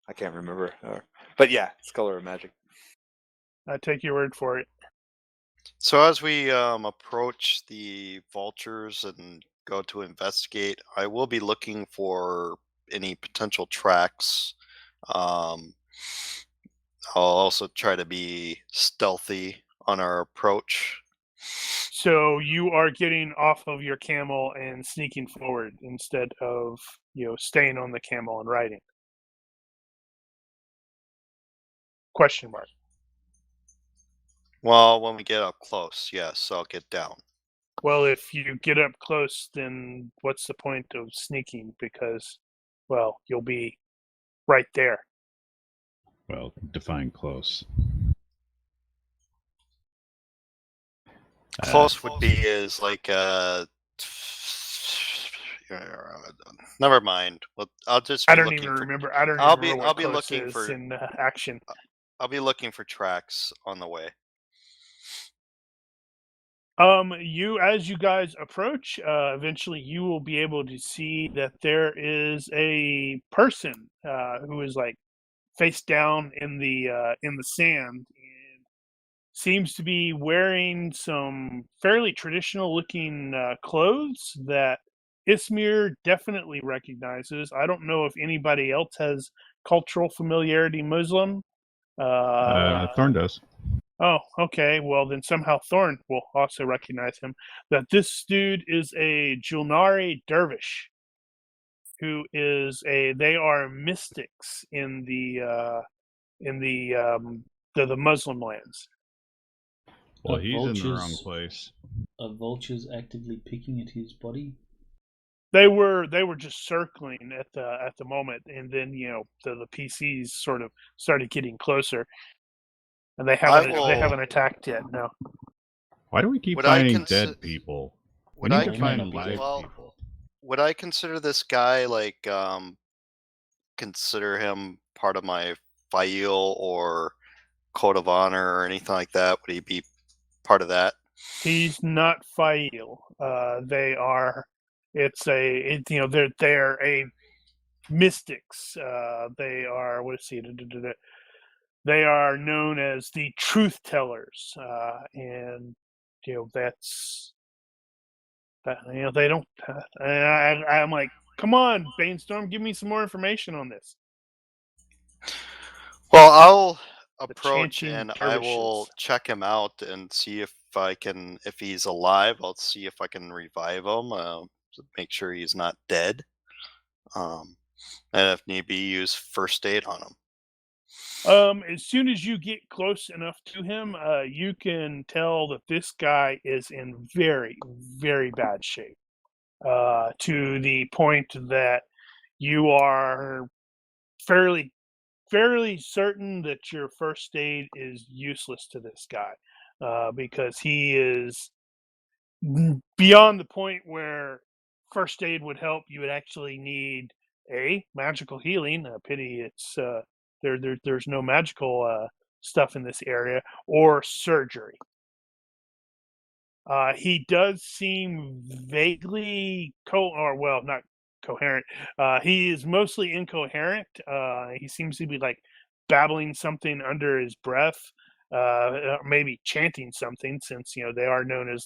I can't remember. But yeah, it's color of magic. I take your word for it. So as we approach the vultures and go to investigate, I will be looking for any potential tracks. Um, I'll also try to be stealthy on our approach. So you are getting off of your camel and sneaking forward instead of, staying on the camel and riding. Question mark. Well, when we get up close, yes, I'll get down. Well, if you get up close, then what's the point of sneaking? Because, well, you'll be right there. Well, define close. Close would be is like never mind. Well, I'll just. I don't even remember. I don't even remember what I'll be close looking is for in action. I'll be looking for tracks on the way. As you guys approach, eventually you will be able to see that there is a person who is like face down in the sand and seems to be wearing some fairly traditional looking clothes that Ismir definitely recognizes. I don't know if anybody else has cultural familiarity Muslim. Thorn does. Oh, okay. Well, then somehow Thorn will also recognize him. That this dude is a Julnari dervish, who is they are mystics in the Muslim lands. Well, Are he's in the wrong vultures- place. Are vultures actively picking at his body? They were just circling at the moment, and then the PCs sort of started getting closer, and they haven't attacked yet. No. Why do we keep Would I finding consi- dead people? We Would need I to find con- live well, people. Would I consider this guy like consider him part of my file or code of honor or anything like that? Would he be part of that? He's not Fa'il. They are. They're a mystics. They are. What is he? They are known as the truth tellers, and that's that. They don't. I'm like, come on, Banestorm, give me some more information on this. Well, I'll approach chanting and I will dervishes. check him out and see if he's alive. I'll see if I can revive him. Make sure he's not dead. And if need be, use first aid on him. As soon as you get close enough to him, you can tell that this guy is in very, very bad shape. To the point that you are fairly certain that your first aid is useless to this guy, because he is beyond the point where first aid would help. You would actually need magical healing. Pity it's there's no magical stuff in this area, or surgery. He does seem vaguely not coherent. He is mostly incoherent. He seems to be like babbling something under his breath, maybe chanting something, since they are known as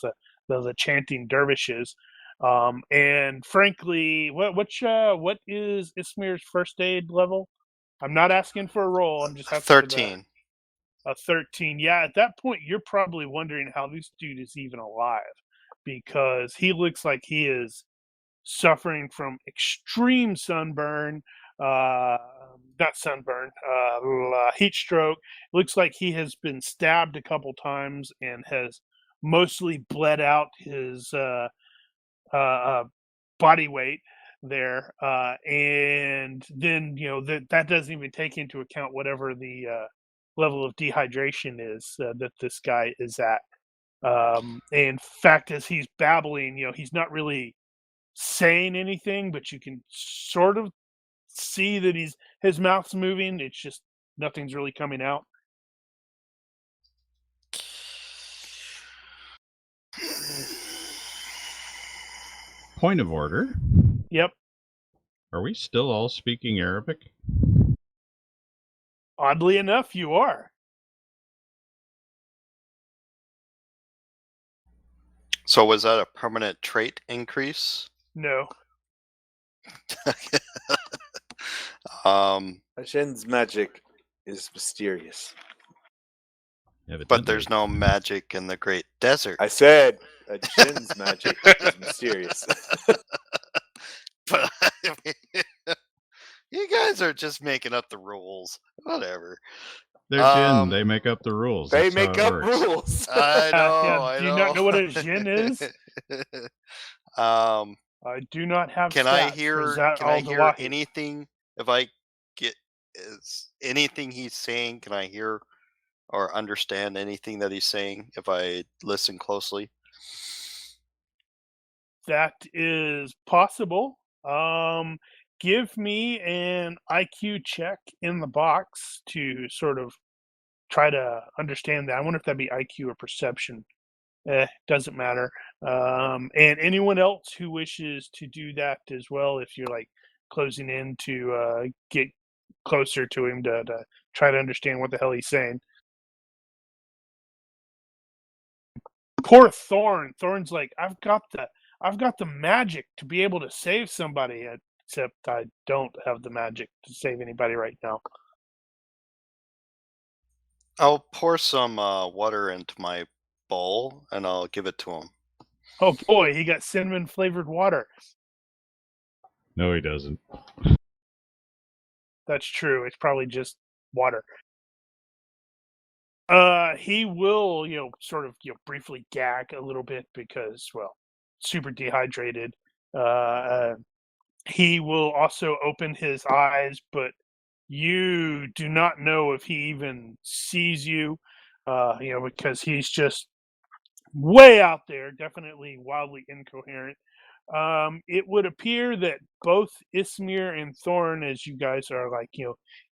the chanting dervishes. And frankly, what is Ismir's first aid level? I'm not asking for a roll. I'm just asking 13. A 13. Yeah, at that point, you're probably wondering how this dude is even alive, because he looks like he is suffering from extreme sunburn, not sunburn, heat stroke. Looks like he has been stabbed a couple times and has mostly bled out his body weight there, and then that doesn't even take into account whatever the level of dehydration is that this guy is at. In fact, as he's babbling, he's not really saying anything, but you can sort of see that his mouth's moving. It's just nothing's really coming out. Point of order. Yep. Are we still all speaking Arabic? Oddly enough, you are. So was that a permanent trait increase? No. Hashin's magic is mysterious. But there's no magic in the Great Desert. I said Hashin's magic is mysterious. But I mean, you guys are just making up the rules. Whatever. They're Jinn. They make up the rules. They That's how make it up works. rules. I know. Yeah, I do know. you not know what a Jinn is? Um, I do not have can stats I for hear? Zat Can I hear al-Dawahi. anything? If I get is anything he's saying, can I hear or understand anything that he's saying if I listen closely? That is possible. Give me an IQ check in the box to sort of try to understand that. I wonder if that'd be IQ or perception. Doesn't matter. And anyone else who wishes to do that as well, if you're like closing in to get closer to him to try to understand what the hell he's saying. Poor Thorn. Thorn's like, I've got the magic to be able to save somebody, except I don't have the magic to save anybody right now. I'll pour some water into my bowl and I'll give it to him. Oh boy, he got cinnamon flavored water. No, he doesn't. That's true. It's probably just water. He will, sort of, briefly gag a little bit because, well, super dehydrated. He will also open his eyes, but you do not know if he even sees you, because he's just way out there, definitely wildly incoherent. It would appear that both Ismir and Thorn, as you guys are like,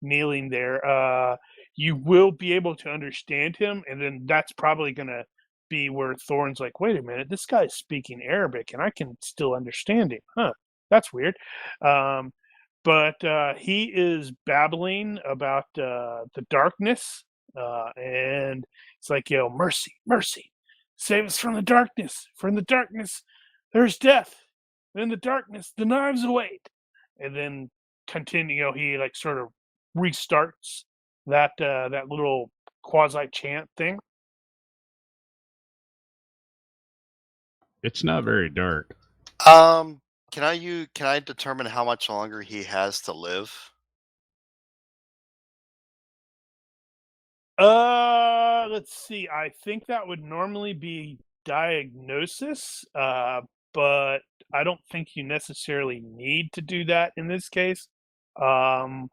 kneeling there, you will be able to understand him, and then that's probably gonna be where Thorn's like, wait a minute, this guy's speaking Arabic and I can still understand him. Huh, that's weird. But he is babbling about the darkness, and it's like, mercy, mercy, save us from the darkness. For in the darkness, there's death. And in the darkness, the knives await. And then continue, he like sort of restarts that little quasi chant thing. It's not very dark. Can I determine how much longer he has to live? Let's see. I think that would normally be diagnosis, but I don't think you necessarily need to do that in this case. Um,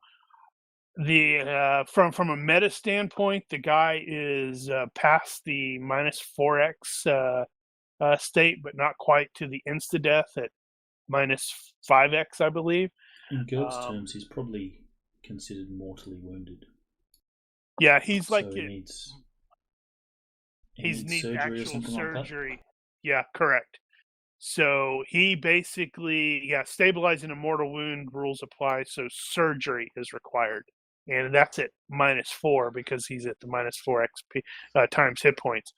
from a meta standpoint, the guy is past the -4x state, but not quite to the insta death at -5x, I believe. In GURPS terms, he's probably considered mortally wounded. Yeah, he's like so he needs surgery actual or something surgery. like that? Yeah, correct. So he basically, stabilizing a mortal wound rules apply. So surgery is required, and that's at -4 because he's at the -4 XP times hit points.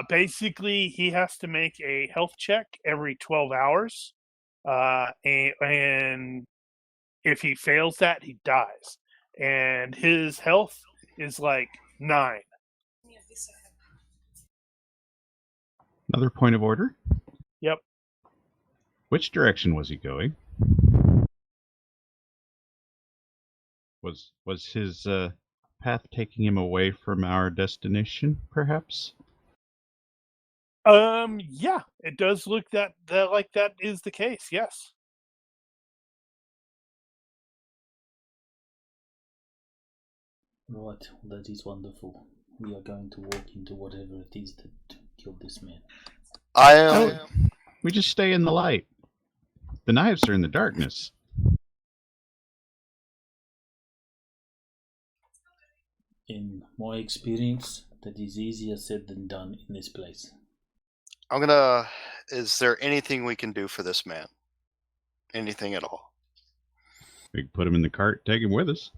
Basically, he has to make a health check every 12 hours, and if he fails that, he dies. And his health is like 9. Another point of order. Yep. Which direction was he going? Was his path taking him away from our destination, perhaps? Yeah, it does look that like that is the case. Yes. Right, that is wonderful. We are going to walk into whatever it is that killed this man. I am. We just stay in the light. The knives are in the darkness. In my experience, that is easier said than done in this place. I'm gonna. Is there anything we can do for this man? Anything at all? We can put him in the cart, take him with us.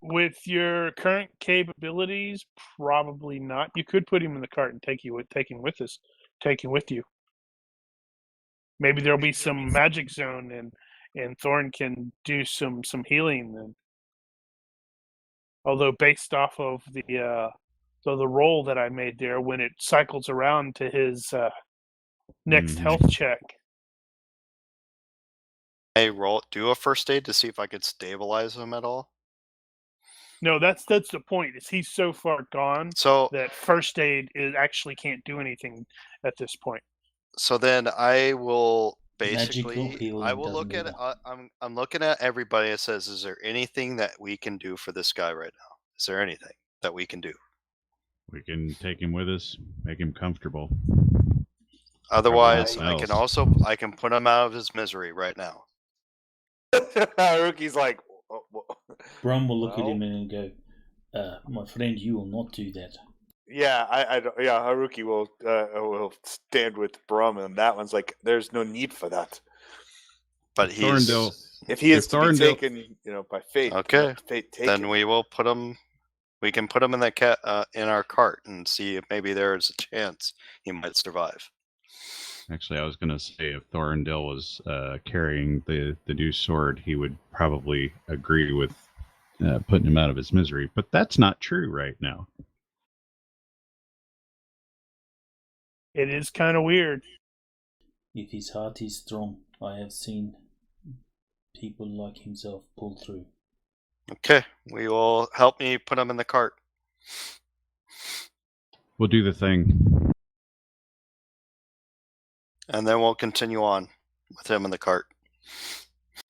With your current capabilities, probably not. You could put him in the cart and take him with you. Maybe there'll be some magic zone, and Thorn can do some healing. And although based off of the roll that I made there, when it cycles around to his next health check. Hey, do a first aid to see if I could stabilize him at all. No, that's the point. Is he's so far gone So that first aid actually can't do anything at this point. So then I will Magical basically. healing I will doesn't look at. either. I'm looking at everybody that says, "Is there anything that we can do for this guy right now? Is there anything that we can do? We can take him with us, make him comfortable. Otherwise, nothing I can put him out of his misery right now." Haruki's like, Brum will look at Well- him and go, my friend, you will not do that. yeah, Haruki will stand with Brum, and that one's like, there's no need for that. But he's. Thorndale, If he is If to be Thorndale- taken, by fate, Okay, let fate take Then him. we will put him. We can put him in the in our cart and see if maybe there is a chance he might survive. Actually, I was going to say if Thorndale was carrying the new sword, he would probably agree with putting him out of his misery. But that's not true right now. It is kind of weird. If his heart is strong, I have seen people like himself pull through. Okay, we will help me put him in the cart. We'll do the thing. And then we'll continue on with him in the cart.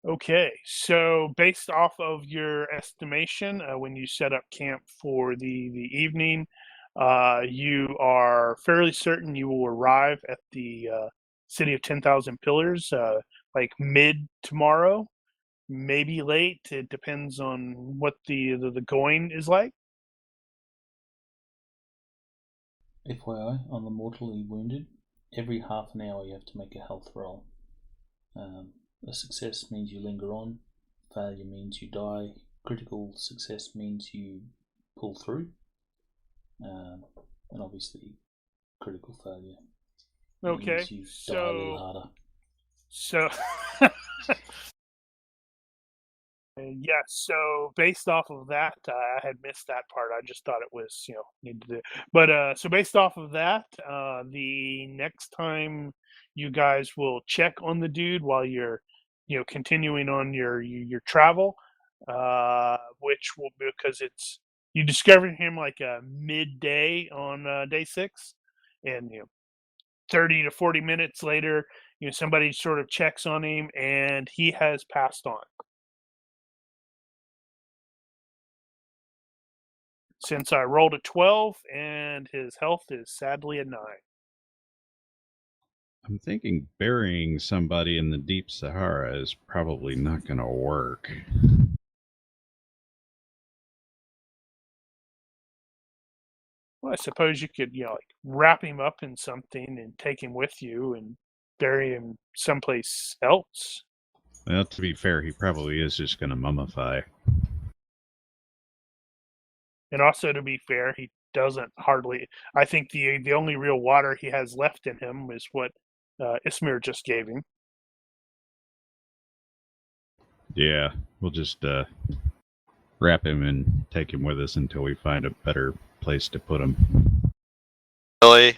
Okay, so based off of your estimation, when you set up camp for the evening, you are fairly certain you will arrive at the city of 10,000 Pillars like mid tomorrow, maybe late. It depends on what the going is like. FYI, on the mortally wounded, every half an hour you have to make a health roll. A success means you linger on, failure means you die, critical success means you pull through, and obviously critical failure Okay, means you die a little harder. So yeah, so based off of that, I had missed that part. I just thought it was, need to do. But so based off of that, the next time you guys will check on the dude while you're, continuing on your travel, which will, because you discovered him like midday on day 6, and 30 to 40 minutes later, somebody sort of checks on him, and he has passed on. Since I rolled a 12, and his health is sadly a 9. I'm thinking burying somebody in the deep Sahara is probably not going to work. Well, I suppose you could, wrap him up in something and take him with you and bury him someplace else. Well, to be fair, he probably is just going to mummify. And also, to be fair, he doesn't hardly. I think the only real water he has left in him is what Ismir just gave him. Yeah, we'll just wrap him and take him with us until we find a better place to put him. Really?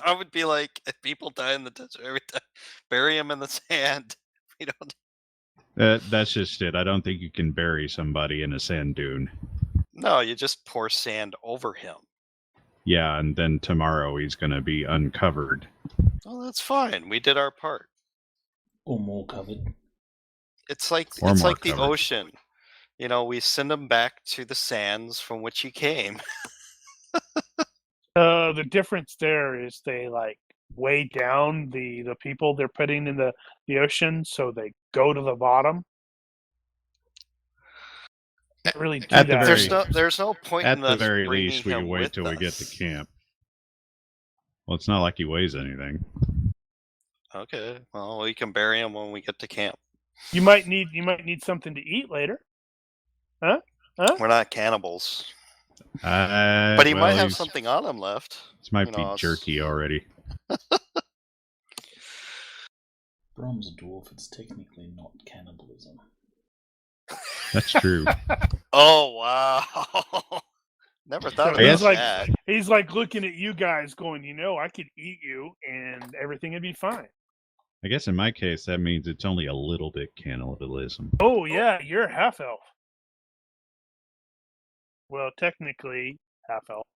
I would be like, if people die in the desert every time, bury them in the sand. We don't. That's just it. I don't think you can bury somebody in a sand dune. No, you just pour sand over him. Yeah, and then tomorrow he's going to be uncovered. Oh, that's fine. We did our part. Or more covered. It's like Or more the covered. ocean. We send him back to the sands from which he came. the difference there is they like weigh down the people they're putting in the ocean, so they go to the bottom. Can't really do At the that. There's no point At in the us very bringing least, we him can wait with till we get to us. camp. Well, it's not like he weighs anything. Okay, well, we can bury him when we get to camp. You might need something to eat later. Huh? We're not cannibals. But He might have something on him left. This might You be know, jerky already. Brom's a dwarf, it's technically not cannibalism. That's true. Oh, wow. Never thought So about he's like that. he's like looking at you guys, going, I could eat you, and everything would be fine. I guess in my case, that means it's only a little bit cannibalism. Oh yeah, you're half elf. Well, technically half elf.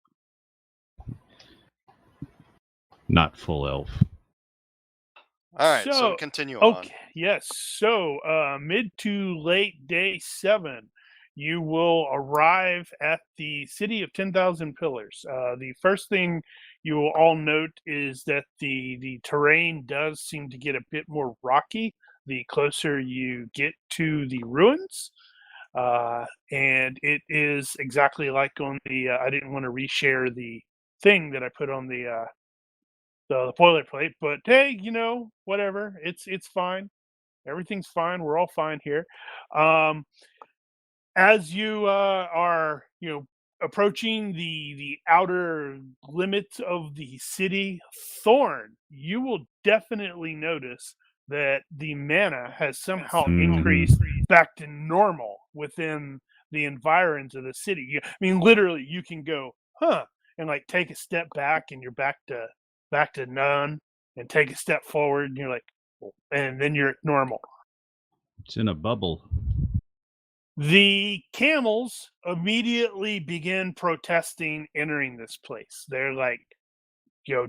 Not full elf. All right, so continue on. Okay, yes. So, mid to late day 7, you will arrive at the city of 10,000 pillars. The first thing you will all note is that the terrain does seem to get a bit more rocky the closer you get to the ruins. And it is exactly like on the, I didn't want to reshare the thing that I put on the boilerplate, but hey, whatever. It's fine. Everything's fine. We're all fine here. As you are, approaching the outer limits of the city, Thorn, you will definitely notice that the mana has somehow increased back to normal within the environs of the city. I mean, literally, you can go, and like take a step back, and you're back to none, and take a step forward, and you're like, and then you're at normal. It's in a bubble. The camels immediately begin protesting entering this place. They're like,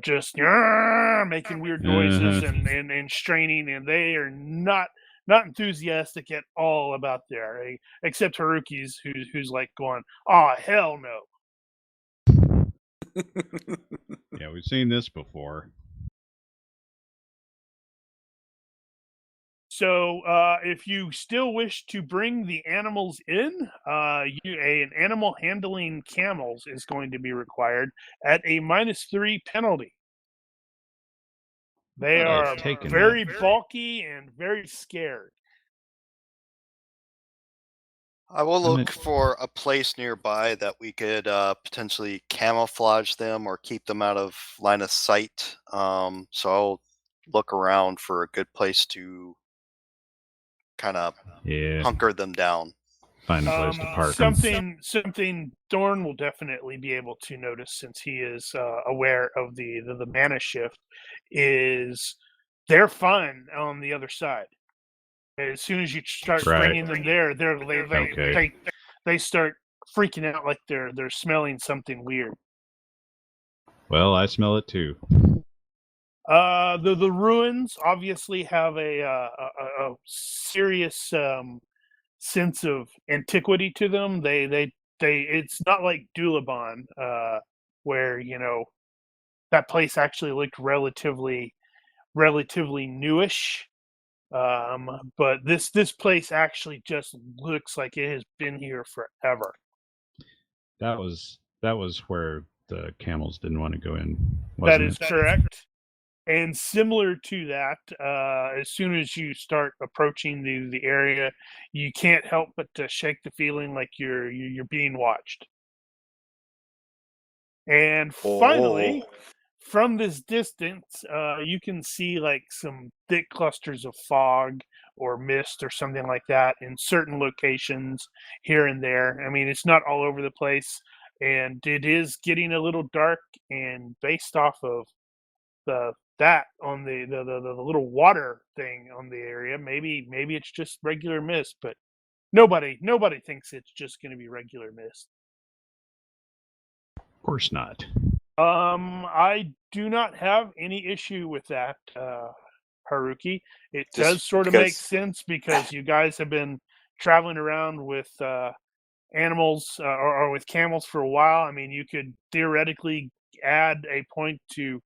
just making weird noises and straining, and they are not enthusiastic at all about there, except Haruki's, who's like going, "Oh hell no." Yeah, we've seen this before. So, if you still wish to bring the animals in, an animal handling camels is going to be required at a -3 penalty. They are very bulky and very scared. I will look for a place nearby that we could potentially camouflage them or keep them out of line of sight. So I'll look around for a good place to kind of hunker them down. Find a place to park them. Something Thorn will definitely be able to notice, since he is aware of the mana shift, is they're fine on the other side. As soon as you start bringing them there, they start freaking out, like they're smelling something weird. Well, I smell it too. The ruins obviously have a serious sense of antiquity to them. They it's not like Dulaban, where that place actually looked relatively newish. But this place actually just looks like it has been here forever. That was where the camels didn't want to go in. That is correct. And similar to that, as soon as you start approaching the area, you can't help but to shake the feeling like you're being watched. And finally, from this distance, you can see like some thick clusters of fog or mist or something like that in certain locations here and there. I mean, it's not all over the place, and it is getting a little dark. And based off of that on the little water thing on the area, maybe it's just regular mist, but nobody thinks it's just going to be regular mist. Of course not. I do not have any issue with that, Haruki. It does sort of make sense, because you guys have been traveling around with animals or with camels for a while. I mean, you could theoretically add a point to,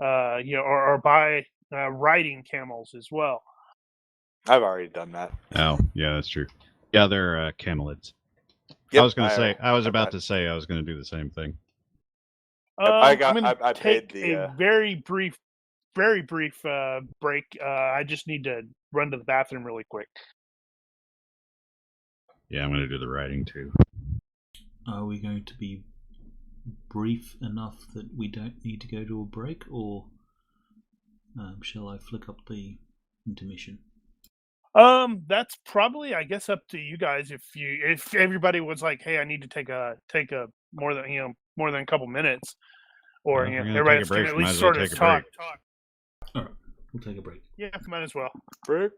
or buy riding camels as well. I've already done that. Oh, yeah, that's true. Yeah, they're camelids. Yep, I was going to say, I was I've about got- to say I was going to do the same thing. I got- I'm going to I paid take the, a very brief break. I just need to run to the bathroom really quick. Yeah, I'm going to do the writing too. Are we going to be brief enough that we don't need to go to a break, or shall I flick up the intermission? That's probably, I guess, up to you guys. If everybody was like, "Hey, I need to take a more than a couple minutes," or Well, if we're gonna everybody take a break, can at might least as well sort of take a talk. break. All right, we'll take a break. Yeah, might as well. Break.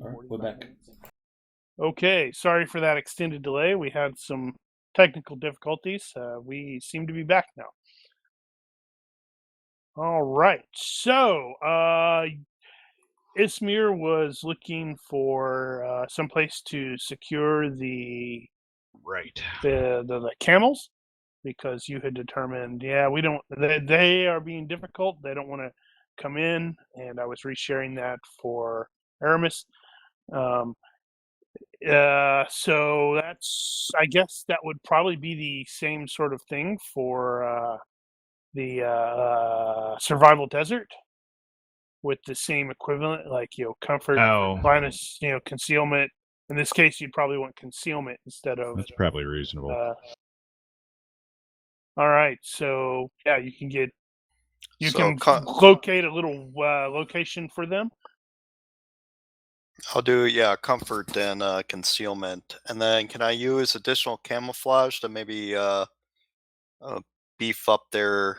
All right, we're back. Okay, sorry for that extended delay. We had some technical difficulties. We seem to be back now. All right. So, Ismir was looking for some place to secure the Right. the camels, because you had determined, we don't. They are being difficult. They don't want to come in, and I was resharing that for Aramis. So I guess that would probably be the same sort of thing for the survival desert, with the same equivalent, like comfort Oh, minus concealment. In this case, you'd probably want concealment instead of. that's probably reasonable. All right, so yeah, you can So locate a little location for them. I'll do comfort and concealment, and then can I use additional camouflage to maybe beef up the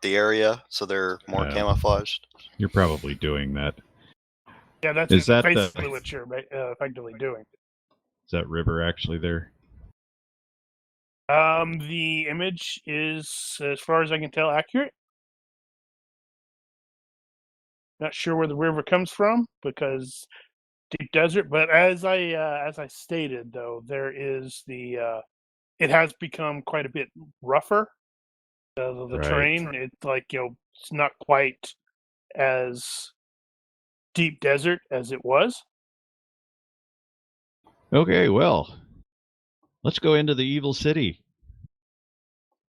area so they're more camouflaged? You're probably doing that. Yeah, that's Is that basically what you're effectively doing. Is that river actually there? The image is, as far as I can tell, accurate. Not sure where the river comes from because deep desert, but as I stated, though, there is it has become quite a bit rougher. The Right. terrain, it's like it's not quite as deep desert as it was. Okay, well, let's go into the evil city.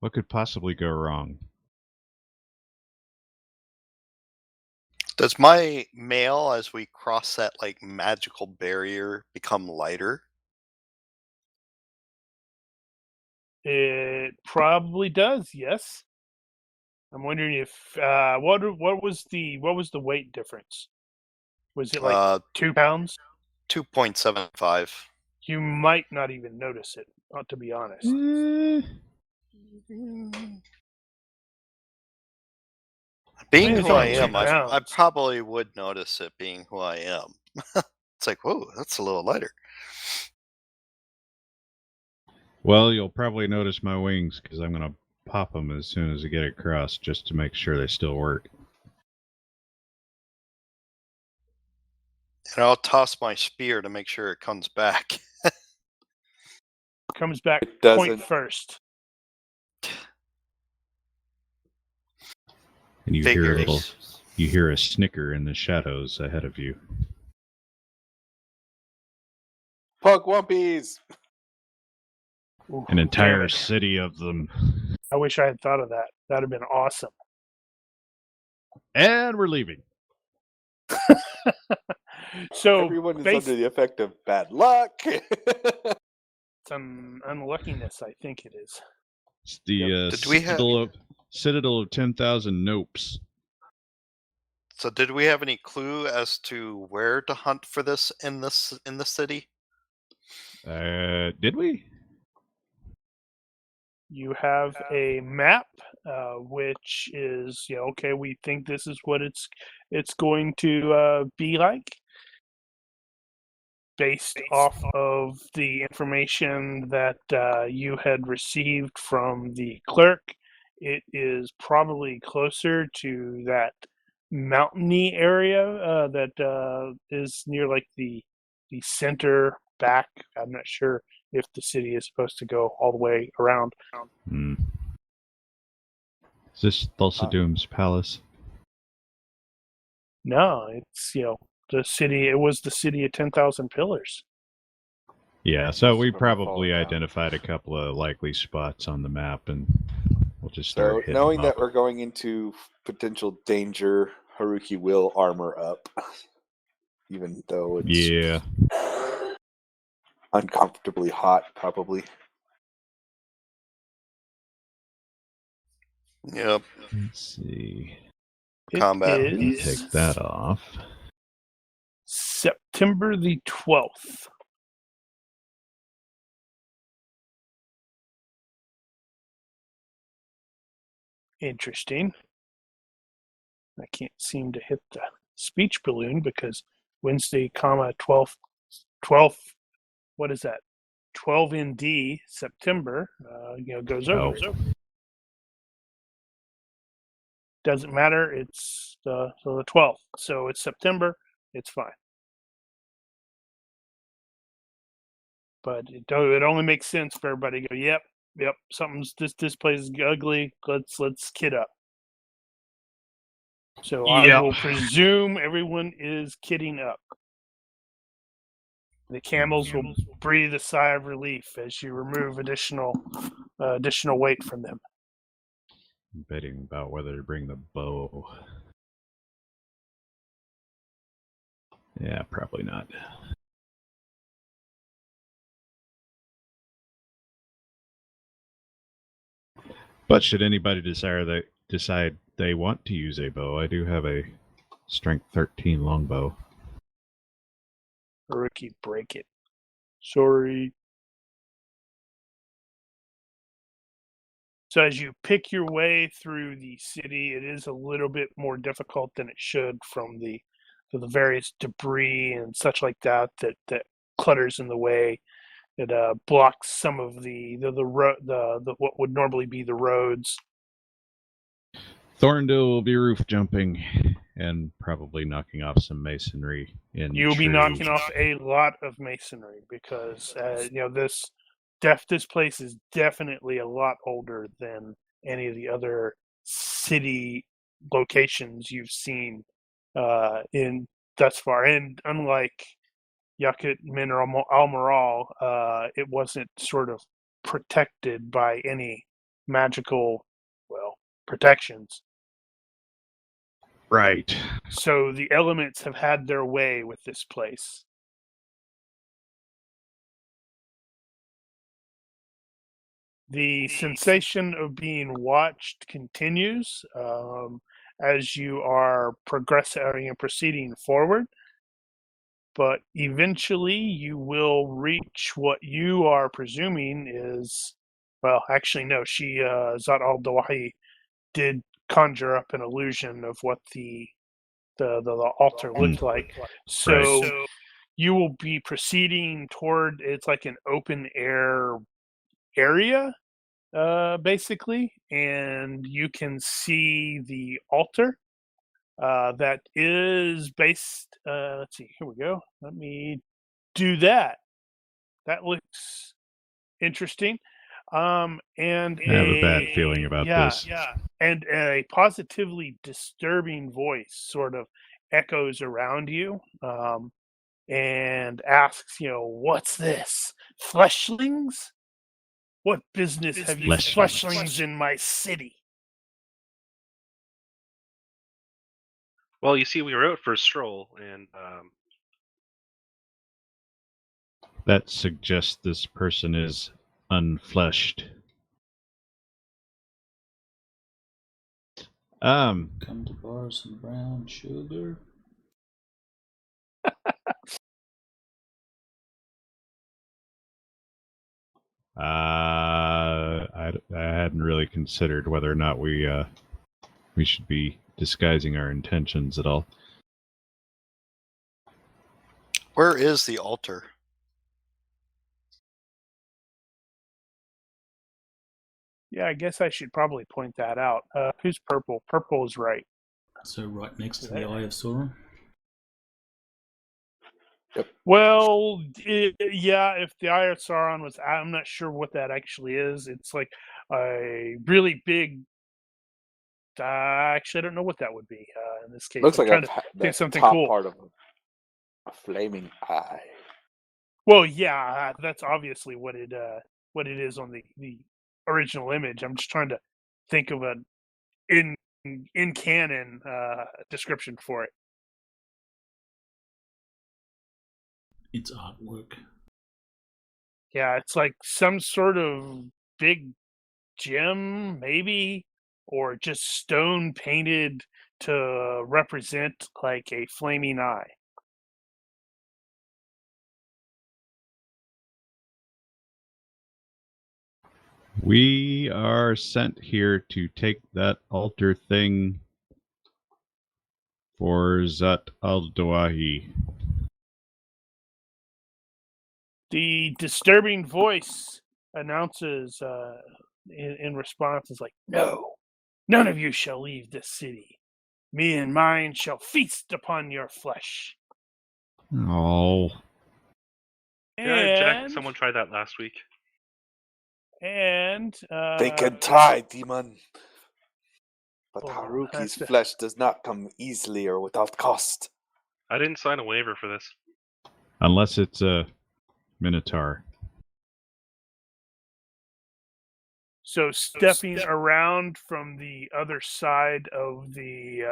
What could possibly go wrong? Does my mail, as we cross that magical barrier, become lighter? It probably does, yes. I'm wondering if what was the weight difference? Was it like 2 pounds? 2.75. You might not even notice it, to be honest. Being It's who I only am, 2 I pounds. probably would notice it being who I am. It's like, whoa, that's a little lighter. Well, you'll probably notice my wings because I'm going to pop them as soon as I get across just to make sure they still work. And I'll toss my spear to make sure it comes back. Comes back It doesn't. point first. And you Figures. hear a snicker in the shadows ahead of you. Pug Wumpies! Ooh, An damn entire it. city of them. I wish I had thought of that. That'd have been awesome. And we're leaving. So Everyone is based under the effect of bad luck. on unluckiness, I think it is. It's the Did we have- Citadel of 10,000 Nopes. So did we have any clue as to where to hunt for this in the city? Did we? You have a map, which is okay. We think this is what it's going to be like. based off of the information that you had received from the clerk, it is probably closer to that mountainy area that is near like the center back. I'm not sure if the city is supposed to go all the way around. Is this Thulsa-Doom's palace? No, it's the city. It was the city of 10,000 pillars. Yeah, so we Just probably follow down. identified a couple of likely spots on the map, and we'll just So start hitting knowing them that up. we're going into potential danger, Haruki will armor up, even though it's Yeah. uncomfortably hot, probably. Yep. Let's see. It Combat. is Take that off. September the 12th. Interesting. I can't seem to hit the speech balloon because Wednesday, 12th, what is that? 12 ND, September, goes over. Oh. Doesn't matter. It's the 12th. So it's September. It's fine. But it only makes sense for everybody to go, yep, this place is ugly. Let's kid up. So I will presume everyone is kidding up. The camels will breathe a sigh of relief as you remove additional weight from them. I'm betting about whether to bring the bow. Yeah, probably not. But should anybody decide they want to use a bow, I do have a strength 13 longbow. Rookie, break it. Sorry. So as you pick your way through the city, it is a little bit more difficult than it should from the various debris and such like that clutters in the way. It blocks some of the what would normally be the roads. Thorndale will be roof jumping and probably knocking off some masonry. You'll be knocking off a lot of masonry because this place is definitely a lot older than any of the other city locations you've seen in thus far. And unlike Yakut Min or Almaral, it wasn't sort of protected by any magical, protections. Right. So the elements have had their way with this place. The sensation of being watched continues as you are progressing and proceeding forward. But eventually you will reach what you are presuming is, actually, no, dhāt al-Dawahi did conjure up an illusion of what the altar looked like. So you will be proceeding toward, it's like an open air area, basically, and you can see the altar that is based. Let's see, here we go. Let me do that. That looks interesting. And I have a bad feeling about this. And a positively disturbing voice sort of echoes around you and asks, what's this? Fleshlings? What business have you fleshlings in my city? Well, you see, we were out for a stroll, and That suggests this person is unfleshed. Come to borrow some brown sugar. I hadn't really considered whether or not we should be disguising our intentions at all. Where is the altar? Yeah, I guess I should probably point that out. Who's purple? Purple is right. So right next to the Eye of Sauron. Well, yeah, if the Eye of Sauron was, I'm not sure what that actually is. It's like a really big. Actually, I don't know what that would be in this case. Looks I'm like trying to the think something top cool. part of a flaming eye. Well, yeah, that's obviously what it is on the original image. I'm just trying to think of an in canon description for it. It's artwork. Yeah, it's like some sort of big gem, maybe, or just stone painted to represent like a flaming eye. We are sent here to take that altar thing for Dhāt al-Dawahi. The disturbing voice announces in response is like, "No, none of you shall leave this city. Me and mine shall feast upon your flesh." Oh, Yeah, Jack. And Someone tried that last week. They can try, demon. But Hold on, Haruki's that's- flesh does not come easily or without cost. I didn't sign a waiver for this. unless it's a Minotaur. So stepping around from the other side of the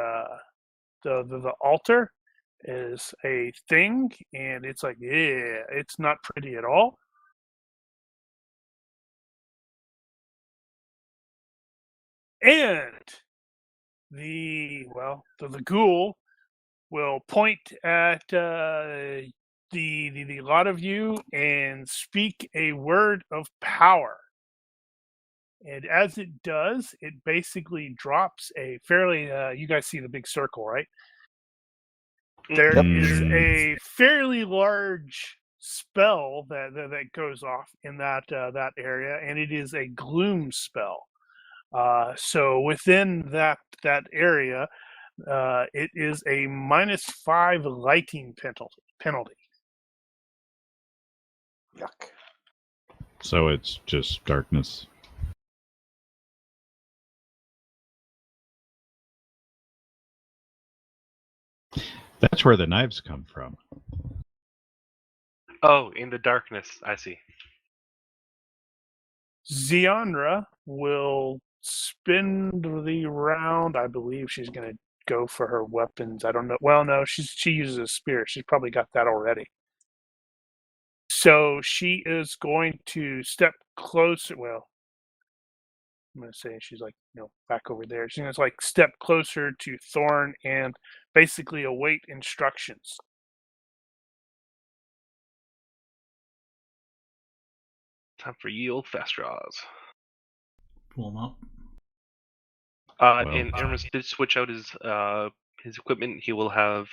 altar is a thing, and it's like, yeah, it's not pretty at all. And the ghoul will point at the lot of you and speak a word of power. And as it does, it basically drops a fairly, you guys see the big circle, right? There is a fairly large spell that goes off in that area, and it is a gloom spell. So within that area, it is a -5 lighting penalty. Yuck. So it's just darkness. That's where the knives come from. Oh, in the darkness. I see. Zianra will spin the round. I believe she's going to go for her weapons. I don't know. Well, no, she uses a spear. She's probably got that already. So she is going to step closer. Well, I'm going to say she's like, back over there. She's going to like step closer to Thorn and basically await instructions. Time for ye old fast draws. Warm up. And Aramis did switch out his equipment. He will have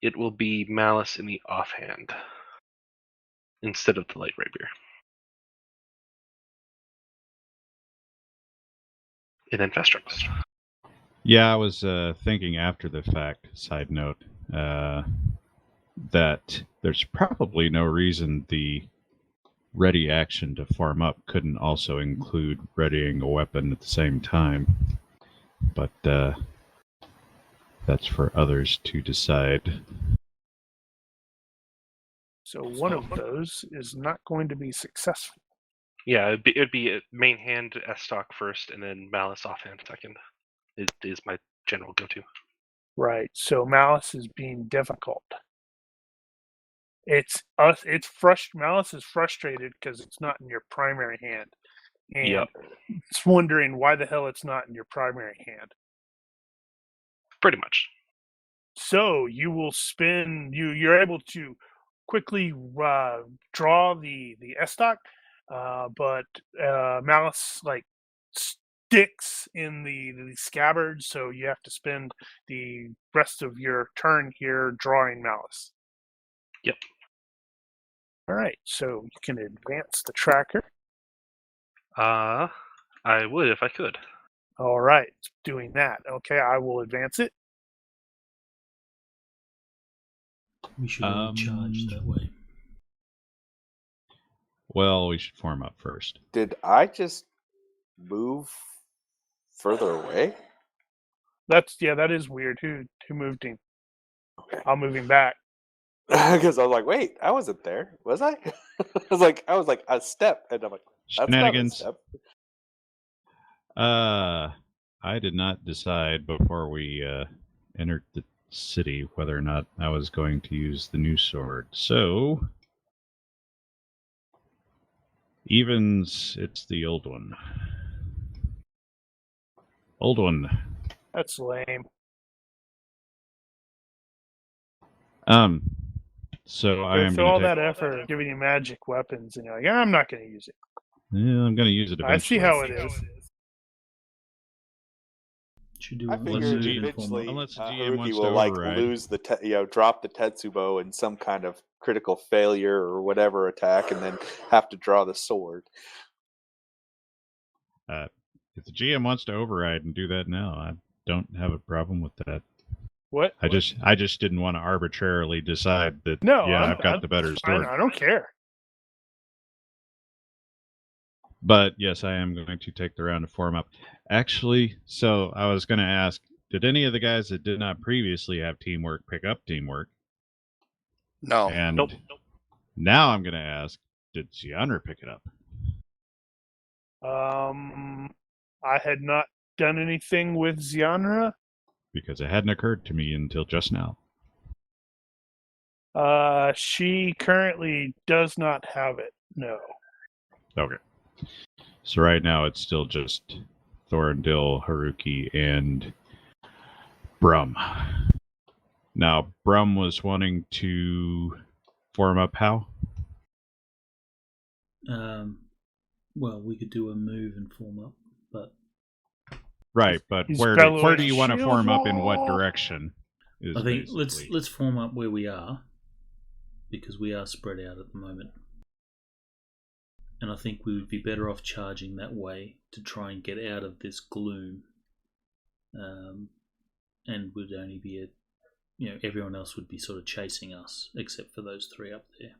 it will be Malice in the offhand instead of the light rapier. And then fast draws. Yeah, I was thinking after the fact, side note, that there's probably no reason the ready action to farm up couldn't also include readying a weapon at the same time. But that's for others to decide. So one of those is not going to be successful. Yeah, it'd be main hand S-stock first, and then Malice offhand second. Is my general go-to. Right. So Malice is being difficult. Malice is frustrated because it's not in your primary hand, and it's wondering why the hell it's not in your primary hand. Pretty much. So you will spin. You're able to quickly draw the S-stock, but Malice sticks in the scabbard, so you have to spend the rest of your turn here drawing malice. Yep. All right, so you can advance the tracker. I would if I could. All right, doing that. Okay, I will advance it. We should all charge that way. Well, we should form up first. Did I just move further away? That is weird. Who moved him? Okay. I'll move him back. Because I was like, wait, I wasn't there, was I? I was like a step, and I'm like, that's Shenanigans. not a step. I did not decide before we entered the city whether or not I was going to use the new sword. So, evens, it's the old one. Old one. That's lame. So I am through all going to that effort of giving you magic weapons, and you're like, I'm not going to use it. Yeah, I'm going to use it I see eventually. how it is. Should do I one figure move and eventually form up. Unless the GM Haruki wants will to like override. lose the drop the Tetsubo in some kind of critical failure or whatever attack, and then have to draw the sword. If the GM wants to override and do that now, I don't have a problem with that. What? I just didn't want to arbitrarily decide that. No, yeah, I've got the better fine, sword. I don't care. But yes, I am going to take the round to form up. Actually, so I was going to ask, did any of the guys that did not previously have teamwork pick up teamwork? No. And Nope. now I'm going to ask, did Zianra pick it up? I had not done anything with Zianra. Because it hadn't occurred to me until just now. She currently does not have it. No. Okay. So right now it's still just Thorndil, Haruki, and Brum. Now, Brum was wanting to form up how? Well, we could do a move and form up, but Right, but He's where bellowing, do you want to "Shield form up in what wall!" direction? Is I think basically- let's form up where we are, because we are spread out at the moment. And I think we would be better off charging that way to try and get out of this gloom. And would only be everyone else would be sort of chasing us, except for those three up there.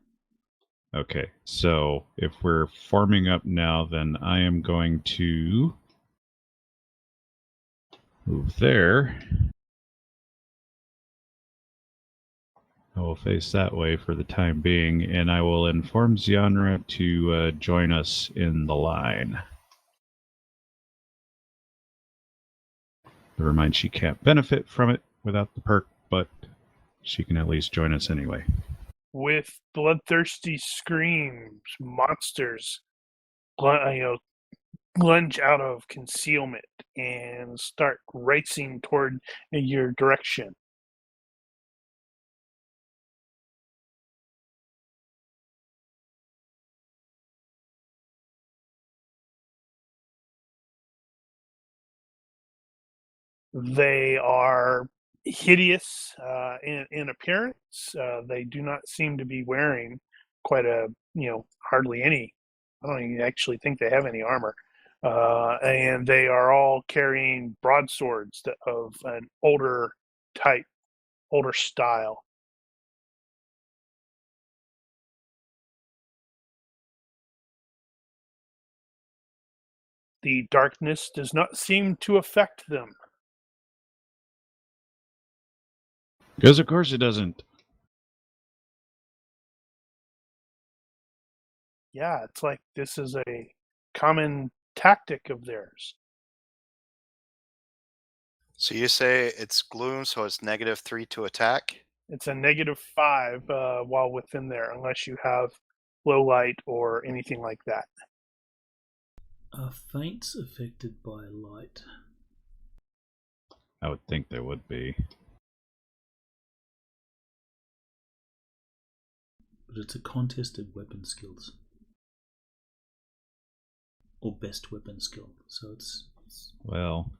Okay, so if we're forming up now, then I am going to move there. I will face that way for the time being, and I will inform Zianra to join us in the line. Never mind, she can't benefit from it without the perk, but she can at least join us anyway. With bloodthirsty screams, monsters lunge out of concealment and start racing toward your direction. They are hideous in appearance. They do not seem to be wearing hardly any. I don't even actually think they have any armor. And they are all carrying broadswords of an older type, older style. The darkness does not seem to affect them. Because of course it doesn't. Yeah, it's like this is a common tactic of theirs. So you say it's gloom, so it's -3 to attack? It's a -5 while within there, unless you have low light or anything like that. Are feints affected by light? I would think there would be. But it's a contest of weapon skills. Or best weapon skill. So it's Well,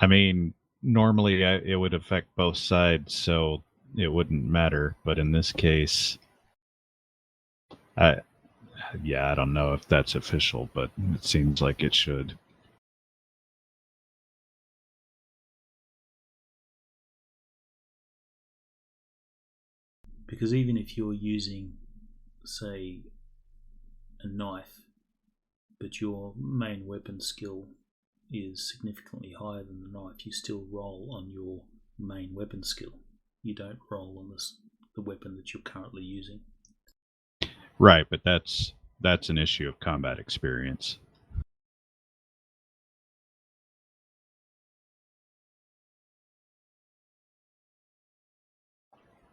I mean, normally it would affect both sides, so it wouldn't matter. But in this case, I don't know if that's official, but it seems like it should. Because even if you're using, say, a knife, but your main weapon skill is significantly higher than the knife, you still roll on your main weapon skill. You don't roll on the weapon that you're currently using. Right, but that's an issue of combat experience.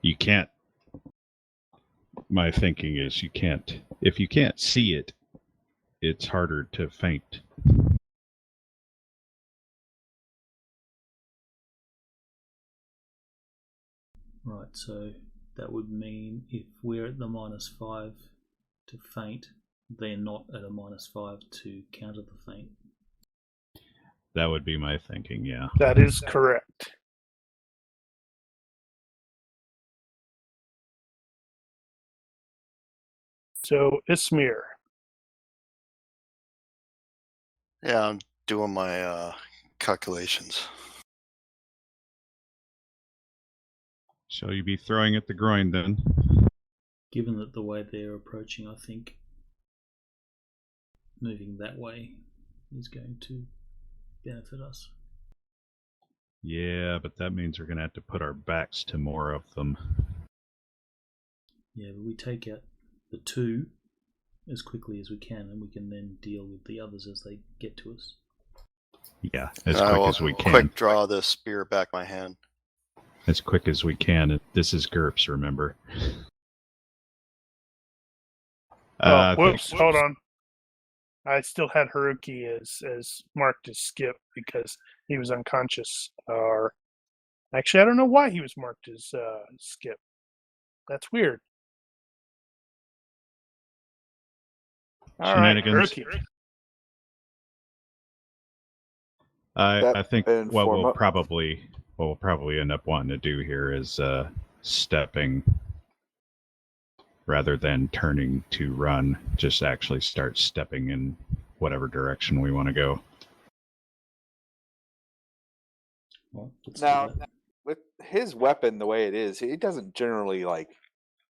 You can't. My thinking is if you can't see it, it's harder to feint. Right, so that would mean if we're at the -5 to feint, they're not at a -5 to counter the feint. That would be my thinking, yeah. That is correct. So, Ismir. Yeah, I'm doing my calculations. So you'd be throwing at the groin then? Given that the way they're approaching, I think moving that way is going to benefit us. Yeah, but that means we're going to have to put our backs to more of them. Yeah, but we take out the two as quickly as we can, and we can then deal with the others as they get to us. Yeah, as quick as we can. Quick draw this spear back my hand. As quick as we can. This is GURPS, remember? Whoops, hold on. I still had Haruki as marked as skip because he was unconscious. Or actually, I don't know why he was marked as skip. That's weird. All right, Haruki. I think and what form we'll up. probably end up wanting to do here is stepping rather than turning to run. Just actually start stepping in whatever direction we want to go. Well, let's Now, do that. with his weapon the way it is, he doesn't generally like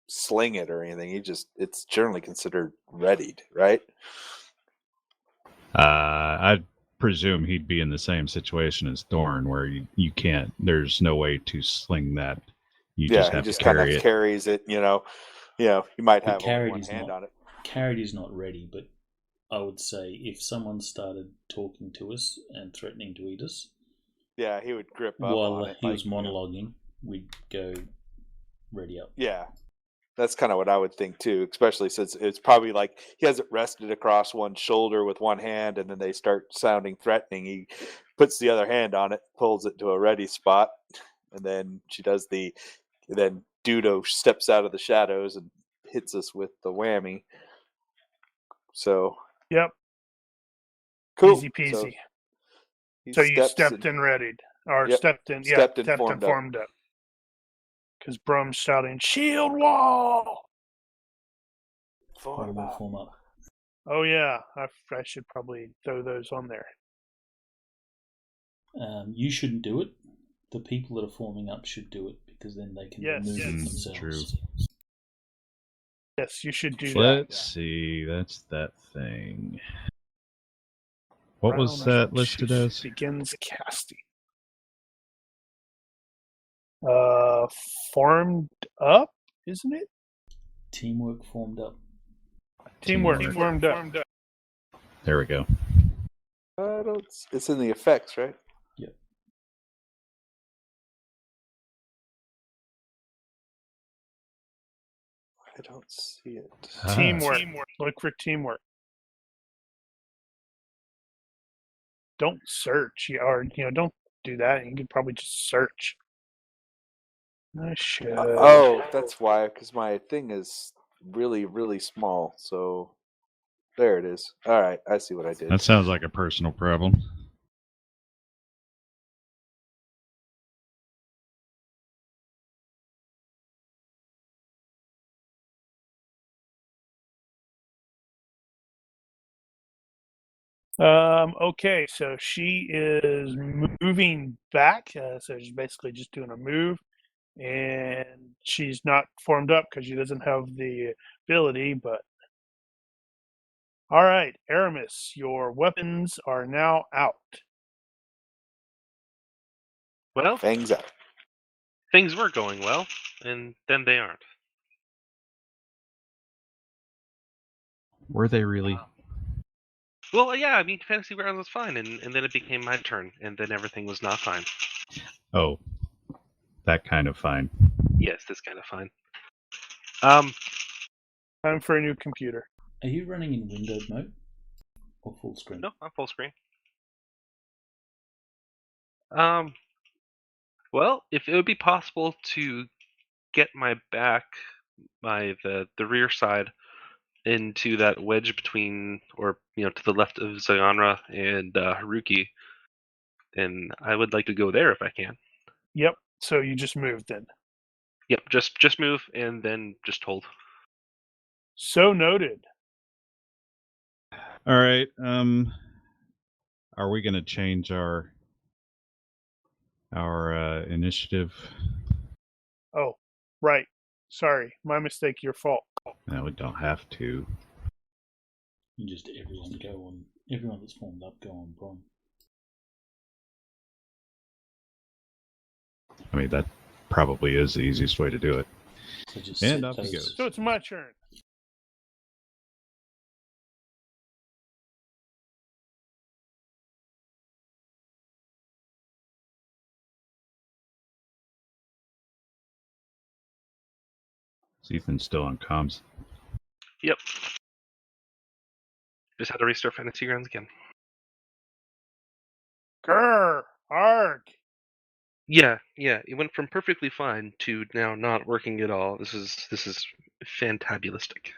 sling it or anything. It's generally considered readied, right? I'd presume he'd be in the same situation as Thorn, where you can't. There's no way to sling that. You just have to carry it. Carries it. You might have only carried one is hand not- on it. Carried is not ready, but I would say if someone started talking to us and threatening to eat us, Yeah, he would grip up while on it. he was monologuing, we'd go ready up. Yeah, that's kind of what I would think too, especially since it's probably like he has it rested across one shoulder with one hand, and then they start sounding threatening. He puts the other hand on it, pulls it to a ready spot, and then then Dudo steps out of the shadows and hits us with the whammy. So Yep. cool. Easy peasy. He So you steps stepped and readied. Or Yep. stepped in. Yeah, Stepped and stepped formed and formed up. Because Brum's shouting, "Shield wall!" Form up. Oh, yeah. I should probably throw those on there. You shouldn't do it. The people that are forming up should do it, because then they can Yes, remove yes. it themselves. True. Yes, you should do Let's see. That's that thing. What was Round that of listed choose as? Begins casting. Formed up, isn't it? Teamwork formed up. Teamwork formed up. There we go. It's in the effects, right? Yep. I don't see it. Teamwork. Look for teamwork. Don't search, or don't do that. You can probably just search. I should. Oh, that's why, because my thing is really, really small. So there it is. All right, I see what I did. That sounds like a personal problem. Okay, so she is moving back. So she's basically just doing a move, and she's not formed up because she doesn't have the ability. But all right, Aramis, your weapons are now out. Well, Fangs out. things were going well, and then they aren't. Were they really? Well, yeah, I mean, Fantasy Grounds was fine, and then it became my turn, and then everything was not fine. Oh, that kind of fine. Yes, this kind of fine. Time for a new computer. Are you running in windowed mode or full screen? No, I'm full screen. Well, if it would be possible to get my back, the rear side, into that wedge between, or to the left of Zayanra and Haruki, then I would like to go there if I can. Yep. So you just moved then. Yep, just move and then just hold. So noted. All right. Are we going to change our initiative? Oh, right. Sorry, my mistake. Your fault. No, we don't have to. You just everyone that's formed up go on Bron. I mean, that probably is the easiest way to do it. So just And set up he those- goes. So it's my turn. Ethan's still on comms. Yep. Just had to restart Fantasy Grounds again. Grr, arg. Yeah, it went from perfectly fine to now not working at all. This is fantabulistic.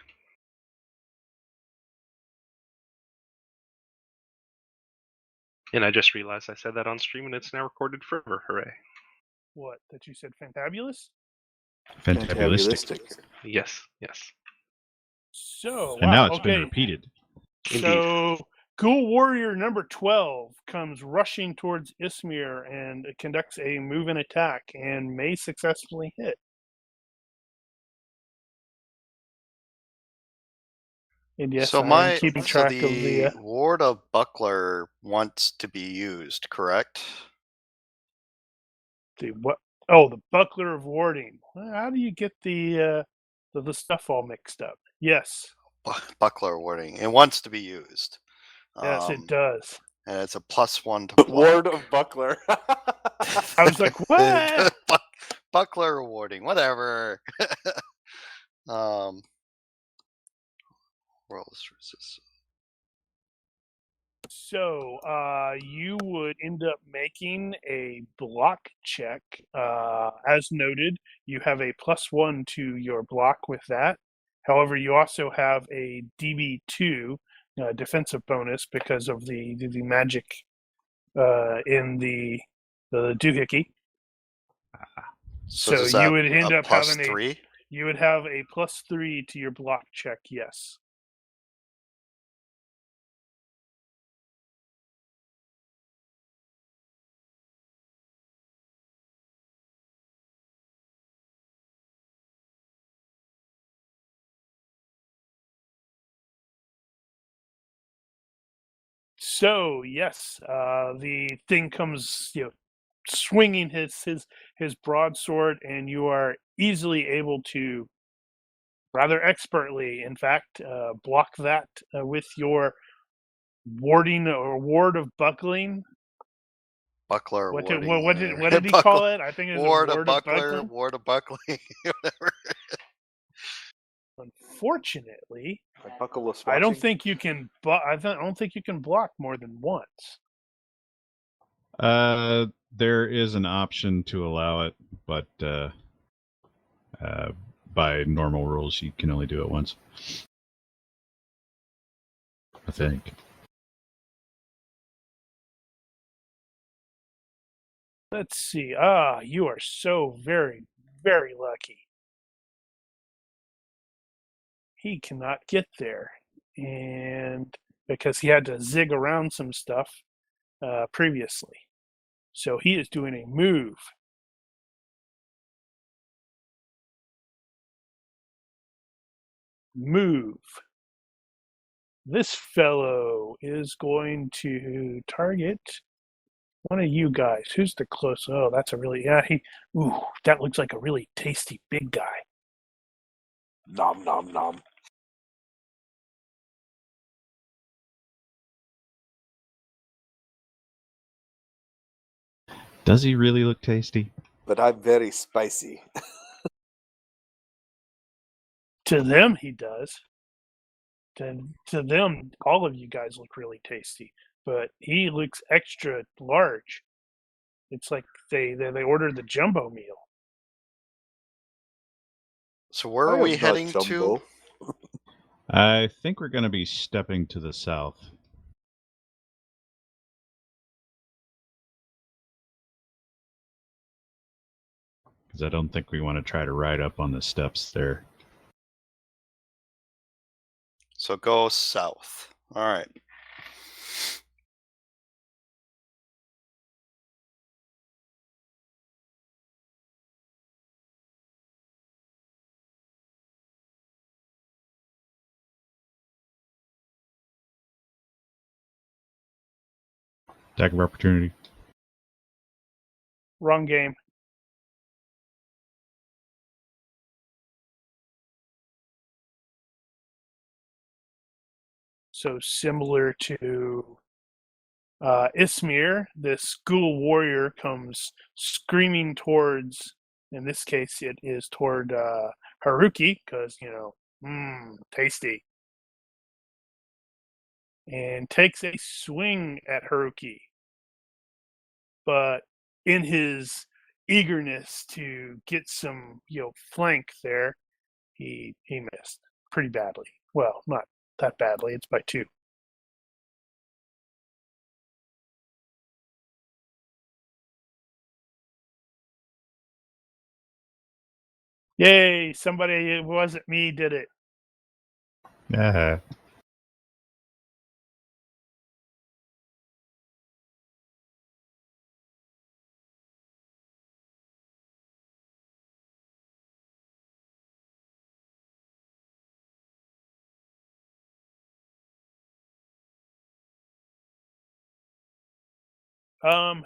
And I just realized I said that on stream and it's now recorded forever. Hooray. What? That you said fantabulous? Fantabulistic. Yes. So, And wow, now it's okay. been repeated. So, Ghoul Warrior number 12 comes rushing towards Ismir and conducts a move and attack and may successfully hit. And yes, so I am keeping track the of the... Ward of Buckler wants to be used, correct? The what? Oh, the Buckler of Warding. Well, how do you get the stuff all mixed up? Yes. Buckler warding. It wants to be used. Yes, it does. And it's a +1 to block. Ward of Buckler. I was like, what? Buckler warding, whatever. Rolls resist. So, you would end up making a block check. As noted, you have a +1 to your block with that. However, you also have a DB2 defensive bonus because of the magic in the doohickey. So does you that would end a up having +3? You would have a +3 to your block check. Yes. So yes, the thing comes, swinging his broadsword, and you are easily able to, rather expertly, in fact, block that with your warding or ward of buckling. Buckler What warding. did he call it? I think it was Ward a of ward Buckler, of buckling. Ward of Buckling, whatever. Unfortunately, Buckleless I don't watching. think you can. I don't think you can block more than once. There is an option to allow it, but by normal rules, you can only do it once. I think. Let's see. You are so very, very lucky. He cannot get there. And because he had to zig around some stuff previously. So he is doing a move. Move. This fellow is going to target one of you guys. Who's the close? Oh, that's a really, ooh, that looks like a really tasty big guy. Nom nom nom. Does he really look tasty? But I'm very spicy. To them, he does. To them, all of you guys look really tasty, but he looks extra large. It's like they ordered the jumbo meal. So where I are we am not heading to? jumbo. I think we're going to be stepping to the south. Because I don't think we want to try to ride up on the steps there. So go south. All right. Attack of opportunity. Wrong game. So similar to Ismir, this ghoul warrior comes screaming towards, in this case, it is toward Haruki, because, tasty. And takes a swing at Haruki. But in his eagerness to get some, flank there, he missed pretty badly. Well, not that badly. It's by 2. Yay! Somebody, it wasn't me, did it? Yeah.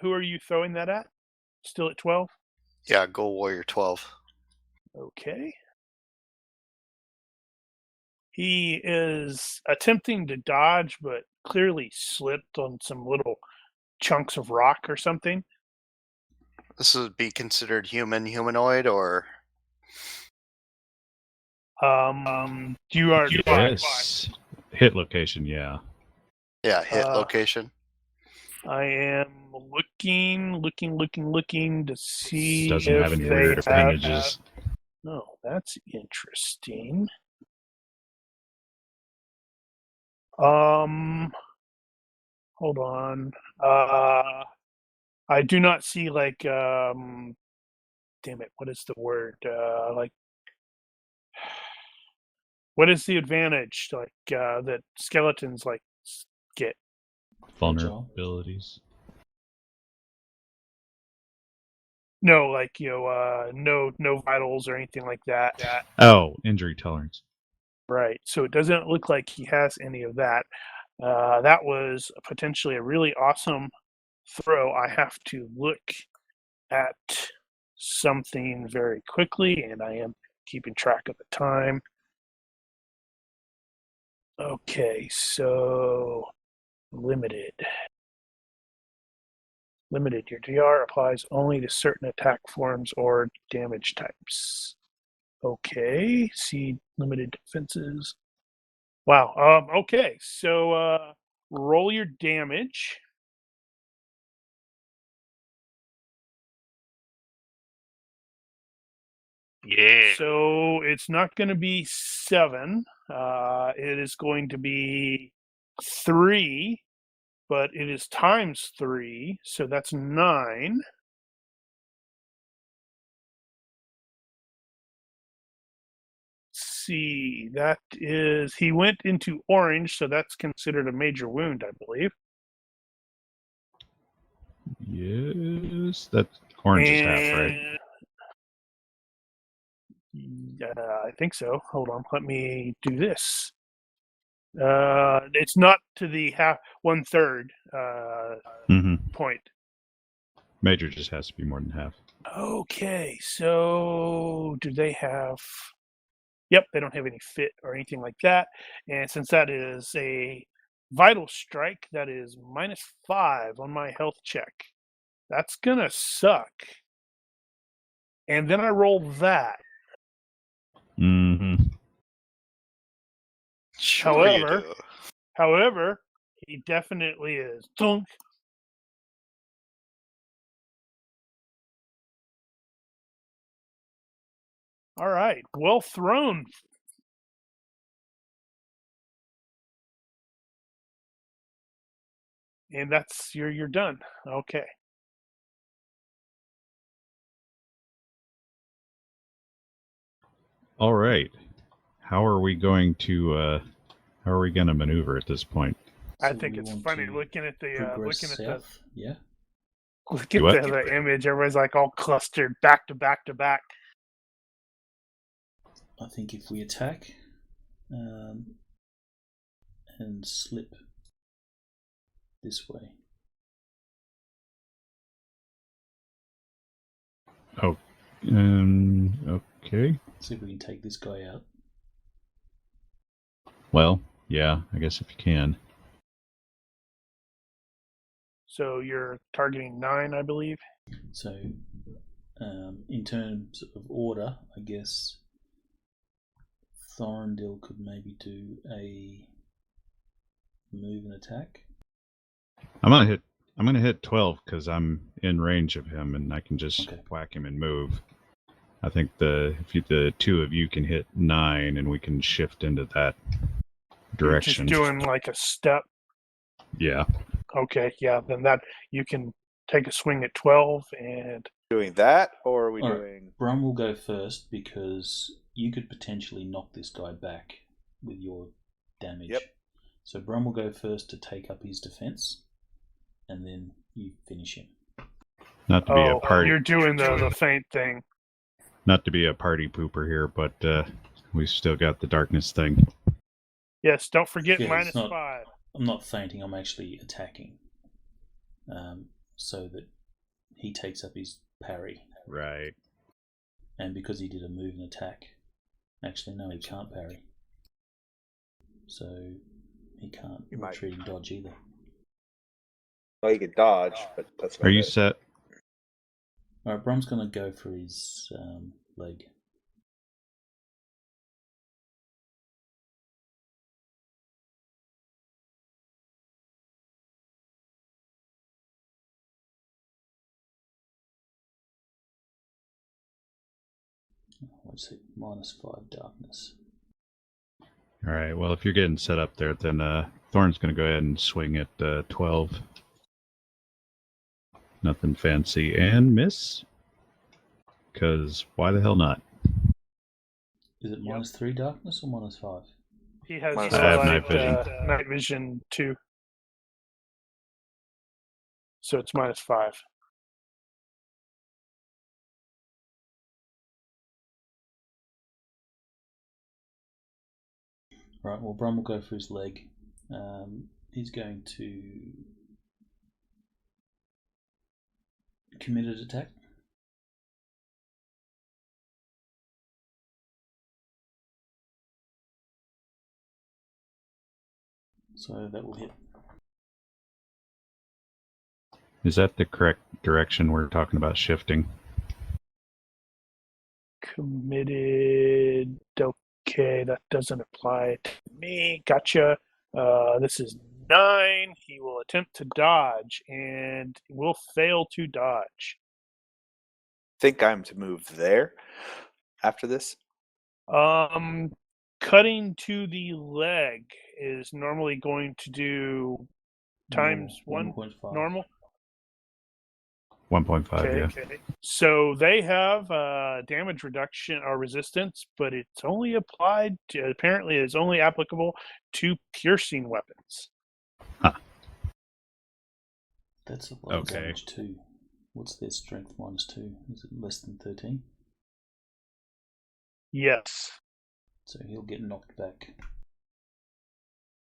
Who are you throwing that at? Still at 12? Yeah, go Warrior 12. Okay. He is attempting to dodge, but clearly slipped on some little chunks of rock or something. This would be considered humanoid, or You are Yes. Hit location, yeah. yeah, hit location. I am looking to see Doesn't if have any they weird have. appendages. No, that's interesting. Hold on. I do not see damn it, what is the word? What is the advantage that skeletons get? Vulnerabilities. No, no vitals or anything like that. Oh, injury tolerance. Right. So it doesn't look like he has any of that. That was potentially a really awesome throw. I have to look at something very quickly, and I am keeping track of the time. Okay, so limited. Limited. Your DR applies only to certain attack forms or damage types. Okay, see limited defenses. Wow. Okay, so roll your damage. Yeah. So it's not going to be 7. It is going to be 3, but it is times 3, so that's 9. Let's see. That is, he went into orange, so that's considered a major wound, I believe. Yes, that orange is half, right? I think so. Hold on, let me do this. It's not to the 1/3 point. Major just has to be more than half. Okay, so do they have... Yep, they don't have any fit or anything like that. And since that is a vital strike, that is -5 on my health check. That's gonna suck. And then I roll that. Mm-hmm. Sure you do. However, he definitely is. Dunk. All right, well thrown. And that's you're done. Okay. All right. How are we going to maneuver at this point? I So think we it's want funny to looking at the progress south. Yeah. look Do at what? the image. Everybody's like all clustered back to back to back. I think if we attack and slip this way. Oh, okay. See if we can take this guy out. Well, yeah, I guess if you can. So you're targeting 9, I believe. So, in terms of order, I guess Thorndil could maybe do a move and attack. I'm gonna hit 12 because I'm in range of him and I can just whack him and move. I think the two of you can hit 9 and we can shift into that direction. Just doing like a step. Yeah. Okay, yeah. Then that you can take a swing at 12 and Doing that, or are we All right. doing? Brum will go first because you could potentially knock this guy back with your damage. Yep. So Brum will go first to take up his defense, and then you finish him. Not to be a party. You're doing the feint thing. Not to be a party pooper here, but we've still got the darkness thing. Yes, don't forget Yeah, it's not- -5. I'm not feinting, I'm actually attacking. So that he takes up his parry. Right. And because he did a move and attack, actually no, he can't parry. So he can't retreat and dodge either. Well, you could dodge, but that's. Are you set? Alright, Brum's gonna go for his leg. What's it? -5 darkness. All right. Well, if you're getting set up there, then Thorn's going to go ahead and swing at 12. Nothing fancy. And miss. Because why the hell not? Is it -3 darkness or -5? He has I have night vision. Night vision 2. So it's -5. Right, well, Brum will go for his leg. He's going to committed attack. So that will hit. Is that the correct direction we're talking about shifting? Committed. Okay, that doesn't apply to me. Gotcha. This is 9. He will attempt to dodge and will fail to dodge. Think I'm to move there after this? Cutting to the leg is normally going to do times 1 1.5. normal. 1.5, yeah. Okay. So they have damage reduction or resistance, but it's only applied to, apparently it's only applicable to piercing weapons. That's a lot of Okay. damage too. What's their strength -2? Is it less than 13? Yes. So he'll get knocked back.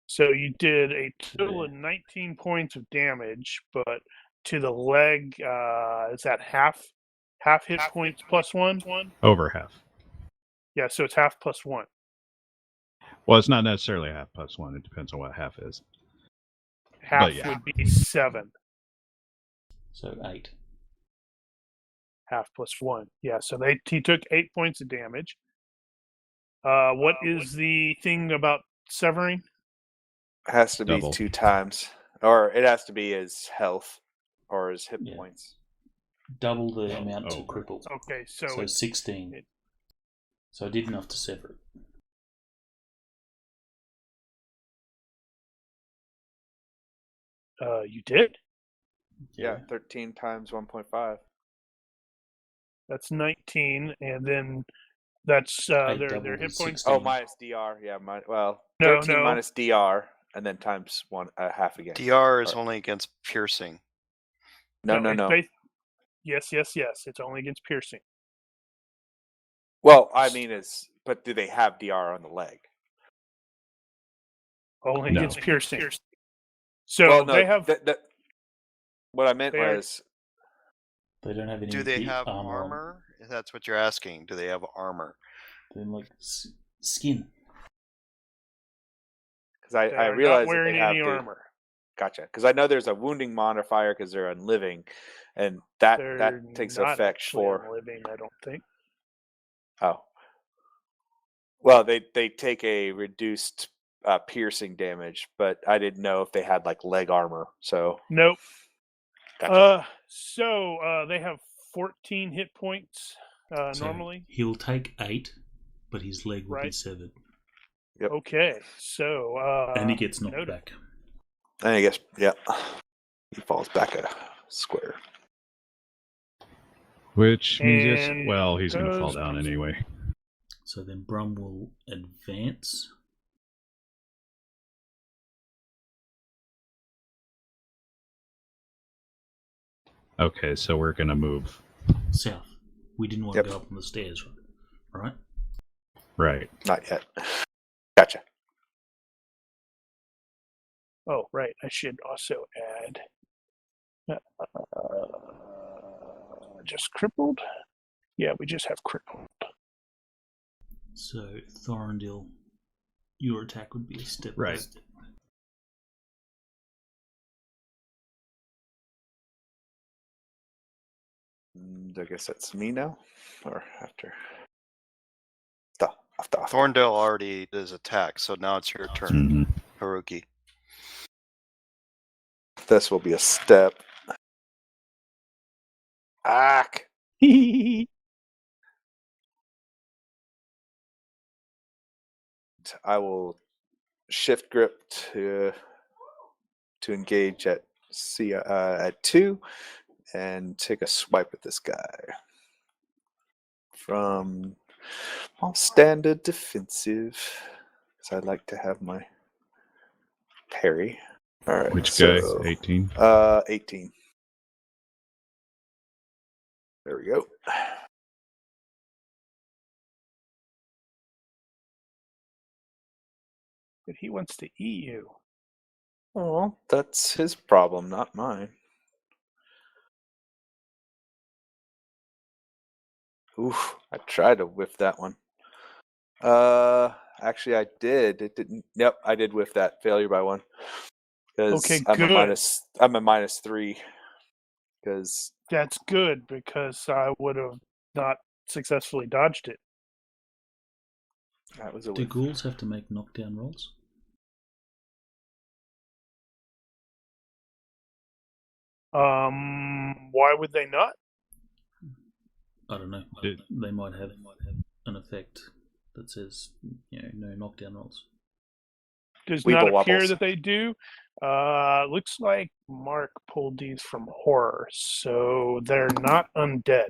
So you did a total of 19 points of damage, but to the leg, is that half hit points plus 1? Over half. Yeah, so it's half plus 1. Well, it's not necessarily half plus 1. It depends on what half is. Half yeah. would be 7. So 8. Half plus 1. Yeah, so he took 8 points of damage. What is the thing about severing? It has to be Double. 2 times, or it has to be his health or his hit Yeah. points. Double the amount to over. cripple. Okay, so So 16. So I did enough to sever it. you did? Yeah, 13 times 1.5. That's 19, and then that's Eight their doubled hit is points. 16. Oh, minus DR. Yeah, No, 13 no. minus DR, and then times half again. DR is Or- only against piercing. No. it's Yes. It's only against piercing. Well, I mean, but do they have DR on the leg? Only No. against piercing. So well, no, they have. what I meant they are- was, They don't have any Do they deep have armor? armor? If that's what you're asking. Do they have armor? They're like skin. because I They are realized not wearing that they have any the, armor. Gotcha. Because I know there's a wounding modifier because they're unliving, and that They're takes not effect actually for. living, I don't think. Oh. Well, they take a reduced piercing damage, but I didn't know if they had like leg armor. So Nope. gotcha. So they have 14 hit points So normally. he'll take 8, but his leg will be Right. severed. Yep. Okay, so And he gets knocked noted. back. And I guess he falls back a square. Which means, And he's going to fall goes- down anyway. So then Brum will advance. Okay, so we're going to move. South. We didn't want Yep. to go up on the stairs, right? Right. Not yet. Gotcha. Oh, right. I should also add just crippled. Yeah, we just have crippled. So Thorondil, your attack would be a step. by Right. step. I guess that's me now, or after. After. Thorndale already did his attack, so now it's your turn, Mhm. Haruki. This will be a step. Ack. I will shift grip to engage at at 2 and take a swipe at this guy. From all standard defensive, because I like to have my parry. All right. Which guy? so, 18? 18. There we go. But he wants to eat you. Oh, that's his problem, not mine. Oof, I tried to whiff that one. Actually, I did. It didn't. Yep, I did whiff that. Failure by 1. Because Okay, I'm good. a -3. Because That's good because I would have not successfully dodged it. that was a Do whiff. ghouls have to make knockdown rolls? Why would they not? I don't know. Did- They might have an effect that says, no knockdown rolls. Does Weeble not appear wobbles. that they do, Looks like Mark pulled these from horror, so they're not undead.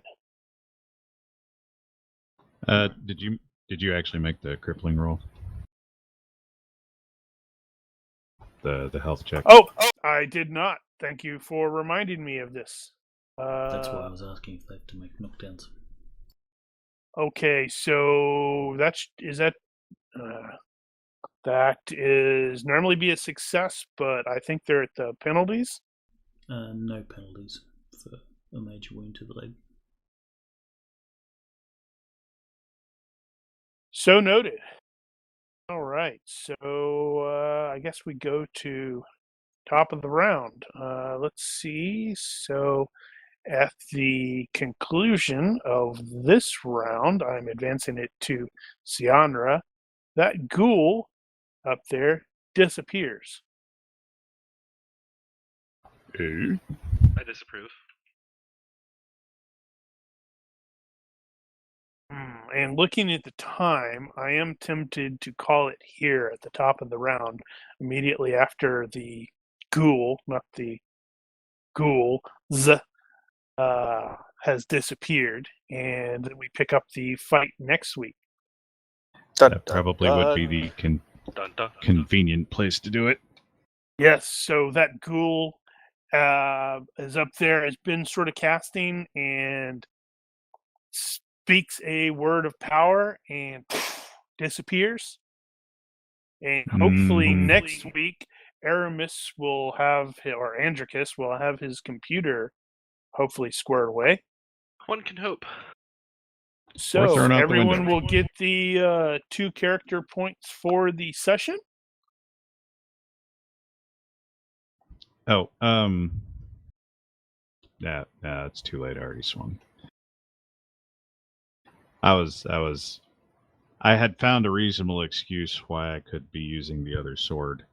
Did you actually make the crippling roll? The health check. Oh, I did not. Thank you for reminding me of this. That's why I was asking if they have to make knockdowns. Okay, so that is normally be a success, but I think they're at the penalties. No penalties for a major wound to the leg. So noted. All right, so I guess we go to top of the round. Let's see. So at the conclusion of this round, I'm advancing it to Sianra. That ghoul up there disappears. Ooh. I disapprove. And looking at the time, I am tempted to call it here at the top of the round, immediately after the ghoul, not the Ghouls, has disappeared, and then we pick up the fight next week. That probably would be the Dun, dun, dun. convenient place to do it. Yes, so that ghoul is up there, has been sort of casting and speaks a word of power and disappears. And hopefully next week, Aramis will have, or Andricus will have his computer hopefully squared away. One can hope. So thrown out the everyone window. will get the 2 character points for the session. Oh, nah, it's too late. I already swung. I had found a reasonable excuse why I could be using the other sword.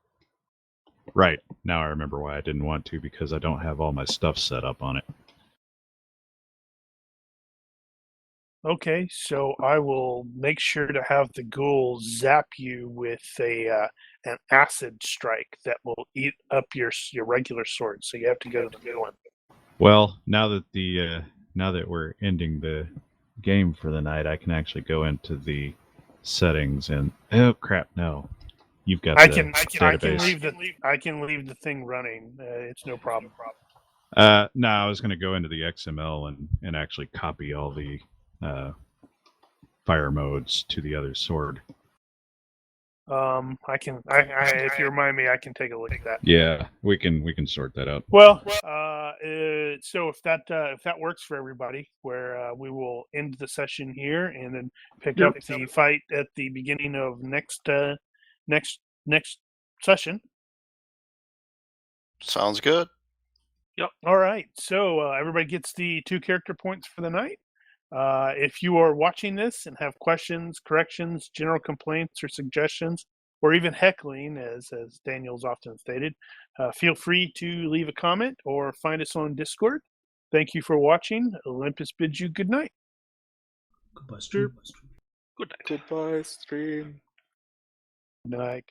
Right, now I remember why I didn't want to, because I don't have all my stuff set up on it. Okay, so I will make sure to have the ghoul zap you with an acid strike that will eat up your regular sword. So you have to go to the new one. Well, now that we're ending the game for the night, I can actually go into the settings and oh crap, no, you've got I the can database. I can leave the thing running. It's no problem. No, I was going to go into the XML and actually copy all the fire modes to the other sword. I can. If you remind me, I can take a look at that. Yeah, we can sort that out. Well, so if that works for everybody, where we will end the session here and then pick up the fight at the beginning of next session. Sounds good. Yep. All right. So everybody gets the 2 character points for the night. If you are watching this and have questions, corrections, general complaints, or suggestions, or even heckling, as Daniel's often stated, feel free to leave a comment or find us on Discord. Thank you for watching. Olympus bids you good night. Goodbye, stream. Good night. Goodbye, stream. Good night.